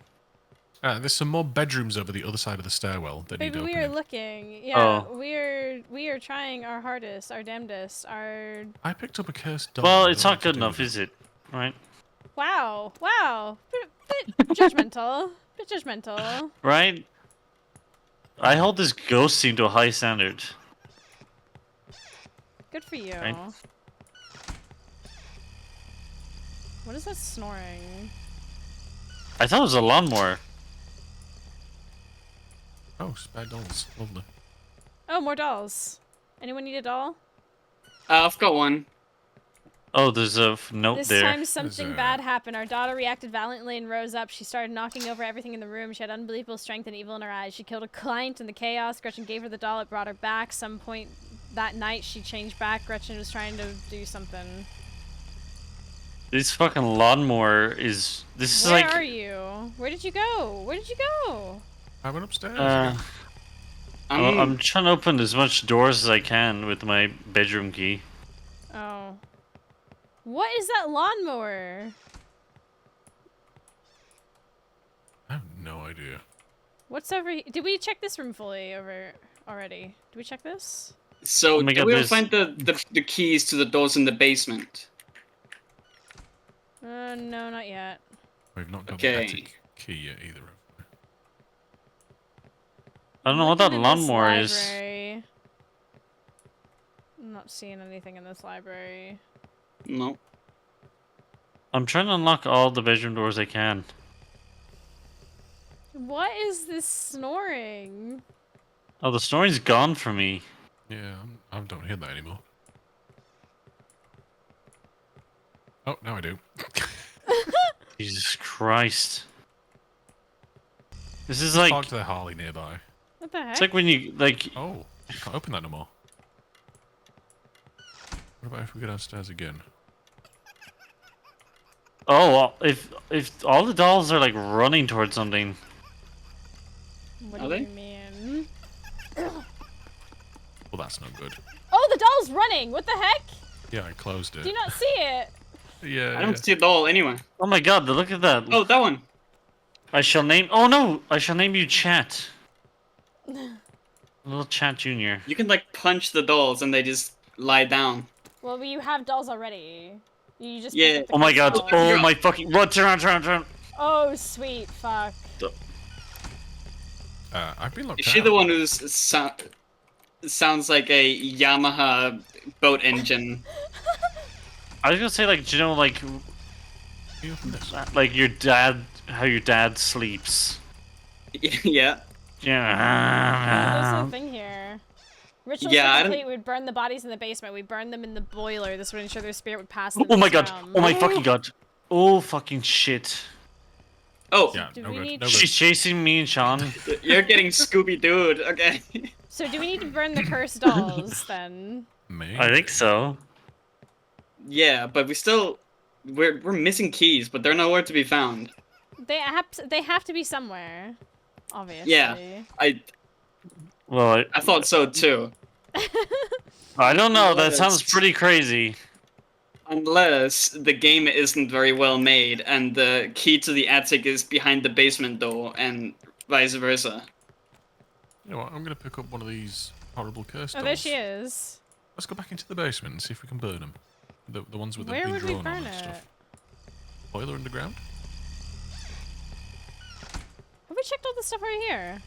There's some more bedrooms over the other side of the stairwell that need Baby, we are opening. looking. Yeah, Oh. we are trying our hardest, our damnedest, our. I picked up a cursed doll. Well, I it's don't know not what to good do enough, with is it? Right? Wow. Bit judgmental. Bit judgmental. Right? I hold this ghost scene to a high standard. Good for you. Right. What is that snoring? I thought it was a lawnmower. Oh, spare dolls. Lovely. Oh, more dolls. Anyone need a doll? I've got one. Oh, there's a note This there. time something There's a- bad happened. Our daughter reacted violently and rose up. She started knocking over everything in the room. She had unbelievable strength and evil in her eyes. She killed a client in the chaos. Gretchen gave her the doll. It brought her back. Some point that night, she changed back. Gretchen was trying to do something. This fucking lawnmower is... This is Where like... are you? Where did you go? Where did you go? I went upstairs. I'm trying to open as much doors as I can with my bedroom key. Oh. What is that lawnmower? I have no idea. What's over here? Did we check this room fully over already? Did we check this? So Oh my did God, we there's- find the keys to the doors in the basement? No, not yet. We've not got Okay. the attic key yet either. I don't know what that Looking in this lawnmower is. library. I'm not seeing anything in this library. No. I'm trying to unlock all the bedroom doors I can. What is this snoring? Oh, the snoring's gone for me. Yeah, I don't hear that anymore. Oh, now I do. Jesus Christ. This is like... Talk to the Harley nearby. What the heck? It's like when you, like... Oh, I can't open that no more. What about if we go downstairs again? Oh, well, if all the dolls are, like, running towards something... What Are do they? you mean? Well, that's not good. Oh, the doll's running! What the heck? Yeah, I closed it. Do you not see it? Yeah, I don't see a doll anywhere. Oh my god, look at that. Oh, that one. I shall name... Oh no! I shall name you Chat. Little Chat Junior. You can like punch the dolls and they just lie down. Well, you have dolls already. You just Yeah. picked up the Oh my first god, doll. oh my fucking... Run, turn. Oh, sweet, fuck. I've been locked Is she out. the one who's sounds like a Yamaha boat engine? I was gonna say, like, do you know, like... You open this? Like your dad... How your dad sleeps. Yeah. There's Yeah. a thing here. Ritual Yeah, I complete. We'd burn the bodies in the basement. We burned them in the boiler. This would ensure their spirit would pass them Oh in my this god. realm. Oh my fucking god. Oh fucking shit. Oh, Yeah, Do no we good. need- No good. She's chasing me and Sean. you're getting Scooby Dooed. Okay. So do we need to burn the cursed dolls then? Me? I think so. Yeah, but we still we're missing keys, but they're nowhere to be found. They have to be somewhere, obviously. Yeah, I Well, I thought so too. I don't know. That Unless- sounds pretty crazy. Unless the game isn't very well made and the key to the attic is behind the basement door and vice versa. You know what? I'm gonna pick up one of these horrible curse dolls. Oh, there she is. Let's go back into the basement and see if we can burn them. The ones with the Where been would we drawn on burn and it? stuff. Boiler underground. Have we checked all the stuff right here?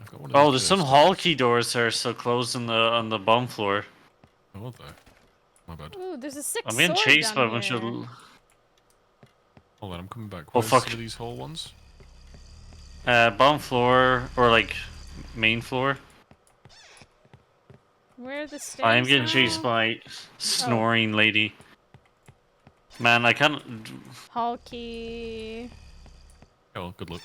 I've got one of Oh, these there's some curse hall key doors that are still closed on the bomb floor. dolls. Oh, what the? My bad. Ooh, there's a 6 I'm getting sword chased by down a bunch of. here. Hold on, I'm coming back. Oh, Where's fuck. some of these whole ones? Bomb floor or like main floor. Where are the stairs? I am getting now? chased by snoring lady. Man, I can't. Hall key. Oh, well, good luck.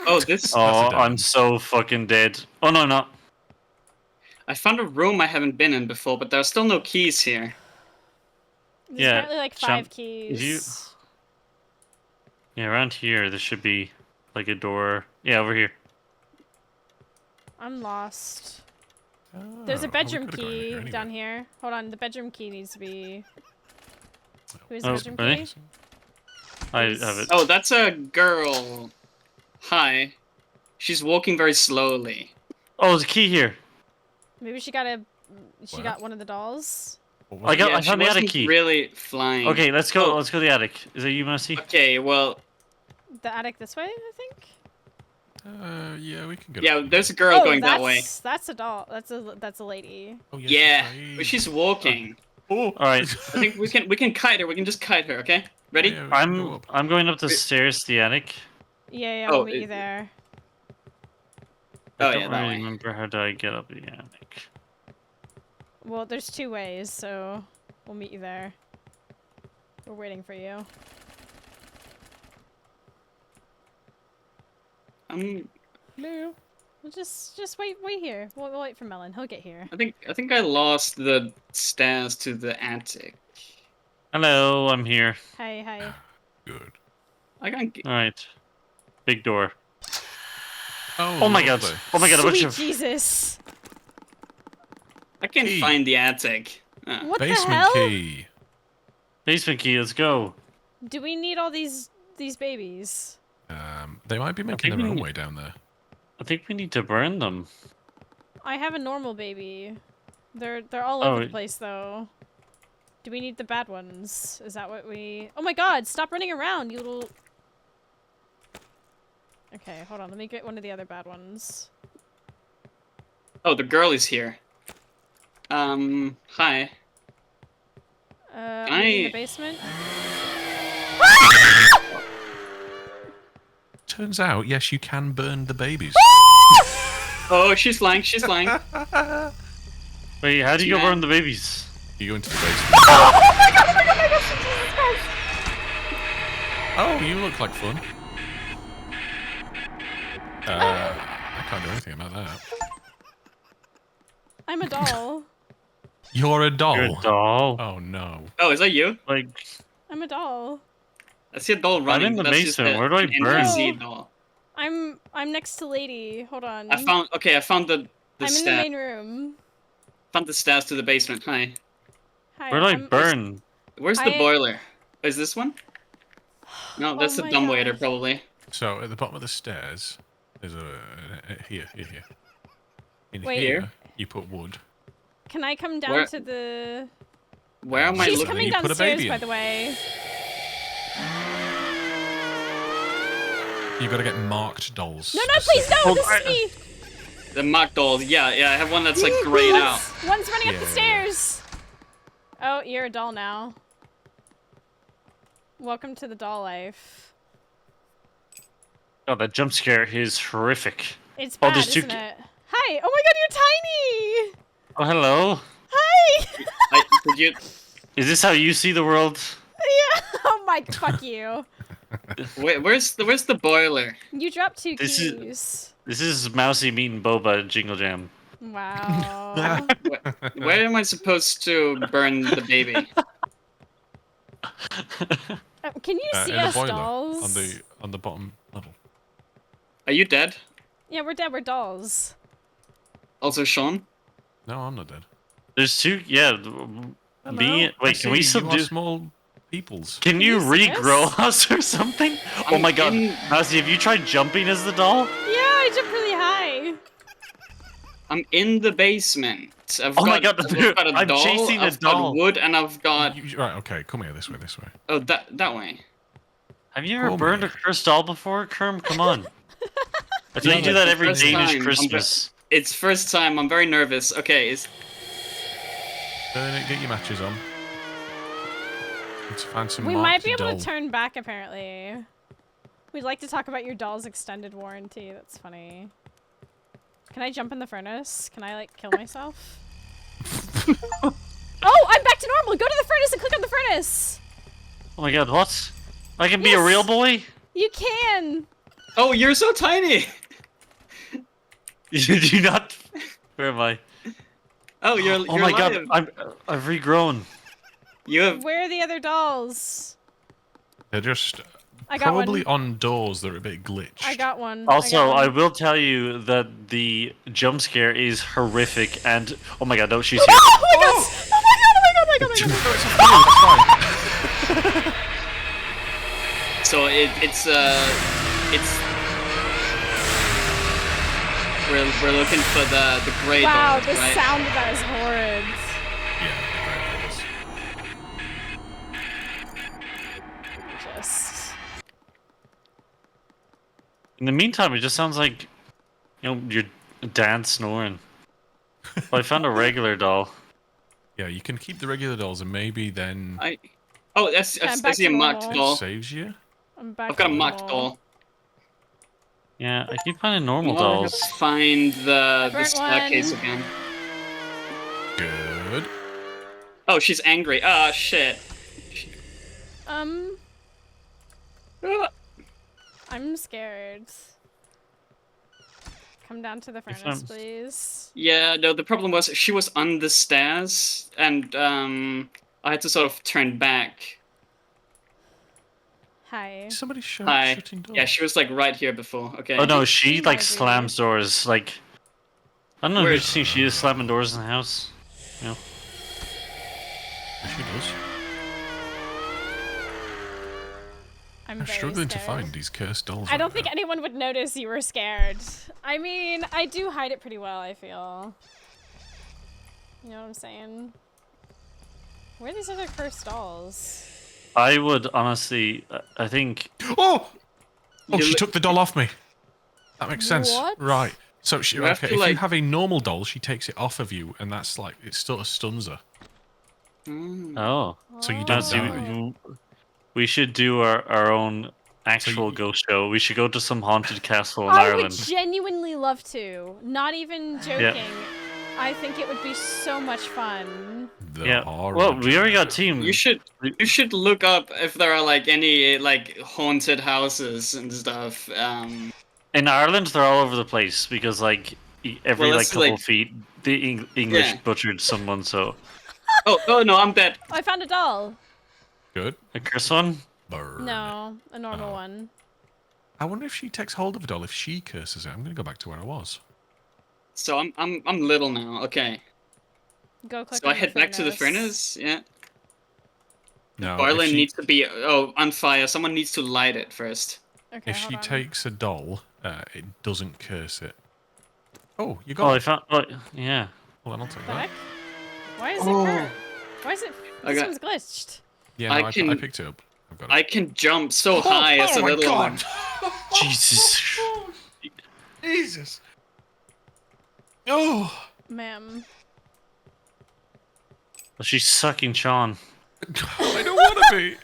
Oh, this. Oh, dead I'm end. so fucking dead. Oh no, I'm not. I found a room I haven't been in before, but there are still no keys here. There's Yeah, apparently like 5 Champ, keys. you- Yeah, around here there should be like a door. Yeah, over here. I'm lost. Oh, There's a well, we bedroom could've gone in key here anyway. down here. Hold on, the bedroom key needs to be. Who's Oh, the bedroom really? key? I have it. Oh, that's a girl. Hi. She's walking very slowly. Oh, there's a key here. Maybe she got a. She What? got one of the dolls. What was I it? got- Yeah, she found the attic wasn't key. really flying. Okay, let's go. Oh. Let's go to the attic. Is that you, Mousie? Okay, well, The attic this way, I think. Yeah, we can get. yeah, up there's a girl going that way. That's a doll. That's a lady. Oh, yes, Yeah, right. but she's walking. Oh, All right. I think we can kite her. We can just kite her. Okay, ready? Yeah, we can go up. I'm going up the Wait. stairs to the attic. Yeah, Oh, we'll meet you it- there. I Oh, don't yeah, that really way. remember how do I get up the attic. Well, there's 2 ways, so we'll meet you there. We're waiting for you. No. We'll just wait here. We'll wait for Melon. He'll get here. I think I lost the stairs to the attic. Hello, I'm here. Hi. Good. I can't. Get... All right. Big door. Oh, Oh my god. lovely. Oh my god, a bunch Sweet of. Jesus! I can't Key. find the attic. What the Basement hell? key. Basement key, let's go. Do we need all these babies? They might be making think their we own need- way down there. I think we need to burn them. I have a normal baby. They're all Oh, over the place though. Do we need the bad ones? Is that what we? Oh my God! Stop running around, you little. Okay, hold on. Let me get one of the other bad ones. Oh, the girl is here. Hi. Are we in the I- basement? Turns out, yes, you can burn the babies. Oh, she's flying. She's flying. Wait, how do you go Yeah. burn the babies? You go into the basement. Oh, you look like fun. I can't do anything about that. I'm a doll. You're a doll. You're a doll. Oh no. Oh, is that you? Like, I'm a doll. I see a doll running. in the That's just basement. a- Where do I an burn? NPC doll. I'm next to Lady. Hold on. I found. Okay, I found the I'm in the stairs. main room. Found the stairs to the basement. Hi. Hi. where do I I'm- burn? Where's the I- boiler? Is this one? No, that's Oh the my dumbwaiter gosh. probably. So at the bottom of the stairs, there's here. In Wait. here, you put wood. Can I come down Where- to the? Where am I She's look- looking? coming you put a downstairs, baby by in. the way. You've got to get marked dolls. No, please, no! Oh, This I- is me. The mock dolls. Yeah, I have one that's like grayed out. One's running up the Yeah. stairs. Oh, you're a doll now. Welcome to the doll life. Oh, that jump scare is horrific. It's Oh, bad, there's two isn't it? Hi! Oh my God, you're tiny! Oh, hello. Hi! Did you? Is this how you see the world? Yeah. Oh my. Fuck you. Where's the boiler? You dropped 2 This is- keys. This is Mousie meeting Boba at Jingle Jam. Wow. Where am I supposed to burn the baby? Can you see In the us, boiler dolls? on the bottom level. Are you dead? Yeah, we're dead. We're dolls. Also, Sean? No, I'm not dead. There's two. Yeah. Me. I Wait, can we see you are subdue? small peoples. Can you you see regrow us? us or something? Oh I'm my god. in- Mousie, have you tried jumping as the doll? Yeah, I jumped really high. I'm in the basement. Oh my god, I've got a I'm doll, chasing a I've got doll. wood, and I've got... Right, okay, come here, this way. Oh, that way. Have you ever Call burned me. a cursed doll before, Kerm? Come on. I thought Yeah, you do that's that the every first Danish time. Christmas. It's first time, I'm very nervous. Okay, Burn it, get your matches on. Let's find some We marked might be able doll. to turn back, apparently. We'd like to talk about your doll's extended warranty. That's funny. Can I jump in the furnace? Can I, like, kill myself? Oh, I'm back to normal! Go to the furnace and click on the furnace! Oh my god, what? I can be a Yes. real boy? You can! Oh, you're so tiny! You do not. Where am I? Oh, you're Oh you're my alive. god, I've regrown. You have... Where are the other dolls? They're just I got probably one. on doors that are a bit glitched. I got one. Also, got I one. will tell you that the jump scare is horrific and oh my god, no, she's Oh here. my god! Oh my god! Oh my god! Oh my god! Oh my god! So it's we're looking for the gray Wow, dolls, the right? sound of that is horrid. Yeah, Just. In the meantime, it just sounds like, you know, your dad snoring. Well, I found a regular doll. yeah, you can keep the regular dolls and maybe then Oh, Yeah, I'm I back see a to marked normal. it doll. saves you. I'm back. I've got a to marked normal. doll. Yeah, I keep finding normal Now I have dolls. to find the burnt staircase one. again. Good. Oh, she's angry. Ah, shit. Ah. I'm scared. Come down to the furnace, found- please. Yeah, no, the problem was she was on the stairs, and I had to sort of turn back. Hi. Somebody Hi. shutting doors. Yeah, she was like right here before. Okay. Oh no, think she she like might be. slams doors. Like, I don't know Where if is- you think she is slamming doors in the house. Yeah, she does. I'm I'm very struggling to scared. find these cursed dolls. I don't right think now. anyone would notice you were scared. I mean, I do hide it pretty well, I feel. You know what I'm saying? Where are these other cursed dolls? I would honestly, I think. Oh! Oh, You she li- took the doll off me. That makes sense. What? Right. So she, You have okay, to, if you like- have a normal doll, she takes it off of you, and that's like it sort of stuns her. Oh, So you Oh. don't Nancy, die. we should do our own actual you- ghost show. We should go to some haunted castle in I would Ireland. genuinely love to. Not even joking. I think it would be so much fun. There Yeah. are Well, we already got a team. You should look up if there are like any like haunted houses and stuff. In Ireland, they're all over the place because like every Well, like it's couple like- feet, the English Yeah. butchered someone. So Oh no, I'm dead. I found a doll. good. a curse one. Burn. No, a normal Oh. one. I wonder if she takes hold of a doll. If she curses it, I'm gonna go back to where I was. So I'm little now. Okay. Go click So I on the head back to the furnace. Yeah. No. Boiler if she, needs to be on fire. Someone needs to light it first. Okay, if hold she on. takes a doll, it doesn't curse it. Oh, you Oh, got I it. found. Oh, yeah. Well, then I'll take The heck? that. Why is Oh. it current? Why is it? I This got- one's glitched. Yeah, no, I I can- picked it up. I've got it. I can jump so high as a my little God. one. Jesus. Jesus. Oh. Ma'am. Well, she's sucking Sean. I don't want to be.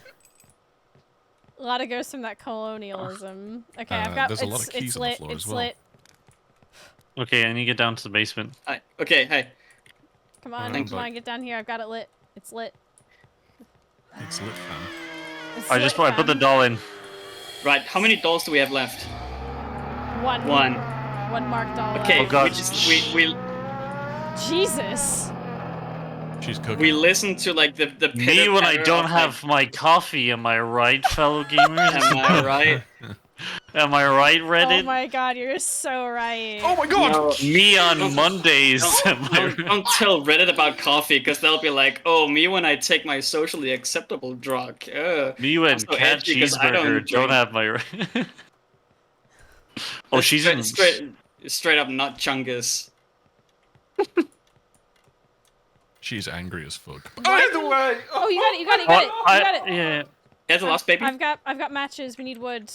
A lot of ghosts from that colonialism. Okay, I've got. there's a lot of keys it's on the lit. floor It's as well. lit. Okay, I need to get down to the basement. Okay, hey. Come on, Thank come you. on, get down here. I've got it lit. It's lit. It's lit, fam. It's I lit, just I put the fam. doll in. Right, how many dolls do we have left? One. One. One marked doll. Okay, Oh, God. we Jesus. She's cooking. We listen to like the Me when I pitter-patter don't of, have my coffee, am I right, fellow gamers? Am I right? Am I right, Reddit? Oh my god, you're so right. Oh my god! No. Me on Don't- Mondays, am I right? Don't tell Reddit about coffee, because they'll be like, "Oh, me when I take my socially acceptable drug." Me when I'm so Cat edgy 'cause I don't Cheeseburger don't drink. have my... Oh, she's in... straight up not chungus. She's angry as fuck. Either way. Oh, you got it. You got it. You got it. You got it. Yeah. There's the last baby. I've got matches. We need wood.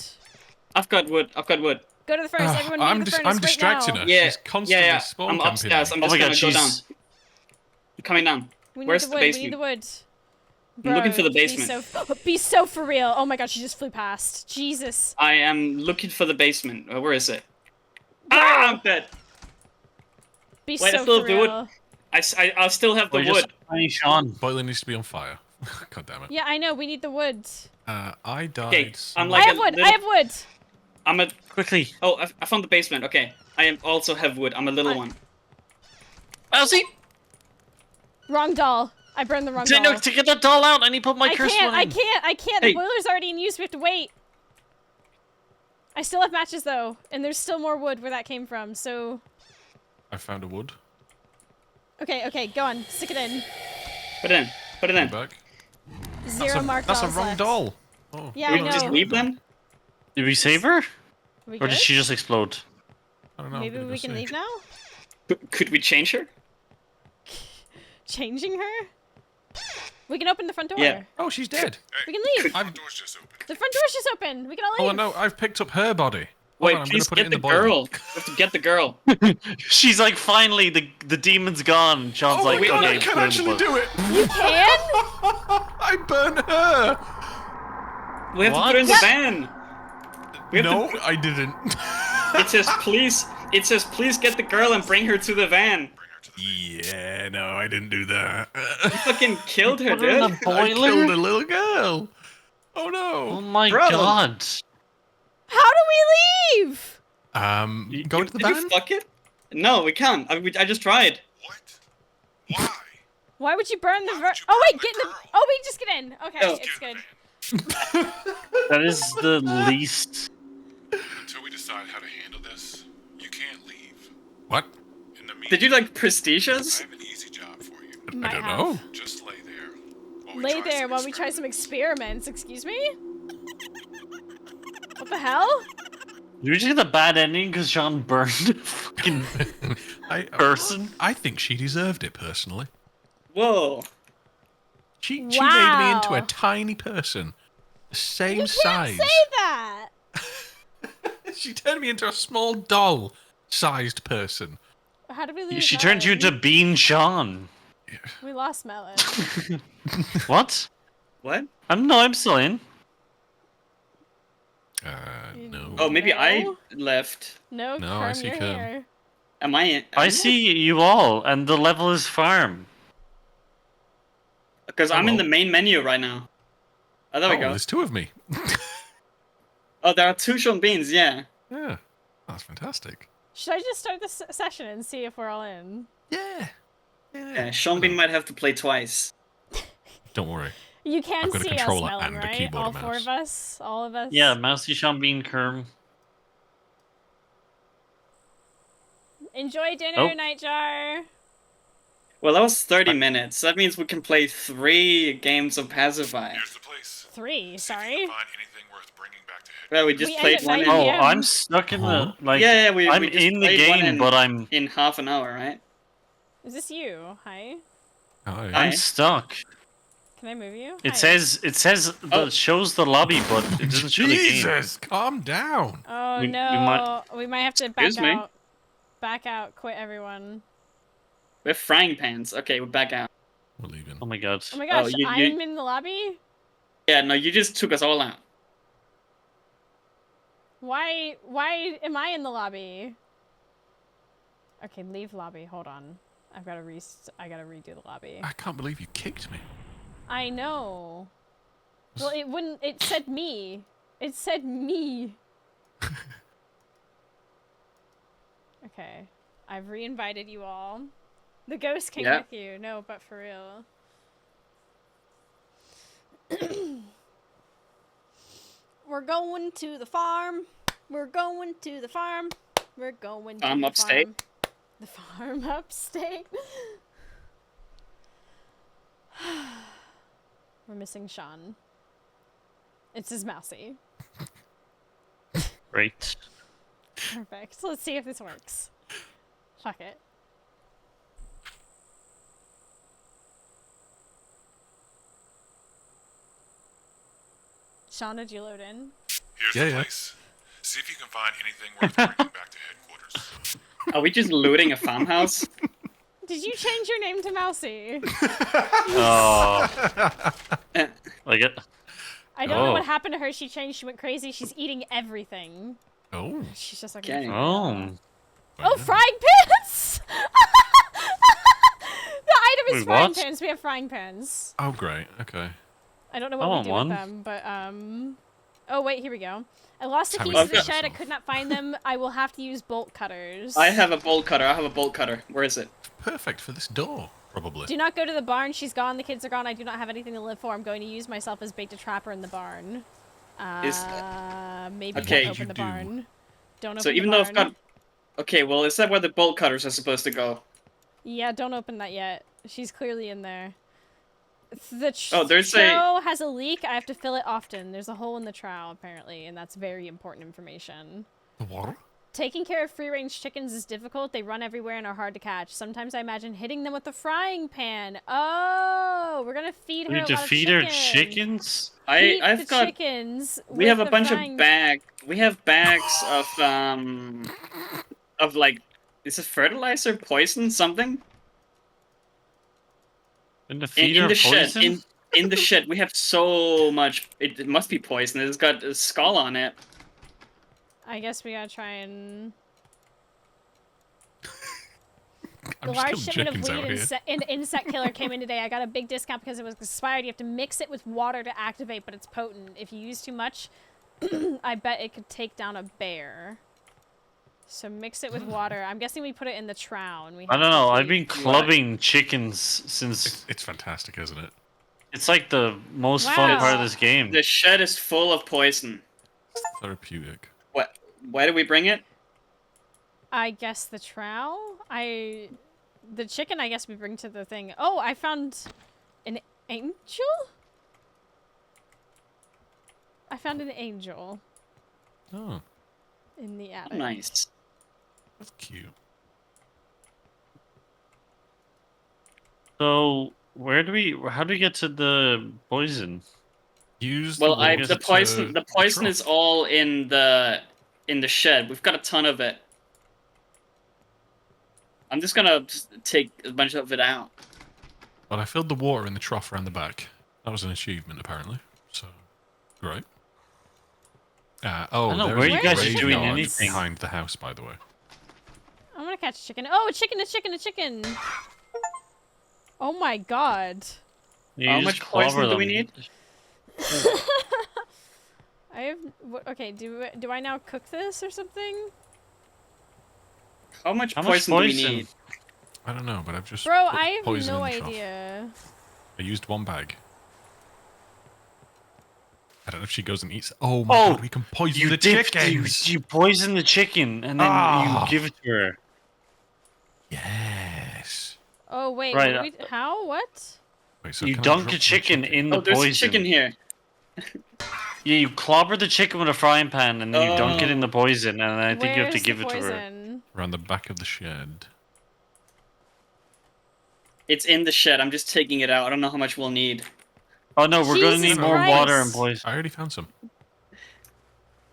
I've got wood. I've got wood. Go to the furnace. Everyone meet I'm, at the furnace I'm right distracting now. her. Yeah, She's constantly yeah. spawn I'm camping upstairs. me. I'm Oh just my gonna god, go down. she's... I'm coming down. We need Where's the the wood. We need basement? the wood. I'm looking for the Bro, basement. Be so for real. Oh my god, she just flew past. Jesus. I am looking for the basement. Where is it? Ah, I'm dead. Be Wait, I so still for have the wood. real. I still have the We're wood. just... Hey, Sean. Boiler needs to be on fire. God damn it. Yeah, I know. We need the wood. I died. Okay, I'm I like have a wood. little- I have wood. I'm a. Quickly. Oh, I found the basement. Okay, also have wood. I'm a little one. Mousie! Wrong doll. I burned the wrong No, doll. to get that doll out, I need to put my I cursor can't. on. I can't. Hey. The boiler's already in use. We have to wait. I still have matches though, and there's still more wood where that came from. So. I found a wood. Okay, go on. Stick it in. Put it in. Put it in. Back. Zero mark That's a dolls wrong left. doll. Oh. Yeah, We I know. just leave them. Did we save her? We Or good? did she just explode? I don't know. Maybe we can leave now? Could we change her? Changing her? We can open the front door. Yeah. Oh, she's dead. We can leave. The door's just open. The front door's just open. We can all Oh leave. no, I've picked up her body. Wait, Hold on, I'm gonna please put it get in the the boiler. girl. We have to get the girl. She's like, finally, the demon's gone. John's Oh like, my god, okay, I can put her in the actually book. do it! You can? I burned her! We have to What? put her in the van. We have No, I didn't. It says please. It says please get the girl and bring her to the van. Yeah, no, I didn't do that. You fucking killed her, Put her in dude. the I killed boiler? a little girl. Oh Oh no. my Bro. god. How do we leave? Go into the Did you van. fuck it? No, we can't. I just tried. What? Why? Why would you burn the Why ver- would you Oh wait, burn get the in the- girl? Oh wait, just get in. Okay, Oh. it's good. That is the least... Until we decide how to handle this, you can't leave. What? In the meantime, Did you like prestige I us? have an easy job for you. Might I don't have. know. Just lay there. While Lay try there some while we try some experiments. experiments. Excuse me? What the hell? Did we just get the bad ending because Sean burned a fucking person? I think she deserved it personally. Whoa. She made me into a Wow. tiny person, the same You size. can't say that. She turned me into a small doll-sized person. How did we lose? She turned you into Melon? Bean Sean. We lost Melon. What? What? I'm still in. No. Oh, maybe I No. left. No, No, I Kerm, see you're Kerm. here. Am I? I see you all, and the level is farm. Because I'm in Hello. the main menu right now. Oh, there we Oh, go. there's two of me. Oh, there are two Sean Beans. Yeah. Yeah, that's fantastic. Should I just start this session and see if we're all in? Yeah. Yeah. Sean Bean might have to play twice. Don't worry. You can I've got a see us, controller Melon, and a right? keyboard All and four mouse. of us? All of us? Yeah, Mousie, Sean Bean, Kerm. Enjoy dinner, Oh. Nightjar. Well, that was 30 minutes. That means we can play 3 games of Pacify. Here's the place. 3, See if you sorry. can find anything worth bringing back to head. Well, we just We played end at one 9 in, Oh, p.m. I'm stuck in Huh? the like. Yeah, we I'm just in the played one game, but I'm in half an hour, right? Is this you? Hi. Hi. Hi. I'm stuck. Can I move you? It Hi. says Oh. shows the lobby, but it doesn't show the game. Jesus, calm down. Oh we no. We might have to back Excuse me? out. Back out. Quit everyone. We have frying pans. Okay, we're back out. We're leaving. Oh my god. Oh my gosh, you- I'm in the lobby? Yeah, no, you just took us all out. Why am I in the lobby? Okay, leave lobby. Hold on. I gotta redo the lobby. I can't believe you kicked me. I know. Well, it said me. It said me. Okay. I've re-invited you all. The ghost came Yeah. with you. No, but for real. We're going to the farm. We're going to the farm. We're going to the Upstate. farm. The farm upstate. We're missing Sean. It's his Mousie. Great. Perfect. Let's see if this works. Fuck it. Sean, did you load in? Here's Yeah, the yeah. place. See if you can find anything worth bringing back to headquarters. Are we just looting a farmhouse? Did you change your name to Mousie? Oh. Eh, Like it. I don't know Oh. what happened to her. She changed. She went crazy. She's eating everything. Oh. She's just like. Okay. Oh. Oh, frying pans! The item is Wait, frying what? pans. We have frying pans. Oh, great. Okay. I don't know what I we want do one. with them, but Oh wait, here we go. I lost the How keys we to the get shed. I some. could not find them. I will have to use bolt cutters. I have a bolt cutter. I have a bolt cutter. Where is it? Perfect for this door, probably. Do not go to the barn. She's gone. The kids are gone. I do not have anything to live for. I'm going to use myself as bait to trap her in the barn. Maybe Okay. don't What did open you the do? barn. Don't open So the even though I've barn. got... Okay, well, is that where the bolt cutters are supposed to go? Yeah, don't open that yet. She's clearly in there. The Oh, there's a- trough has a leak. I have to fill it often. There's a hole in the trough, apparently, and that's very important information. The what? Taking care of free-range chickens is difficult. They run everywhere and are hard to catch. Sometimes I imagine hitting them with a frying pan. Oh, we're gonna feed her We a need to lot of feed her chicken. chickens? Feed I've the got... chickens. We with have a the bunch frying- of bags. We have bags of like... Is it fertilizer, poison, something? In the feed her In the poison? shed. In the shed, we have so much... It must be poison. It's got a skull on it. I guess we gotta try and... I'm The just large killing shipment of chickens out weed here. and insect killer came in today. I got a big discount because it was expired. You have to mix it with water to activate, but it's potent. If you use too much, I bet it could take down a bear. So mix it with water. I'm guessing we put it in the trough. And we I have don't to know. I've keep- been clubbing chickens since... It's fantastic, isn't it? It's like the most fun Wow. part of this game. The shed is full of poison. Therapeutic. What? Why do we bring it? I guess the trough? The chicken, I guess we bring to the thing. Oh, I found an angel? I found an angel Oh, in the attic. Nice. that's cute. So, how do we get to the poison? Use Well, the I water the poison to the poison trough. is all in the shed. We've got a ton of it. I'm just gonna take a bunch of it out. Well, I filled the water in the trough around the back. That was an achievement, apparently. So, great. Oh, I don't know, there's where a you guys graveyard doing anything? behind the house, by the way. I'm gonna catch a chicken. Oh, a chicken, a chicken, a chicken! Oh my god. You How just much poison clobber do we them. need? I have... Okay, do I now cook this or something? How much How much poison do we poison? need? I don't know, but I've just Bro, put I have poison no in the trough. idea. I used one bag. I don't know if she goes and eats. Oh my Oh, god, we can poison You the dip, chickens! you poison the chicken and then Ah. you give it to her. Yes. Oh, wait, Right, what do we... How? What? Wait, so You can I dunk drop a the chicken in the Oh, there's poison. a chicken here. Yeah, you clobber the chicken with a frying pan and then you dunk it in the poison, and I think you have to Where's give the it to her. poison? around the back of the shed. It's in the shed. I'm just taking it out. I don't know how much we'll need. Oh no, we're gonna Jesus need more water and Christ. poison. I already found some.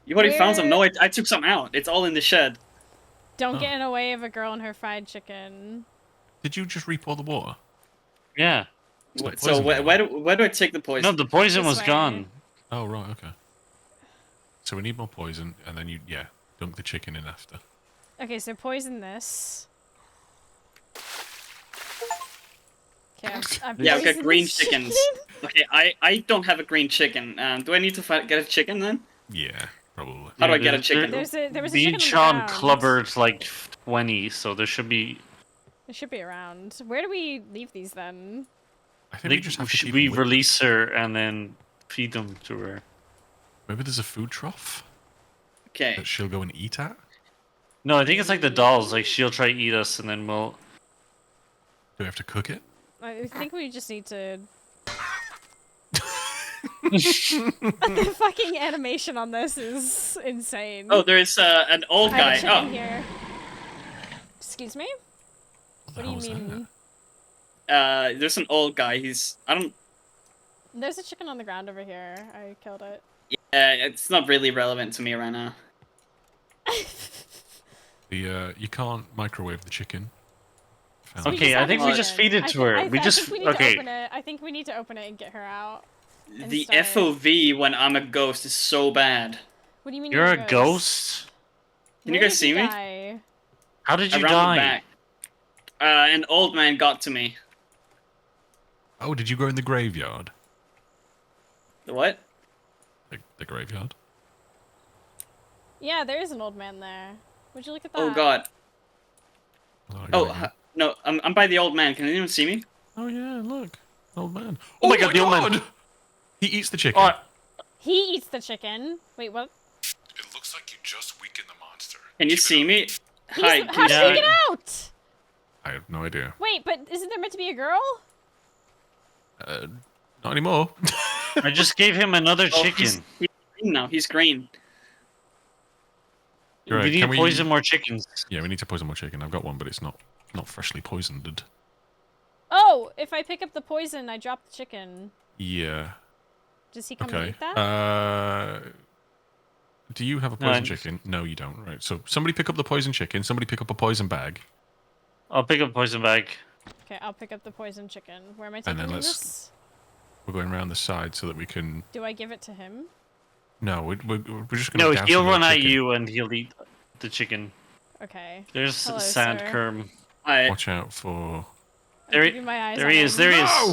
You already found some? Where- No, I took some out. It's all in the shed. Don't Oh. get in the way of a girl and her fried chicken. Did you just re-pour the water? Yeah. It's not So poison where, anymore. where do I take the poison? No, the poison This was way. gone. Oh, right, okay. So we need more poison, and then yeah, dunk the chicken in after. Okay, so poison this. Okay, I've Yeah, I've got poisoned green this chickens. chicken. Okay, I don't have a green chicken. Do I need to get a chicken then? Yeah, probably. How do I Yeah, get a chicken? There was a chicken on the Each on ground. clubbered like 20, so there should be. It should be around. Where do we leave these then? I I think we think just have to should keep we them with- release her and then feed them to her? Maybe there's a food trough Okay. that she'll go and eat at. No, I think it's like the dolls. Like she'll try to eat us, and then we'll. Do we have to cook it? I think we just need to. The fucking animation on this is insane. Oh, there is an old I have guy. a chicken Oh, here. Excuse me? What What the do hell you was mean? that? there's an old guy. I don't. There's a chicken on the ground over here. I killed it. It's not really relevant to me right now. You can't microwave the chicken. Found We it. Okay, just I have think a we just chicken. feed it to her. We I just think we need to okay. open it. I think we need to open it and get her out. The start. FOV when I'm a ghost is so bad. What do you mean You're a ghost. Can you Where guys did see me? die? How did you Around die? the back. An old man got to me. Oh, did you go in the graveyard? The what? The graveyard? Yeah, there is an old man there. Would you look at that? Oh god. I Oh gotta go. no, I'm by the old man. Can anyone see me? Oh yeah, look. Old man. Oh my god, the old man. He eats the chicken. Oh, He eats the chicken. Wait, what? It looks like you just weakened the monster. Can you Keep it see up. me? Hi. He's, can how you did Yeah. he get out? I have no idea. Wait, but isn't there meant to be a girl? Not anymore. I just gave him another Oh, chicken. he's green now. He's green. You're right, We need can to poison more chickens. Yeah, we need to poison more chicken. I've got one, but it's not freshly poisoned. Oh, if I pick up the poison, I drop the chicken. Yeah. Does he come and Okay. eat that? Do you have a No, poison I'm- chicken? No, you don't. Right. So somebody pick up the poison chicken. Somebody pick up a poison bag. I'll pick up poison bag. Okay, I'll pick up the poison chicken. Where am I taking then let's- this? We're going around the side so that we can. Do I give it to him? No, we're just going No, to. he'll run at you and he'll eat the chicken. Okay. There's Hello, Sand sir. Kerm. Hi. Watch out for. I'm There he- keeping my eyes there on he is, him. there he is. No!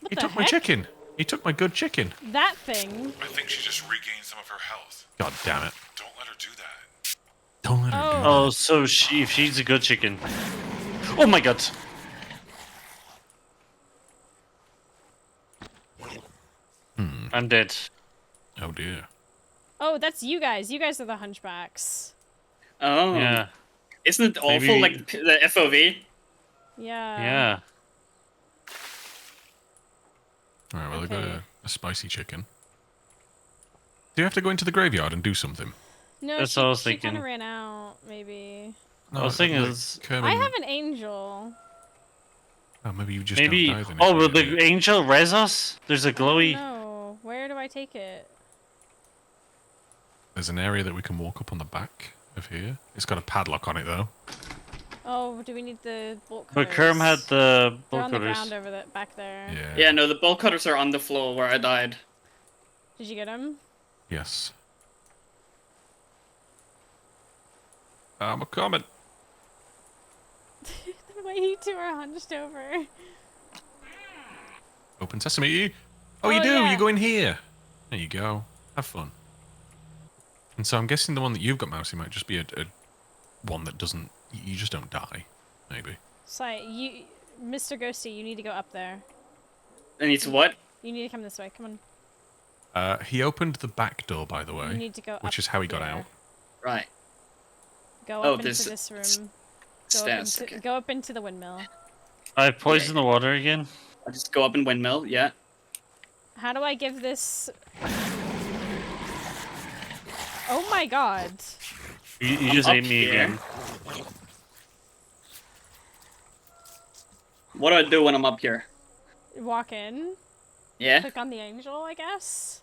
What He the took my heck? chicken. He took my good chicken. That thing. I think she just regained some of her health. God damn it! Don't let her do that. Don't let her do that. Oh, so if she's a good chicken. Oh my god. I'm dead. Oh dear. Oh, that's you guys. You guys are the hunchbacks. Oh. Yeah. Isn't it awful? Maybe- Like the FOV. Yeah. Yeah. All right. Well, I got Okay. a spicy chicken. Do you have to go into the graveyard and do something? No, That's she, what I was she kind thinking. of ran out, maybe. No, I was thinking like, it's- Kermit- I have an angel. Oh, maybe you just Maybe. don't die then. Oh, if will you the do it. angel res us? There's a glowy. No. Where do I take it? There's an area that we can walk up on the back of here. It's got a padlock on it though. Oh, do we need the bolt But cutters? Kerm had the They're bolt on the cutters. ground over the back there. Yeah. Yeah, no, the bolt cutters are on the floor where I died. Did you get them? Yes. I'm a coming. The way you two are hunched over. Open sesame. Oh, you Oh, do. yeah. You go in here. There you go. Have fun. And so I'm guessing the one that you've got, Mousie, might just be a one that doesn't. You just don't die. Maybe. So, Mr. Ghosty, you need to go up there. And it's what? You need to come this way. Come on. He opened the back door, by the You way, need to go which up is how he got here. out. Right. Go Oh, up into there's this room. Go up Stairs. into, Okay. go up into the windmill. I poisoned the water again. I'll just go up and windmill. Yeah. How do I give this... Oh my god. You I'm just up ate me here. again. What do I do when I'm up here? Walk in. Yeah. Click on the angel, I guess.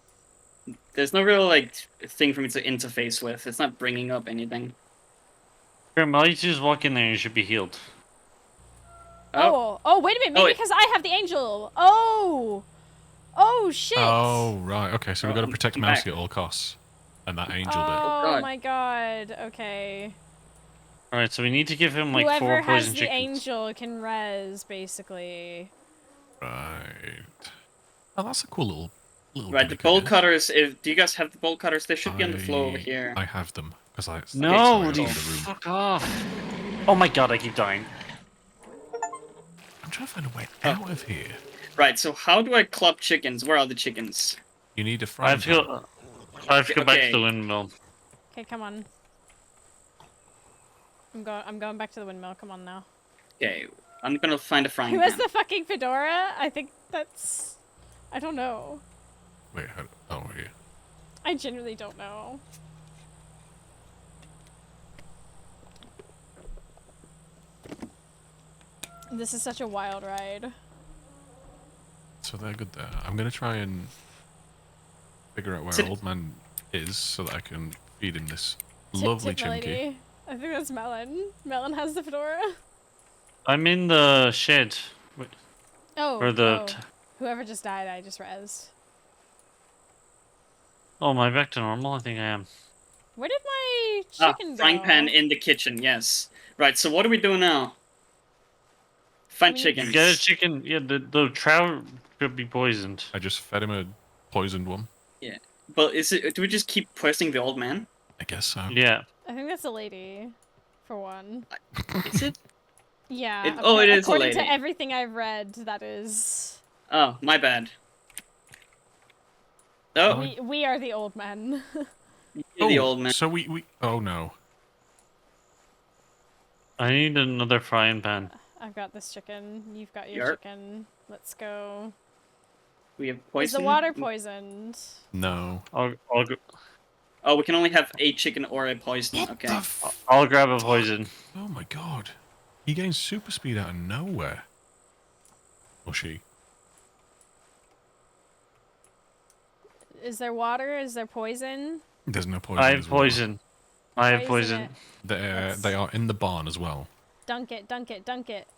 There's no real like thing for me to interface with. It's not bringing up anything. Kerm, all you do is walk in there and you should be healed. Oh, wait a minute. Oh, Maybe wait. because I have the angel. Oh, shit. Oh, right. Okay, so we've got to Oh, protect I'm back. Mousie at all costs. And that angel bit. Oh God. my god. Okay. Alright, so we need to give him like Whoever 4 has poison the chickens. angel can res, basically. Right. Oh, that's a cool little Right. The gimmick, I bolt guess. cutters. Do you guys have the bolt cutters? They should be on the floor over here. I have them because I. No, sorry, you I was in the room. fuck off. Oh my god, I keep dying. I'm trying to find a way Oh. out of here. Right, so how do I club chickens? Where are the chickens? You need a I frying have to pan. go. I have to go back to the Okay. windmill. Okay, come on. I'm going back to the windmill. Come on now. Okay, I'm gonna find a frying Who has pan. the fucking fedora? I think that's... I don't know. Wait, oh, here. I genuinely don't know. This is such a wild ride. So they're good there. I'm gonna try and figure out where Sit- old man is so that I can feed him this Tip, lovely tip, chimkey. milady. I think that's Melon. Melon has the fedora. I'm in the shed. Wait, Oh, or the. oh. Whoever just died, I just rezzed. Oh, am I back to normal? I think I am. Where did my chicken go? Frying pan in the kitchen, yes. Right, so what do we do now? Find We need- chickens. Get a chicken. Yeah, the trout could be poisoned. I just fed him a poisoned one. Yeah. But do we just keep poisoning the old man? I guess so. Yeah. I think that's a lady, for one. Is it? Yeah. It is a according lady. to everything I've read, that is. Oh, my bad. Oh, We are the old men. you're the old man. So we oh no. I need another frying pan. I've got this chicken. You've got your Yarp. chicken. Let's go. We have Is poison. the water poisoned? No. I'll go. Oh, we can only have a chicken or a poison. What Okay. the f- I'll grab a poison. Oh my god. He gains super speed out of nowhere. Or she. Is there water? Is there poison? There's no poison. I have as well. poison. I have Poison poison. it. They are in the barn as well. Dunk it, dunk it, dunk it.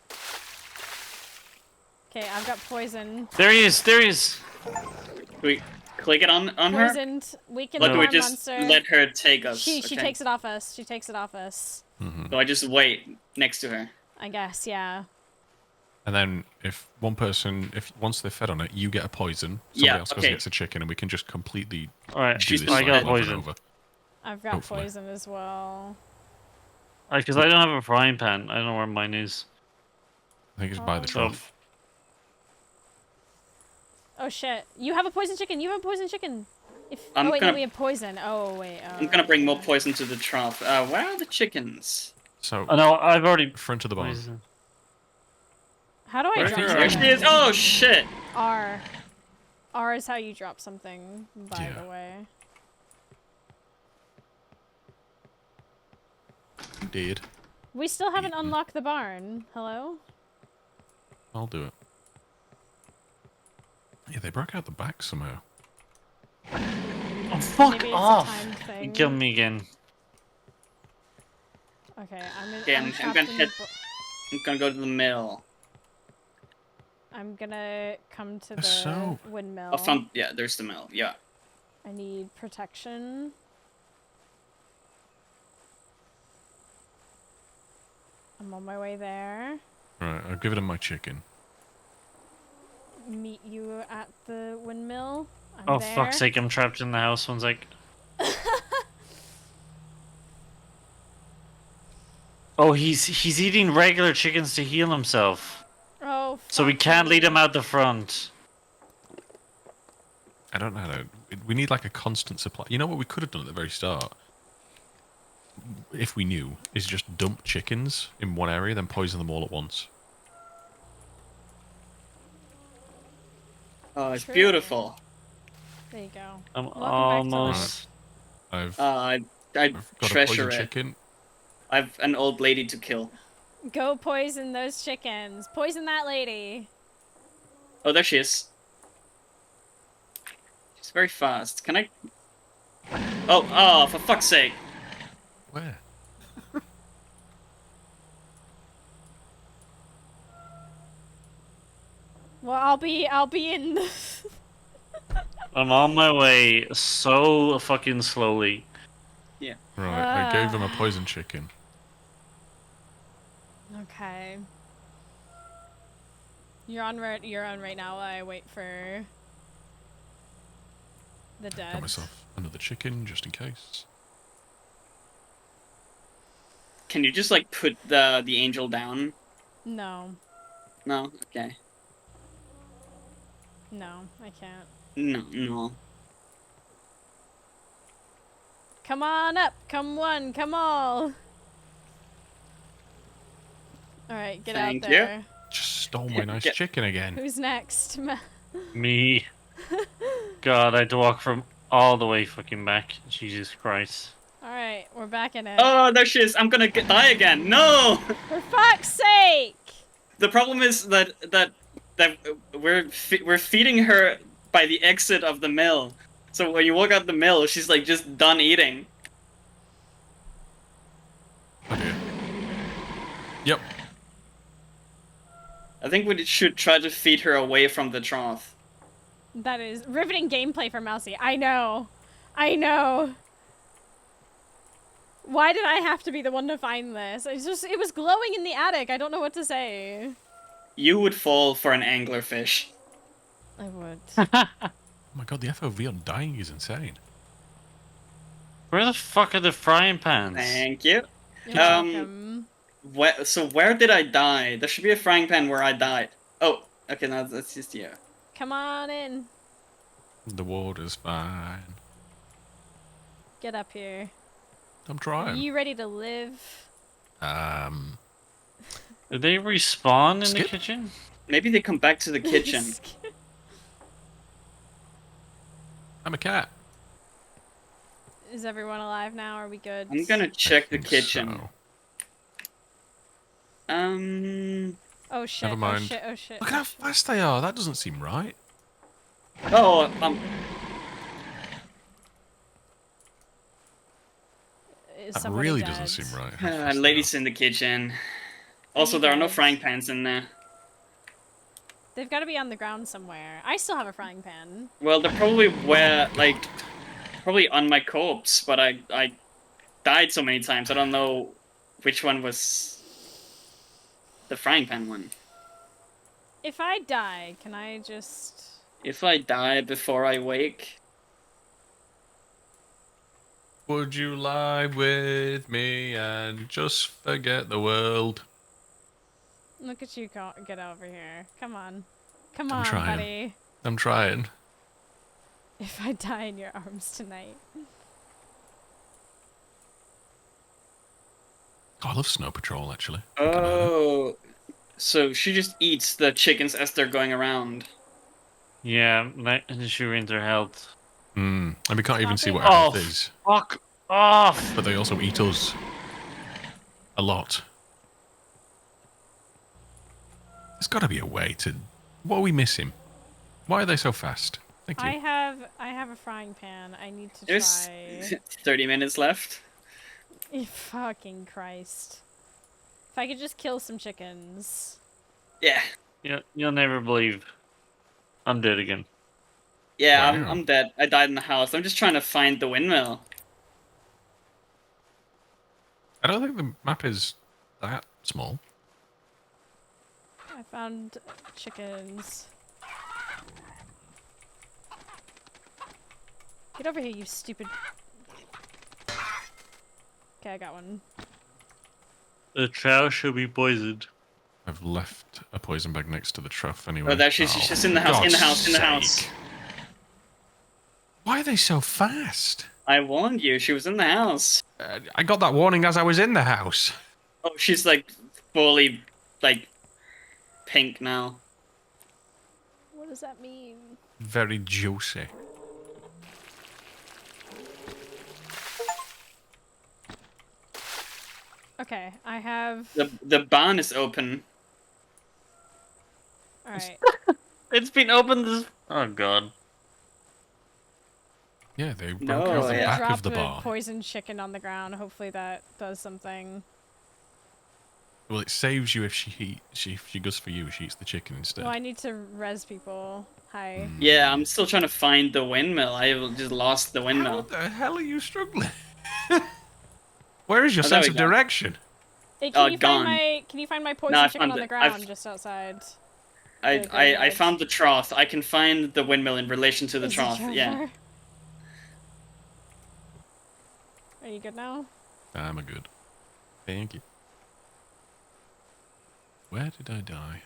Okay, I've got poison. There he is. There he is. Do we click it on her? Poisoned. Weaken Or the do we farm just monster. let her take us? She Okay. takes it off us. She takes it off us. So I just wait next to her. I guess, yeah. And then if once they're fed on it, you get a poison. Somebody Yeah, else goes okay. and gets a chicken, and we can just completely All right. do this I cycle got over and poison. over. I've got Hopefully. poison as well. Because I don't have a frying pan. I don't know where mine is. I think it's by the So trough. Oh shit. You have a poison chicken. You have a poison chicken. I'm Oh wait, no, gonna- we have poison. Oh wait. I'm gonna bring more poison to the trough. Where are the chickens? So oh, no, I've already front of the barn. poison. How do I Where drop are There something? she is. Oh shit! R. R is how you drop something, by Yeah. the way. You did. We still haven't Eaten. unlocked the barn. Hello? I'll do it. Yeah, they broke out the back somehow. Oh, fuck Maybe it's off! a timed You thing. killed me again. Okay, I'm Okay, I'm trapped gonna in head- the I'm gonna go to the mill. I'm gonna come to the So- windmill. Oh, found. Yeah, there's the mill. Yeah. I need protection. I'm on my way there. Right, I've given him my chicken. Meet you at the windmill. I'm Oh, there. fuck's sake, I'm trapped in the house. One sec. Oh, he's eating regular chickens to heal himself. Oh, So we fuck can't me. lead him out the front. I don't know how to. We need like a constant supply. You know what we could have done at the very start? If we knew, is just dump chickens in one area, then poison them all at once. Oh, it's True. beautiful. There you go. I'm Welcome back to almost. I've I got a treasure poison it. chicken. I've an old lady to kill. Go poison those chickens. Poison that lady. Oh, there she is. She's very fast. Can I? Oh, for fuck's sake! Where? Well, I'll be in. I'm on my way so fucking slowly. Right, I gave him a poison chicken. Okay. You're on right now while I wait for the Got dead. myself another chicken just in case. Can you just like put the angel down? No, No. Okay. no, I can't. No. Come on up, come one, come all. All right, get Thank out you. there. Just stole my nice Get- chicken again. Who's next? Me. God, I had to walk from all the way fucking back. Jesus Christ. All right, we're back in it. Oh, there she is. I'm gonna die again. No. For fuck's sake! The problem is that we're feeding her by the exit of the mill. So when you walk out the mill, she's like just done eating. Okay. Yep. I think we should try to feed her away from the trough. That is riveting gameplay for Mousie. I know. I know. Why did I have to be the one to find this? It was glowing in the attic. I don't know what to say. You would fall for an anglerfish. I would. Oh my god, the FOV on dying is insane. Where the fuck are the frying pans? Thank you. You're welcome. Where did I die? There should be a frying pan where I died. Oh, okay, no, that's just you. Come on in. The water's fine. Get up here. I'm Are trying. you ready to live? Did they respawn in the Skip. kitchen? Maybe they come back to the kitchen. I'm a cat. Is everyone alive now? Are we good? I'm gonna check the I think kitchen. so. Oh shit. Never mind. Oh shit. Oh shit. Look oh at how shit. fast they are. That doesn't seem right. Oh, Is That somebody really dead? doesn't seem right. how fast they ladies are. in the kitchen. Also, there are no Dead. frying pans in there. They've got to be on the ground somewhere. I still have a frying pan. Well, they're probably probably on my corpse, but I died so many times, I don't know which one was the frying pan one. If I die, can I just... If I die before I wake... Would you lie with me and just forget the world? Look at you get over here. Come on. Come I'm on, trying. buddy. I'm trying. If I die in your arms tonight. Oh, I love Snow Patrol, actually. Oh, so she just eats the chickens as they're going around. Yeah, ensuring their health. And we can't even see what Stop our Oh, health is. fuck off! But they also eat us. A lot. There's got to be a way to... What are we missing? Why are they so fast? Thank you. I have a frying pan. I need to There's try. 30 minutes left. Fucking Christ. If I could just kill some chickens. Yeah. You'll never believe. I'm dead again. Yeah, Wow. I'm dead. I died in the house. I'm just trying to find the windmill. I don't think the map is that small. I found chickens. Get over here, you stupid... Okay, I got one. The trout should be poisoned. I've left a poison bag next to the trough anyway. Oh, there she's just in the house, in the house, in the house. Why are they so fast? I warned you, she was in the house. I got that warning as I was in the house. Oh, she's like fully, like, pink now. What does that mean? Very juicy. Okay, I have... The barn is open. Alright. It's been opened this... Oh god. Yeah, they broke No, out the yeah. back Drop of the a bar. poisoned chicken on the ground. Hopefully that does something. Well, it saves you if she goes for you. She eats the chicken instead. Well, I need to res people. Hi. Yeah, I'm still trying to find the windmill. I just lost the How windmill. the hell are you struggling? Where is your Oh, there sense we of go. direction? Hey, gone. Can you find my poisoned I chicken found on the it. ground just outside? I Good. found the trough. I can find the windmill in relation to the Is it trough. Yeah. Trevor? Are you good now? I'm a good. Thank you. Where did I die?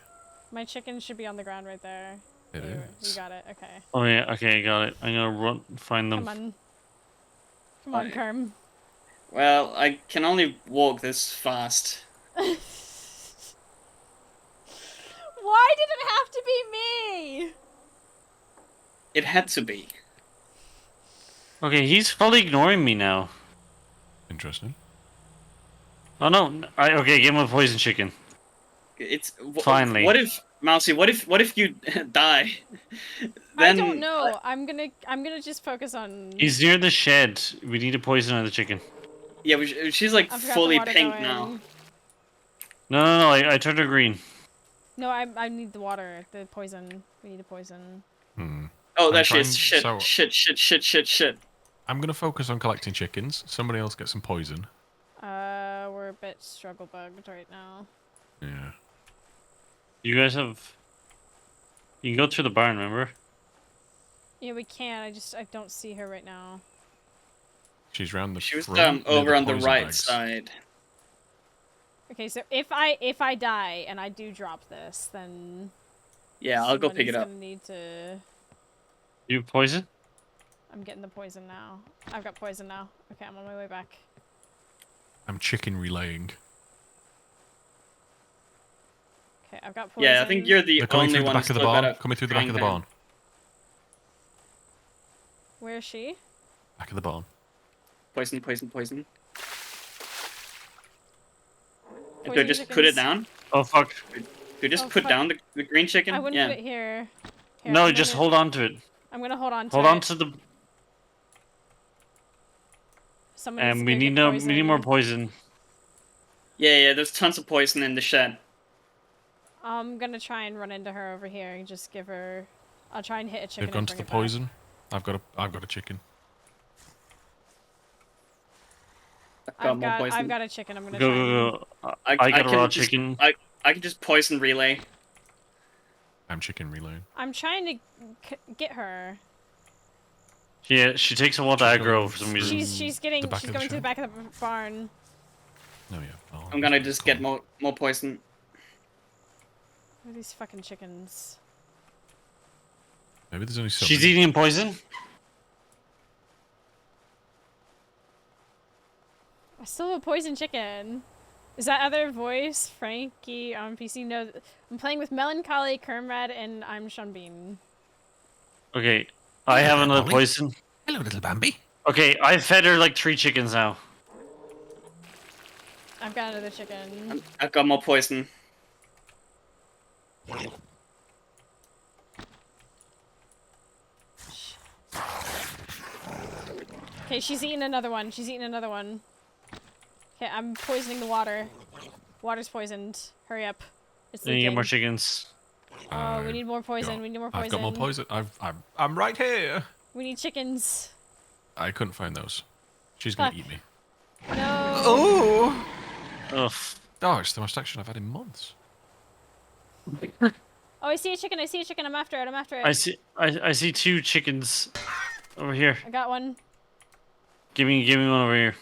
My chicken should be on the ground right there. It You is. got it. Okay. Oh yeah, okay, I got it. I'm gonna run find them. Come on. Come on, Okay. Kerm. Well, I can only walk this fast. Why did it have to be me? It had to be. Okay, he's fully ignoring me now. Interesting. Oh no, okay, give him a poison chicken. It's Finally. What if Mousie? What if you die? I don't know. I'm gonna just focus on. He's near the shed. We need to poison another chicken. Yeah, but she's like I forgot the fully water pink going. now. No, I turned her green. No, I need the water. The poison. We need a poison. Oh, there I'm she is. trying- Shit. I'm gonna focus on collecting chickens. Somebody else get some poison. We're a bit struggle bugged right now. Yeah. You guys have. You can go through the barn, remember? Yeah, we can. I don't see her right now. She's round the She was front, near over on the poison right bags. side. Okay, so if I die and I do drop this, then Yeah, I'll go pick it up. Gonna need to. You have poison? I'm getting the poison now. I've got poison now. Okay, I'm on my way back. I'm chicken relaying. Okay, I've got poison. Yeah, I think you're the They're coming only through the one back of the still got barn. a Coming through the back of the frying barn. pan. Where is she? Back of the barn. Poison. Poison Do I just put it chickens. down? Oh fuck. Do I just Oh, put fuck. down the green chicken? I wouldn't Yeah. put it here. Here, No, I'm just gonna- hold on to it. I'm gonna hold on to Hold it. on to the. Somebody's And we gonna need get we need more poison. Yeah, there's tons of poison in the shed. I'm gonna try and run into her over here and just give her. I'll try and hit a chicken. They've gone and to bring the it back. poison. I've got a chicken. Got more poison. I've got a chicken. I'm gonna Go, try. And... go, go. I got a raw just- chicken. I can just poison relay. I'm chicken relaying. I'm trying to get her. Yeah, she takes a lot of She's aggro going for some through- reason. She's the back going of the to the shed? back of the barn. No, yeah. Oh, I'm gonna that's just cool. get more poison. Where are these fucking chickens? Maybe there's only so She's many. eating poison? I still have a poison chicken. Is that other voice Frankie on PC? No, I'm playing with Melancholy, Kermrad, and I'm Sean Bean. Okay, I have another Molly? poison. Hello, little Bambi. Okay, I've fed her like 3 chickens now. I've got another chicken. I've got more poison. Okay, she's eating another one. She's eating another one. Okay, I'm poisoning the water. Water's poisoned. Hurry up. It's Then you get leaking. more chickens. Oh, we need more poison. We need more poison. I've got more poison. I'm right here. We need chickens. I couldn't find those. She's gonna Fuck. eat me. No. Oh! Ugh. Oh, it's the most action I've had in months. Oh, I see a chicken. I see a chicken. I'm after it. I'm after it. I see 2 chickens over here. I got one. Give me one over here.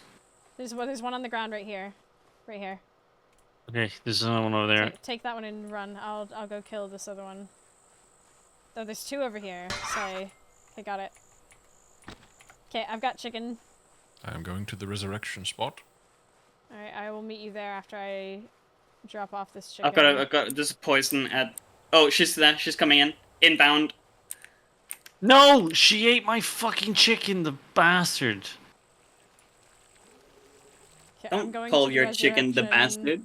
There's one on the ground right here. Right here. Okay, there's another one over there. Take that one and run. I'll go kill this other one. Oh, there's 2 over here. Sorry. I got it. Okay, I've got chicken. I am going to the resurrection spot. Alright, I will meet you there after I drop off this chicken. I've got this poison at. Oh, she's there. She's coming in. Inbound. No! She ate my fucking chicken, the bastard. Okay, I'm Don't going call to the your chicken the resurrection- bastard.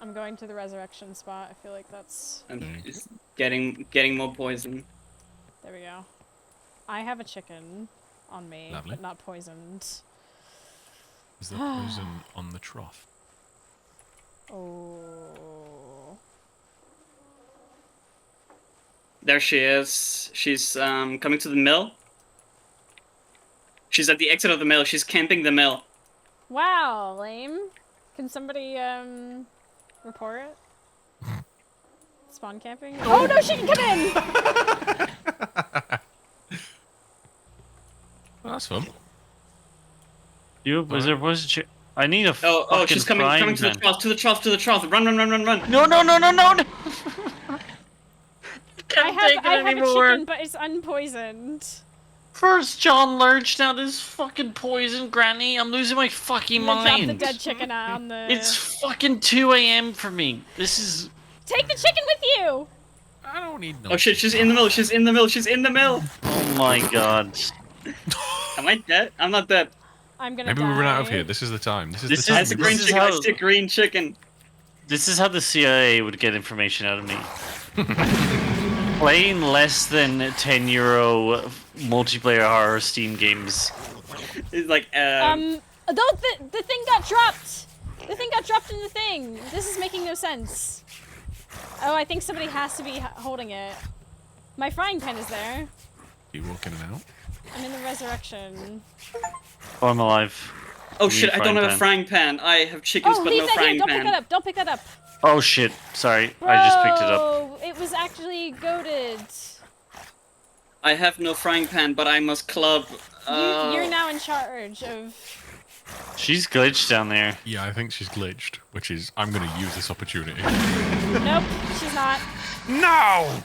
I'm going to the resurrection spot. I feel like that's... I'm just getting more poison. There we go. I have a chicken on me, Lovely. but not poisoned. Is there poison on the trough? Oh. There she is. She's coming to the mill. She's at the exit of the mill. She's camping the mill. Wow, lame. Can somebody, report? Spawn camping? Oh no, she can come in! Oh, that's fun. Is there poison chicken? I need a Oh, fucking she's coming frying to the pan. trough, to the trough, to the trough. Run, run, run, run, run. No, no, no, no, no, no! I Can't take it have a anymore. chicken, but it's unpoisoned. First John Lurch, now this fucking poison granny. I'm losing my fucking I'm gonna mind. drop the dead chicken on the. It's fucking 2 a.m. for me. This is. Take the chicken with you. I don't need no. Oh shit, she's in the mill, she's in the mill, she's in the mill. Oh my god. Am I dead? I'm not dead. I'm gonna Maybe die. we run out of here. This is the time. This is This the is- time. I see this green is chicken, how- I see a green chicken. This is how the CIA would get information out of me. Playing less than €10 multiplayer horror Steam games. It's like, Though the thing got dropped. The thing got dropped in the thing. This is making no sense. Oh, I think somebody has to be holding it. My frying pan is there. You walking out? I'm in the resurrection. Oh, I'm alive. oh Give me shit, a I don't frying have a pan. frying pan. I have chickens, Oh, but leave no that here. frying Don't pick pan. that up. Don't pick that up. Oh shit, sorry. I just picked it up. Oh, it was actually goated. I have no frying pan, but I must club. You're now in charge of. She's glitched down there. Yeah, I think she's glitched, which is I'm going to use this opportunity. Nope, she's not. No!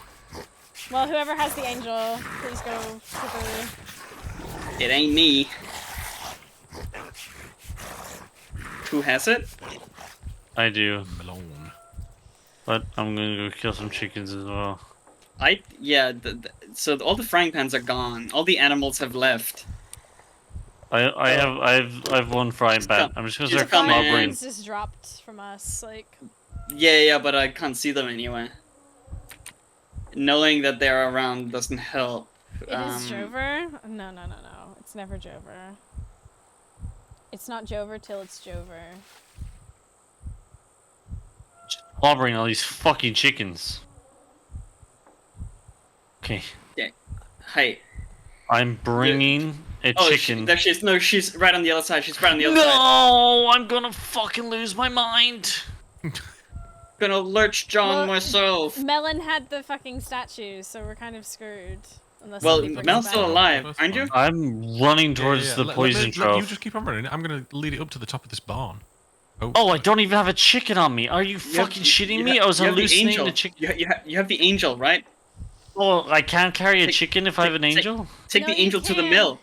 Well, whoever has the angel, please go to the. It ain't me. Who has it? I do. Malone. But I'm gonna go kill some chickens as well. So all the frying pans are gone. All the animals have left. I have one frying pan. I'm just gonna She's start coming. Frying clobbering. pans just dropped from us, like. Yeah, but I can't see them anyway. Knowing that they're around doesn't help. It is Jover? No. It's never Jover. It's not Jover till it's Jover. Clobbering all these fucking chickens. Okay. Hey. I'm bringing a Oh, chicken. there she is. No, she's right on the other side. She's right on the other side. No, I'm gonna fucking lose my mind. Gonna lurch John Well, myself. Melon had the fucking statue, so we're kind of screwed. Unless Well, somebody brings Mel's it still back. alive, That's aren't you? fine. I'm running towards the poison You trough. just keep on running. I'm going to lead it up to the top of this barn. Oh, I don't even have a chicken on me. Are you fucking shitting me? I was you have the hallucinating angel. the chicken. You have the angel, right? Oh, I can't carry a Take- chicken if I have an angel? Take No, the you angel to the can. mill.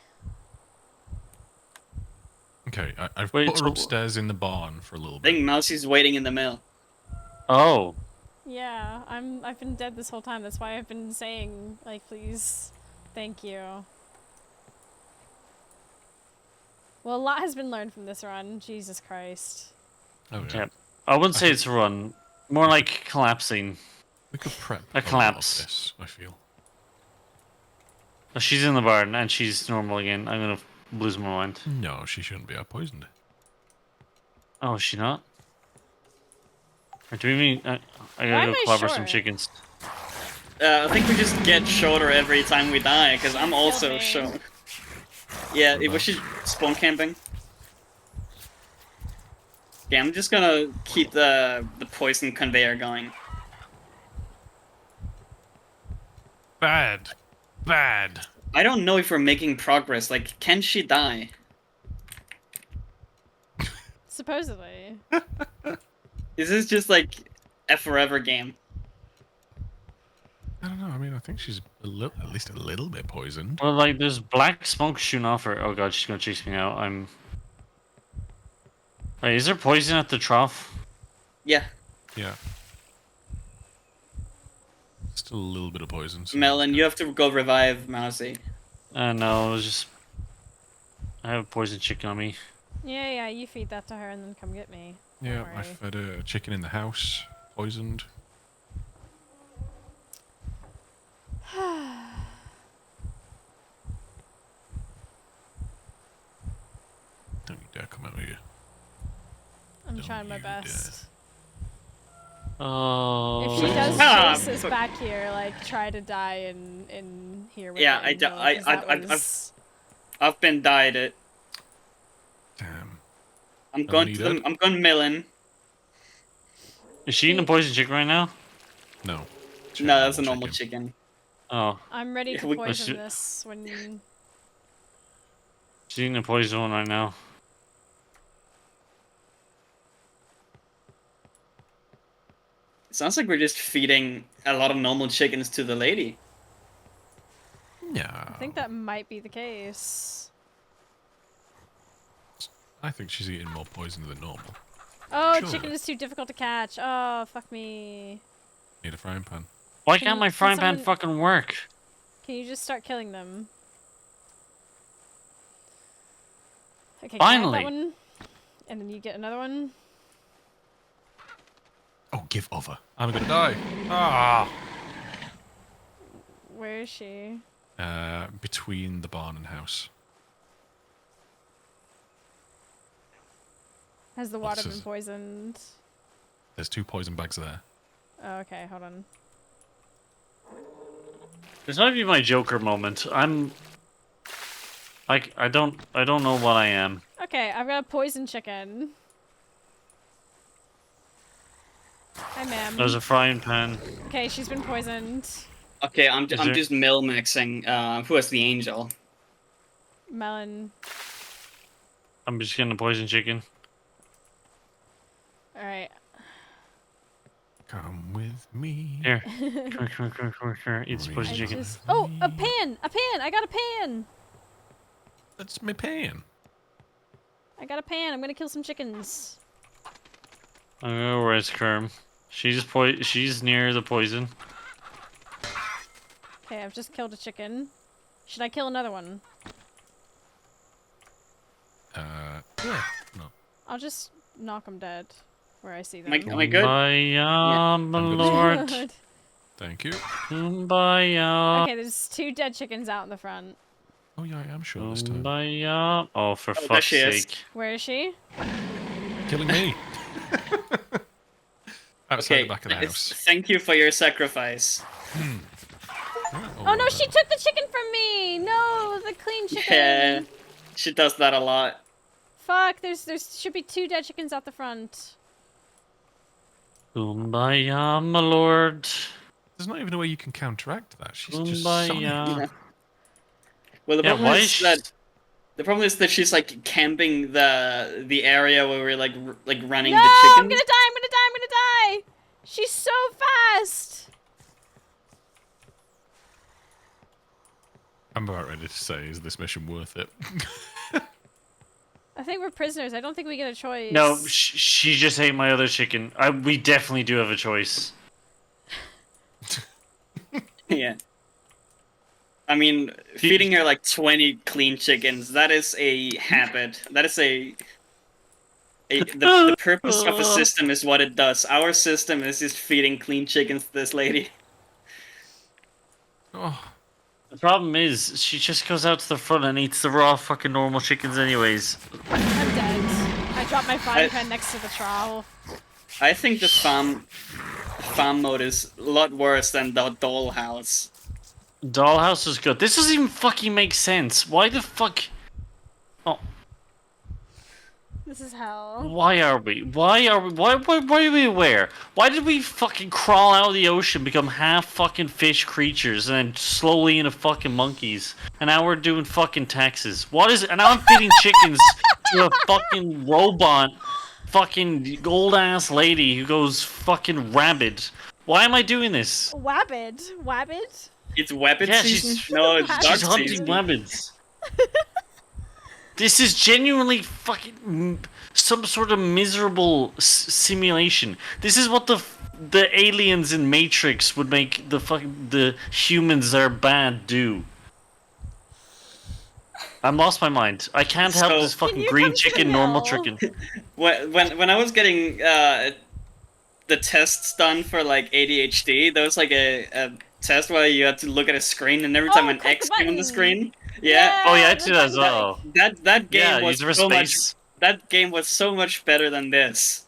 Okay, I've Wait, put her so- upstairs in the barn for a little I think bit. Mousie's waiting in the mill. Oh. Yeah, I've been dead this whole time. That's why I've been saying, like, please, thank you. Well, a lot has been learned from this run. Jesus Christ. Oh, yeah. Yeah. I wouldn't say it's a run. More like collapsing. We could prep A lot of collapse. this, I feel. Oh, she's in the barn and she's normal again. I'm gonna lose my mind. No, she shouldn't be. I poisoned her. Oh, is she not? Or do we mean... I Why gotta am go I clobber some short? chickens. I think we just get shorter every time we die, because I'm also me. short. Yeah, was she spawn camping? Yeah, I'm just gonna keep the poison conveyor going. Bad. Bad. I don't know if we're making progress. Like, can she die? Supposedly. Is this just like a forever game? I don't know. I mean, I think she's at least a little bit poisoned. Well, like, there's black smoke shooting off her. Oh god, she's gonna chase me out. Wait, is there poison at the trough? Yeah, Yeah. Still a little bit of poison. so- Melon, you have to go revive Mousie. No, it was just... I have a poison chicken on me. Yeah, you feed that to her and then come get me. Don't Yeah, I worry. fed a chicken in the house. Poisoned. Don't you dare come out here. I'm Don't trying my you dare. best. Oh... If she does Ah, chase us fuck. back here, like, try to die in here with Yeah, the I do- angel, I- 'cause I- that I've- was- I've been died it. Damn. I'm going to Melon, you the. I'm going Melon. Is she eating a poison chicken right now? No. No, that's a normal chicken. Oh, I'm ready Yeah, to we- poison should- this when... she's eating a poison one right now. Sounds like we're just feeding a lot of normal chickens to the lady. Yeah. I think that might be the case. I think she's eating more poison than normal. Oh, Surely. chicken is too difficult to catch. Oh, fuck me. Need a frying pan. Why Can can't you- my can frying pan someone- fucking work? Can you just start killing them? Okay, Finally. can I have that one? And then you get another one. Oh, give over. I'm gonna die. Ah. Where is she? Between the barn and house. Has the What's water been this? poisoned? There's 2 poison bags there. Oh, okay, hold on. This might be my Joker moment. I'm like I don't know what I am. Okay, I've got a poison chicken. Hi, ma'am. There's a frying pan. Okay, she's been poisoned. Okay, I'm Is there- just mil-maxing. Who has the angel? Melon. I'm just getting a poison chicken. Alright. Come with me. Here. Come. Eat this poison I chicken. just... Oh, a pan! A pan! I got a pan! That's my pan. I got a pan. I'm gonna kill some chickens. Oh, where's Kerm? She's near the poison. Okay, I've just killed a chicken. Should I kill another one? Yeah. No. I'll just knock them dead where I see them. Am I good? Kumbaya, my I'm good. lord. Good. Thank you. Kumbaya. Okay, there's 2 dead chickens out in the front. Oh yeah, I am sure this time. Kumbaya. Oh, for there fuck's she is. sake. Where is she? Killing me. Outside Okay, the back of the house. thank you for your sacrifice. Oh no, she took the chicken from me! No, the clean chicken! Yeah, she does that a lot. Fuck, there's should be 2 dead chickens out the front. Kumbaya, my lord. There's not even a way you can counteract that. She's just Kumbaya. Well, Yeah, why is the problem is that she's like camping the area where we're like running No, the I'm chickens. gonna die, I'm gonna die, I'm gonna die! She's so fast! I'm about ready to say, is this mission worth it? I think we're prisoners. I don't think we get a choice. No, she just ate my other chicken. We definitely do have a choice. Yeah. I mean, feeding her like 20 clean chickens, that is a habit. That is the purpose of a system is what it does. Our system is just feeding clean chickens to this lady. Oh, The problem is, she just goes out to the front and eats the raw fucking normal chickens anyways. I'm dead. I dropped my frying pan next to the trowel. I think the farm mode is a lot worse than the dollhouse. Dollhouse is good. This doesn't even fucking make sense. Why the fuck... Oh, This is hell. why are we? Why are we aware? Why did we fucking crawl out of the ocean, become half fucking fish creatures, and then slowly into fucking monkeys? And now we're doing fucking taxes. What is it? And now I'm feeding chickens to a fucking robot, fucking old ass lady who goes fucking rabid. Why am I doing this? Wabbit? Wabbit? It's weapon Yeah, season? she's- No, it's She's dark She's hunting season. rabbits. This is genuinely fucking some sort of miserable simulation. This is what the aliens in Matrix would make the humans that are bad do. I'm lost my mind. I can't help So- this Can fucking you green come to the chicken, normal hill? chicken. When I was getting the tests done for like ADHD, there was like a test where you had to look at a screen, and every time Oh, an click X the came on the button. screen, yeah, Oh yeah, I the do that as button. well. that game Yeah, was use so much. space. That game was so much better than this.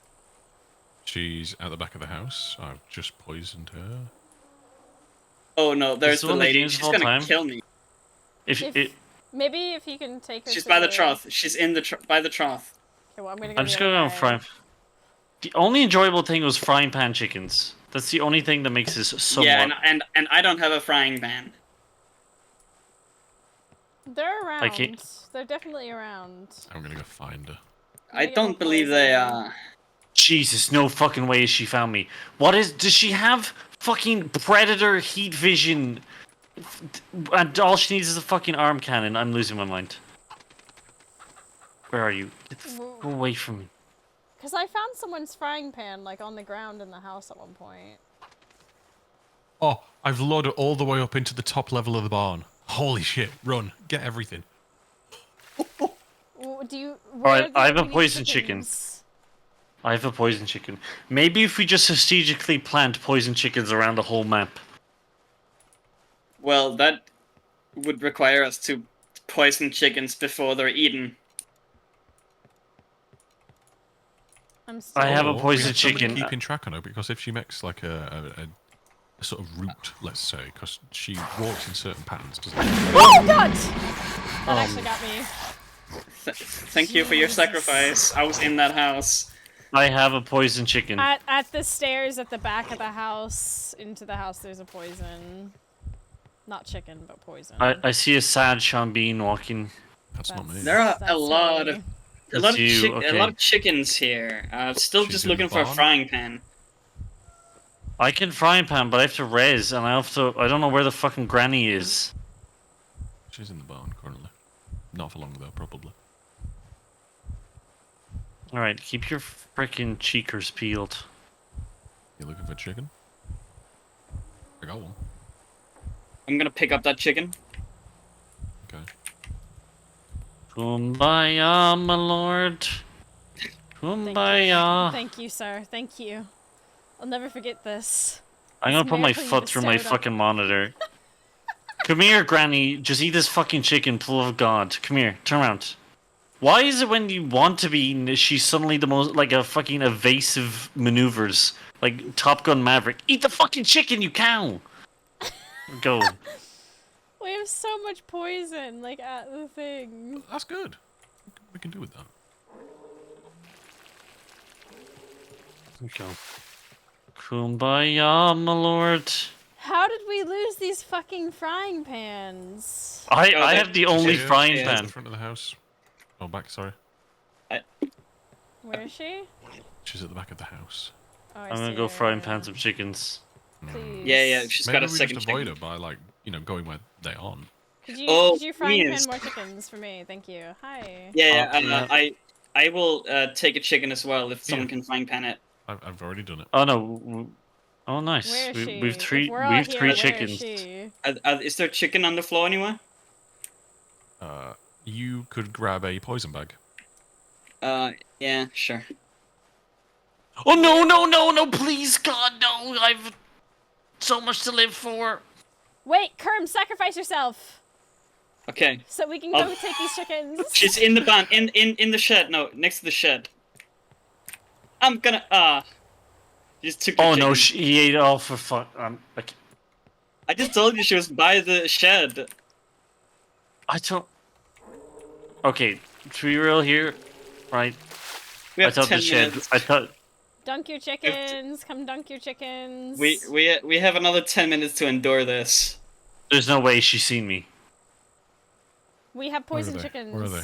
she's at the back of the house. I've just poisoned her. Oh no, there's is the one of the lady. games of She's all gonna time. kill me. If If- it, Maybe if you can take her She's to by the trough. She's in the by the trough. Okay, well, I'm gonna go I'm the just other gonna go way. frying. The only enjoyable thing was frying pan chickens. That's the only thing that makes this somewhat. Yeah, and I don't have a frying pan. They're around. can't- They're definitely around. I'm gonna go find her. I get don't more believe they poison. Jesus, no fucking way she found me. Does she have fucking predator heat vision? And all she needs is a fucking arm cannon. I'm losing my mind. Where are you? Go away from me. Because I found someone's frying pan, like, on the ground in the house at one point. Oh, I've loaded all the way up into the top level of the barn. Holy shit, run. Get everything. Do you... Alright, I have a we need poison chicken. chickens? I have a poison chicken. Maybe if we just strategically plant poison chickens around the whole map. Well, that would require us to poison chickens before they're eaten. I'm still... I have a Or poison we have somebody chicken. keeping track on her, because if she makes like a sort of route, let's say, because she walks in certain patterns, doesn't she? Oh, God! That actually got me. Thank you for your sacrifice. I was in that house. I have a poison chicken. At the stairs at the back of the house, into the house, there's a poison. Not chicken, but poison. I see a sad Sean Bean walking. That's not me. There are That's a lot me. of That's you, a okay. lot of chickens here. Still She's just in the looking for a barn? frying pan. I can frying pan, but I have to res, and I don't know where the fucking granny is. She's in the barn currently. Not for long though, probably. Alright, keep your freaking cheekers peeled. You looking for chicken? I got one. I'm gonna pick up that chicken. Okay. Kumbaya, my lord. Kumbaya. Thank you, sir. Thank you. I'll never forget this. I'm gonna put my Miracle you foot through my bestowed on- fucking monitor. Come here, Granny. Just eat this fucking chicken, full of God. Come here. Turn around. Why is it when you want to be eaten, she's suddenly the most, like, a fucking evasive maneuvers? Like, Top Gun Maverick. Eat the fucking chicken, you cow! Go. We have so much poison, like, at the thing. That's good. We can do with that. Go. Kumbaya, my lord. How did we lose these fucking frying pans? I have the only Here, frying in pan. the front of the house. Oh, back, sorry. Where is she? She's at the back of the house. Oh, I I'm gonna see go her. frying pan some chickens. Please. Yeah, she's Maybe got a we second just avoid chicken. her by, like, going where they aren't. Could you frying pan yes. more chickens for me? Thank you. Hi. Yeah, I will take a chicken as well if someone Yeah. can frying pan it. I've already done it. Oh no. Oh nice. Where is she? We've three If we're all here, three where is chickens. she? Is there chicken on the floor anywhere? You could grab a poison bag. Yeah, sure. Oh no, please God, no. I've so much to live for. Wait, Kerm, sacrifice yourself Okay. so we can Oh. go take these chickens. She's in the barn, in the shed. No, next to the shed. I'm gonna you just took the Oh no, chicken. he ate all for fun. Like, I just told you she was by the shed. I don't. Okay, to be real here, right? We I have thought 10 the shed. minutes. I thought. Dunk your chickens. Come dunk your chickens. We have another 10 minutes to endure this. There's no way she's seen me. We have Where are poison they? chickens. Where are they? I'm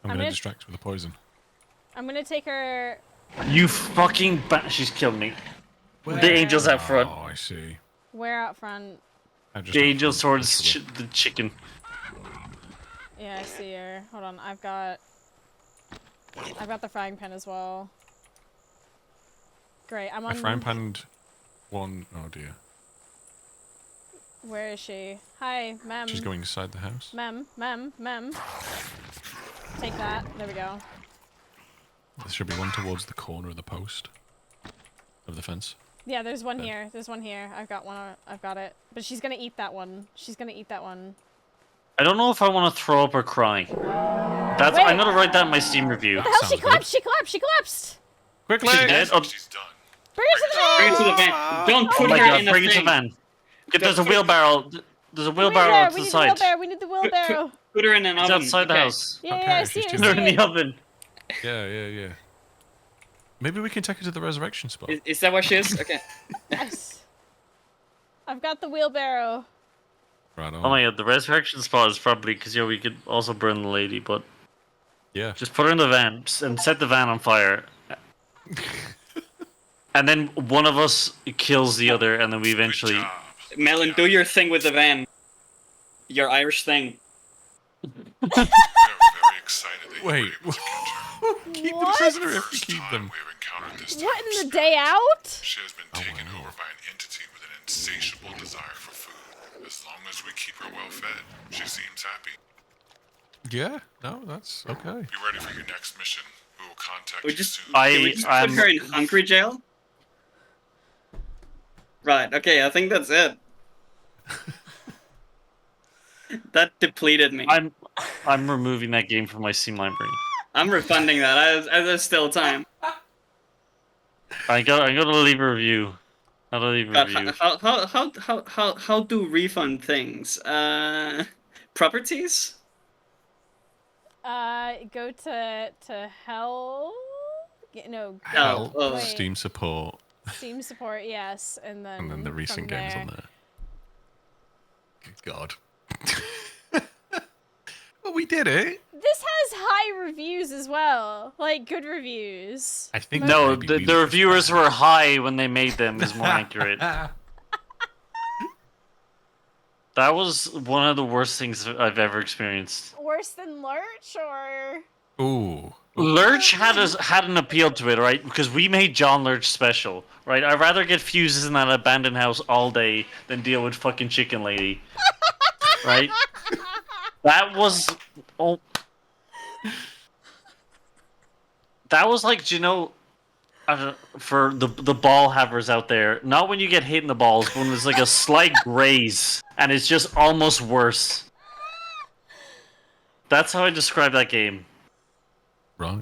I'm gonna gonna- distract with the poison. I'm gonna take her. You fucking she's killed me. Where? The angel's out front. Oh, I see. Where out front? Just The out angel's front, towards literally. the chicken. Yeah, I see her. Hold on, I've got the frying pan as well. Great, I'm I on. frying panned one. Oh dear. Where is she? Hi, ma'am. She's going inside the house. Ma'am. Take that. There we go. There should be one towards the corner of the post of the fence. Yeah, there's one here. There's one here. I've got one. I've got it. But she's gonna eat that one. She's gonna eat that one. I don't know if I want to throw up or cry. That's. Wait. I'm gonna write that in my Steam review. What the hell? She Sounds good. collapsed! She collapsed! She collapsed! Quickly! She's dead. Oh, She's done. Bring her to the Bring van! it to the van. Don't oh put my her God! in a Bring it to thing. the van. Get, there's a Don't put- wheelbarrow. There's a Bring her wheelbarrow there. to We the need the side. wheelbarrow. We need the wheelbarrow. Put her in an It's oven. outside the Okay. house. Yeah, Okay, yeah, I she's see it. I too They're see in it. the oven. Yeah. Maybe we can take her to the resurrection spot. Is that where she is? Okay. Yes. I've got the wheelbarrow. Right on. Oh my God! The resurrection spot is probably because we could also burn the lady, but Yeah. just put her in the van and set the van on fire. And then one of us kills the other, and then we eventually. Good job. Melon, do your thing with the van. Your Irish thing. We are very excited that Wait, you were able to catch her. keep What? them prisoner if you First keep time them. we have encountered this What type in of the day spirit. out? She has been taken wow. over by an entity with an insatiable desire for food. As long as we keep her well fed, she seems happy. Yeah, no, that's okay. Be ready for your next mission. We will contact We you just soon. can we just put her in hungry jail? Right. Okay. I think that's it. That depleted me. I'm removing that game from my Steam library. I'm refunding that. As there's still time. I'm gonna leave a review. How do I leave a God, review? how do refund things? Properties? Go to hell. No, Hell. Oh. wait. Steam support, Steam support, yes, and then and then the recent from games there. on there. Good God. Well, we did it. This has high reviews as well, like good reviews. I think No, maybe we the were reviewers just were high when they made them. Is more accurate. bad. That was one of the worst things I've ever experienced. Worse than Lurch, or Ooh. Lurch had an appeal to it, right? Because we made John Lurch special, right? I'd rather get fuses in that abandoned house all day than deal with fucking Chicken Lady, right? That was, oh, that was like, do you know, I don't, for the ball havers out there, not when you get hit in the balls, but when there's like a slight graze and it's just almost worse. That's how I describe that game. Right.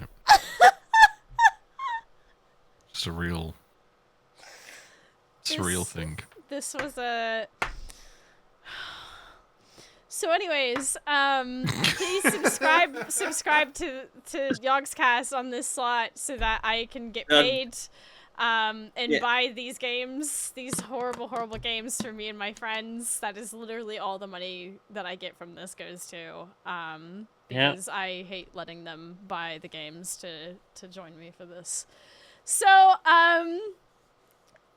It's a real thing. this was a. So, anyways, please subscribe to Yogscast on this slot so that I can get paid, and Yeah. buy these games, these horrible games for me and my friends. That is literally all the money that I get from this goes to. Because I hate letting them buy the games to join me for this. So,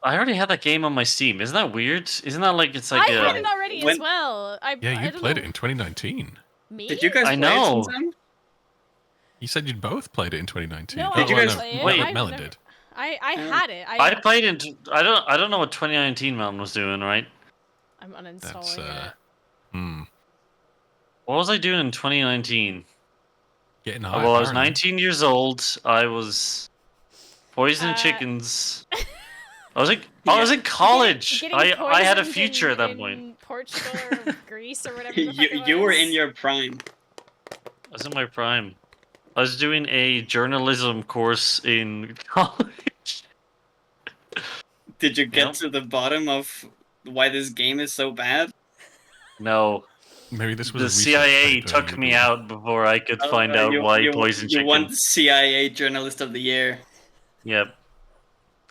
I already had that game on my Steam. Isn't that weird? Isn't that like it's like I had a... it already as when- well. Yeah, I you don't played know. it in 2019. Me? Did you guys I play it know. sometime? You said you'd both played it in 2019. No, Oh, I Did you didn't guys- play it. wait. I've Melon never- did. I had it. I played in... I don't know what 2019 Melon was doing, right? I'm uninstalling That's it. What was I doing in 2019? Getting high. Well, I was apparently. 19 years old. I was poisoning Uh, chickens. I was in college. Getting I had a poisoned future at that in point. Portugal or Greece or whatever the fuck it You were was. in your prime. I was in my prime. I was doing a journalism course in college. Did you get Yep. to the bottom of why this game is so bad? No, Maybe this was the a research CIA paper took you me were out before I could find out you, why you, poison you won chickens. CIA Journalist of the Year. Yep.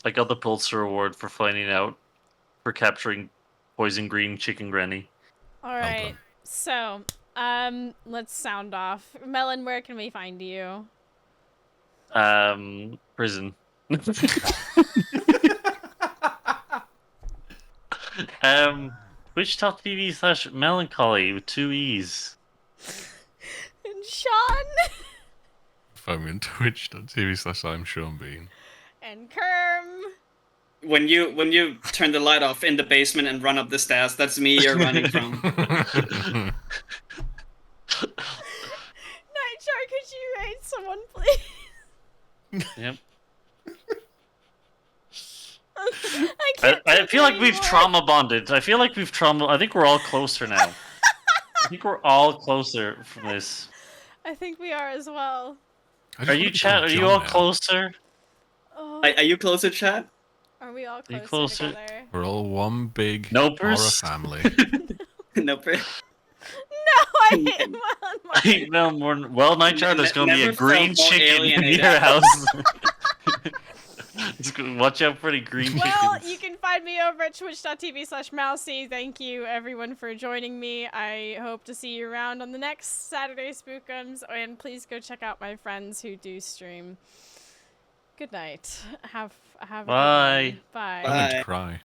I got the Pulitzer Award for finding out, for capturing poison green chicken granny. All right. So, let's sound off. Melon, where can we find you? Prison. Twitch.tv/melancholy with 2 E's. And Sean. Phone on twitch.tv/I'm Sean Bean. And Kerm. When you turn the light off in the basement and run up the stairs, that's me you're running from. Nightjar, could you rate someone, please? Yep. I can't I take feel it like we've anymore. trauma bonded. I feel like I think we're all closer now. I think we're all closer from this. I think we are as well. I just Are wanna you be chat? called Are you John all now. closer? Oh, Are you closer, chat? are we all you closer, closer? together? We're all one big Nopers? horror family. No, No, I hate Melon more. No more. Well, Nightjar, there's gonna be a Never green felt more chicken in alienated. your house. Watch out for the green Well, chickens. you can find me over at twitch.tv/Mousie. Thank you, everyone, for joining me. I hope to see you around on the next Saturday Spookums, and please go check out my friends who do stream. Good night. Have a good Bye. one. Bye. I went to Bye. cry.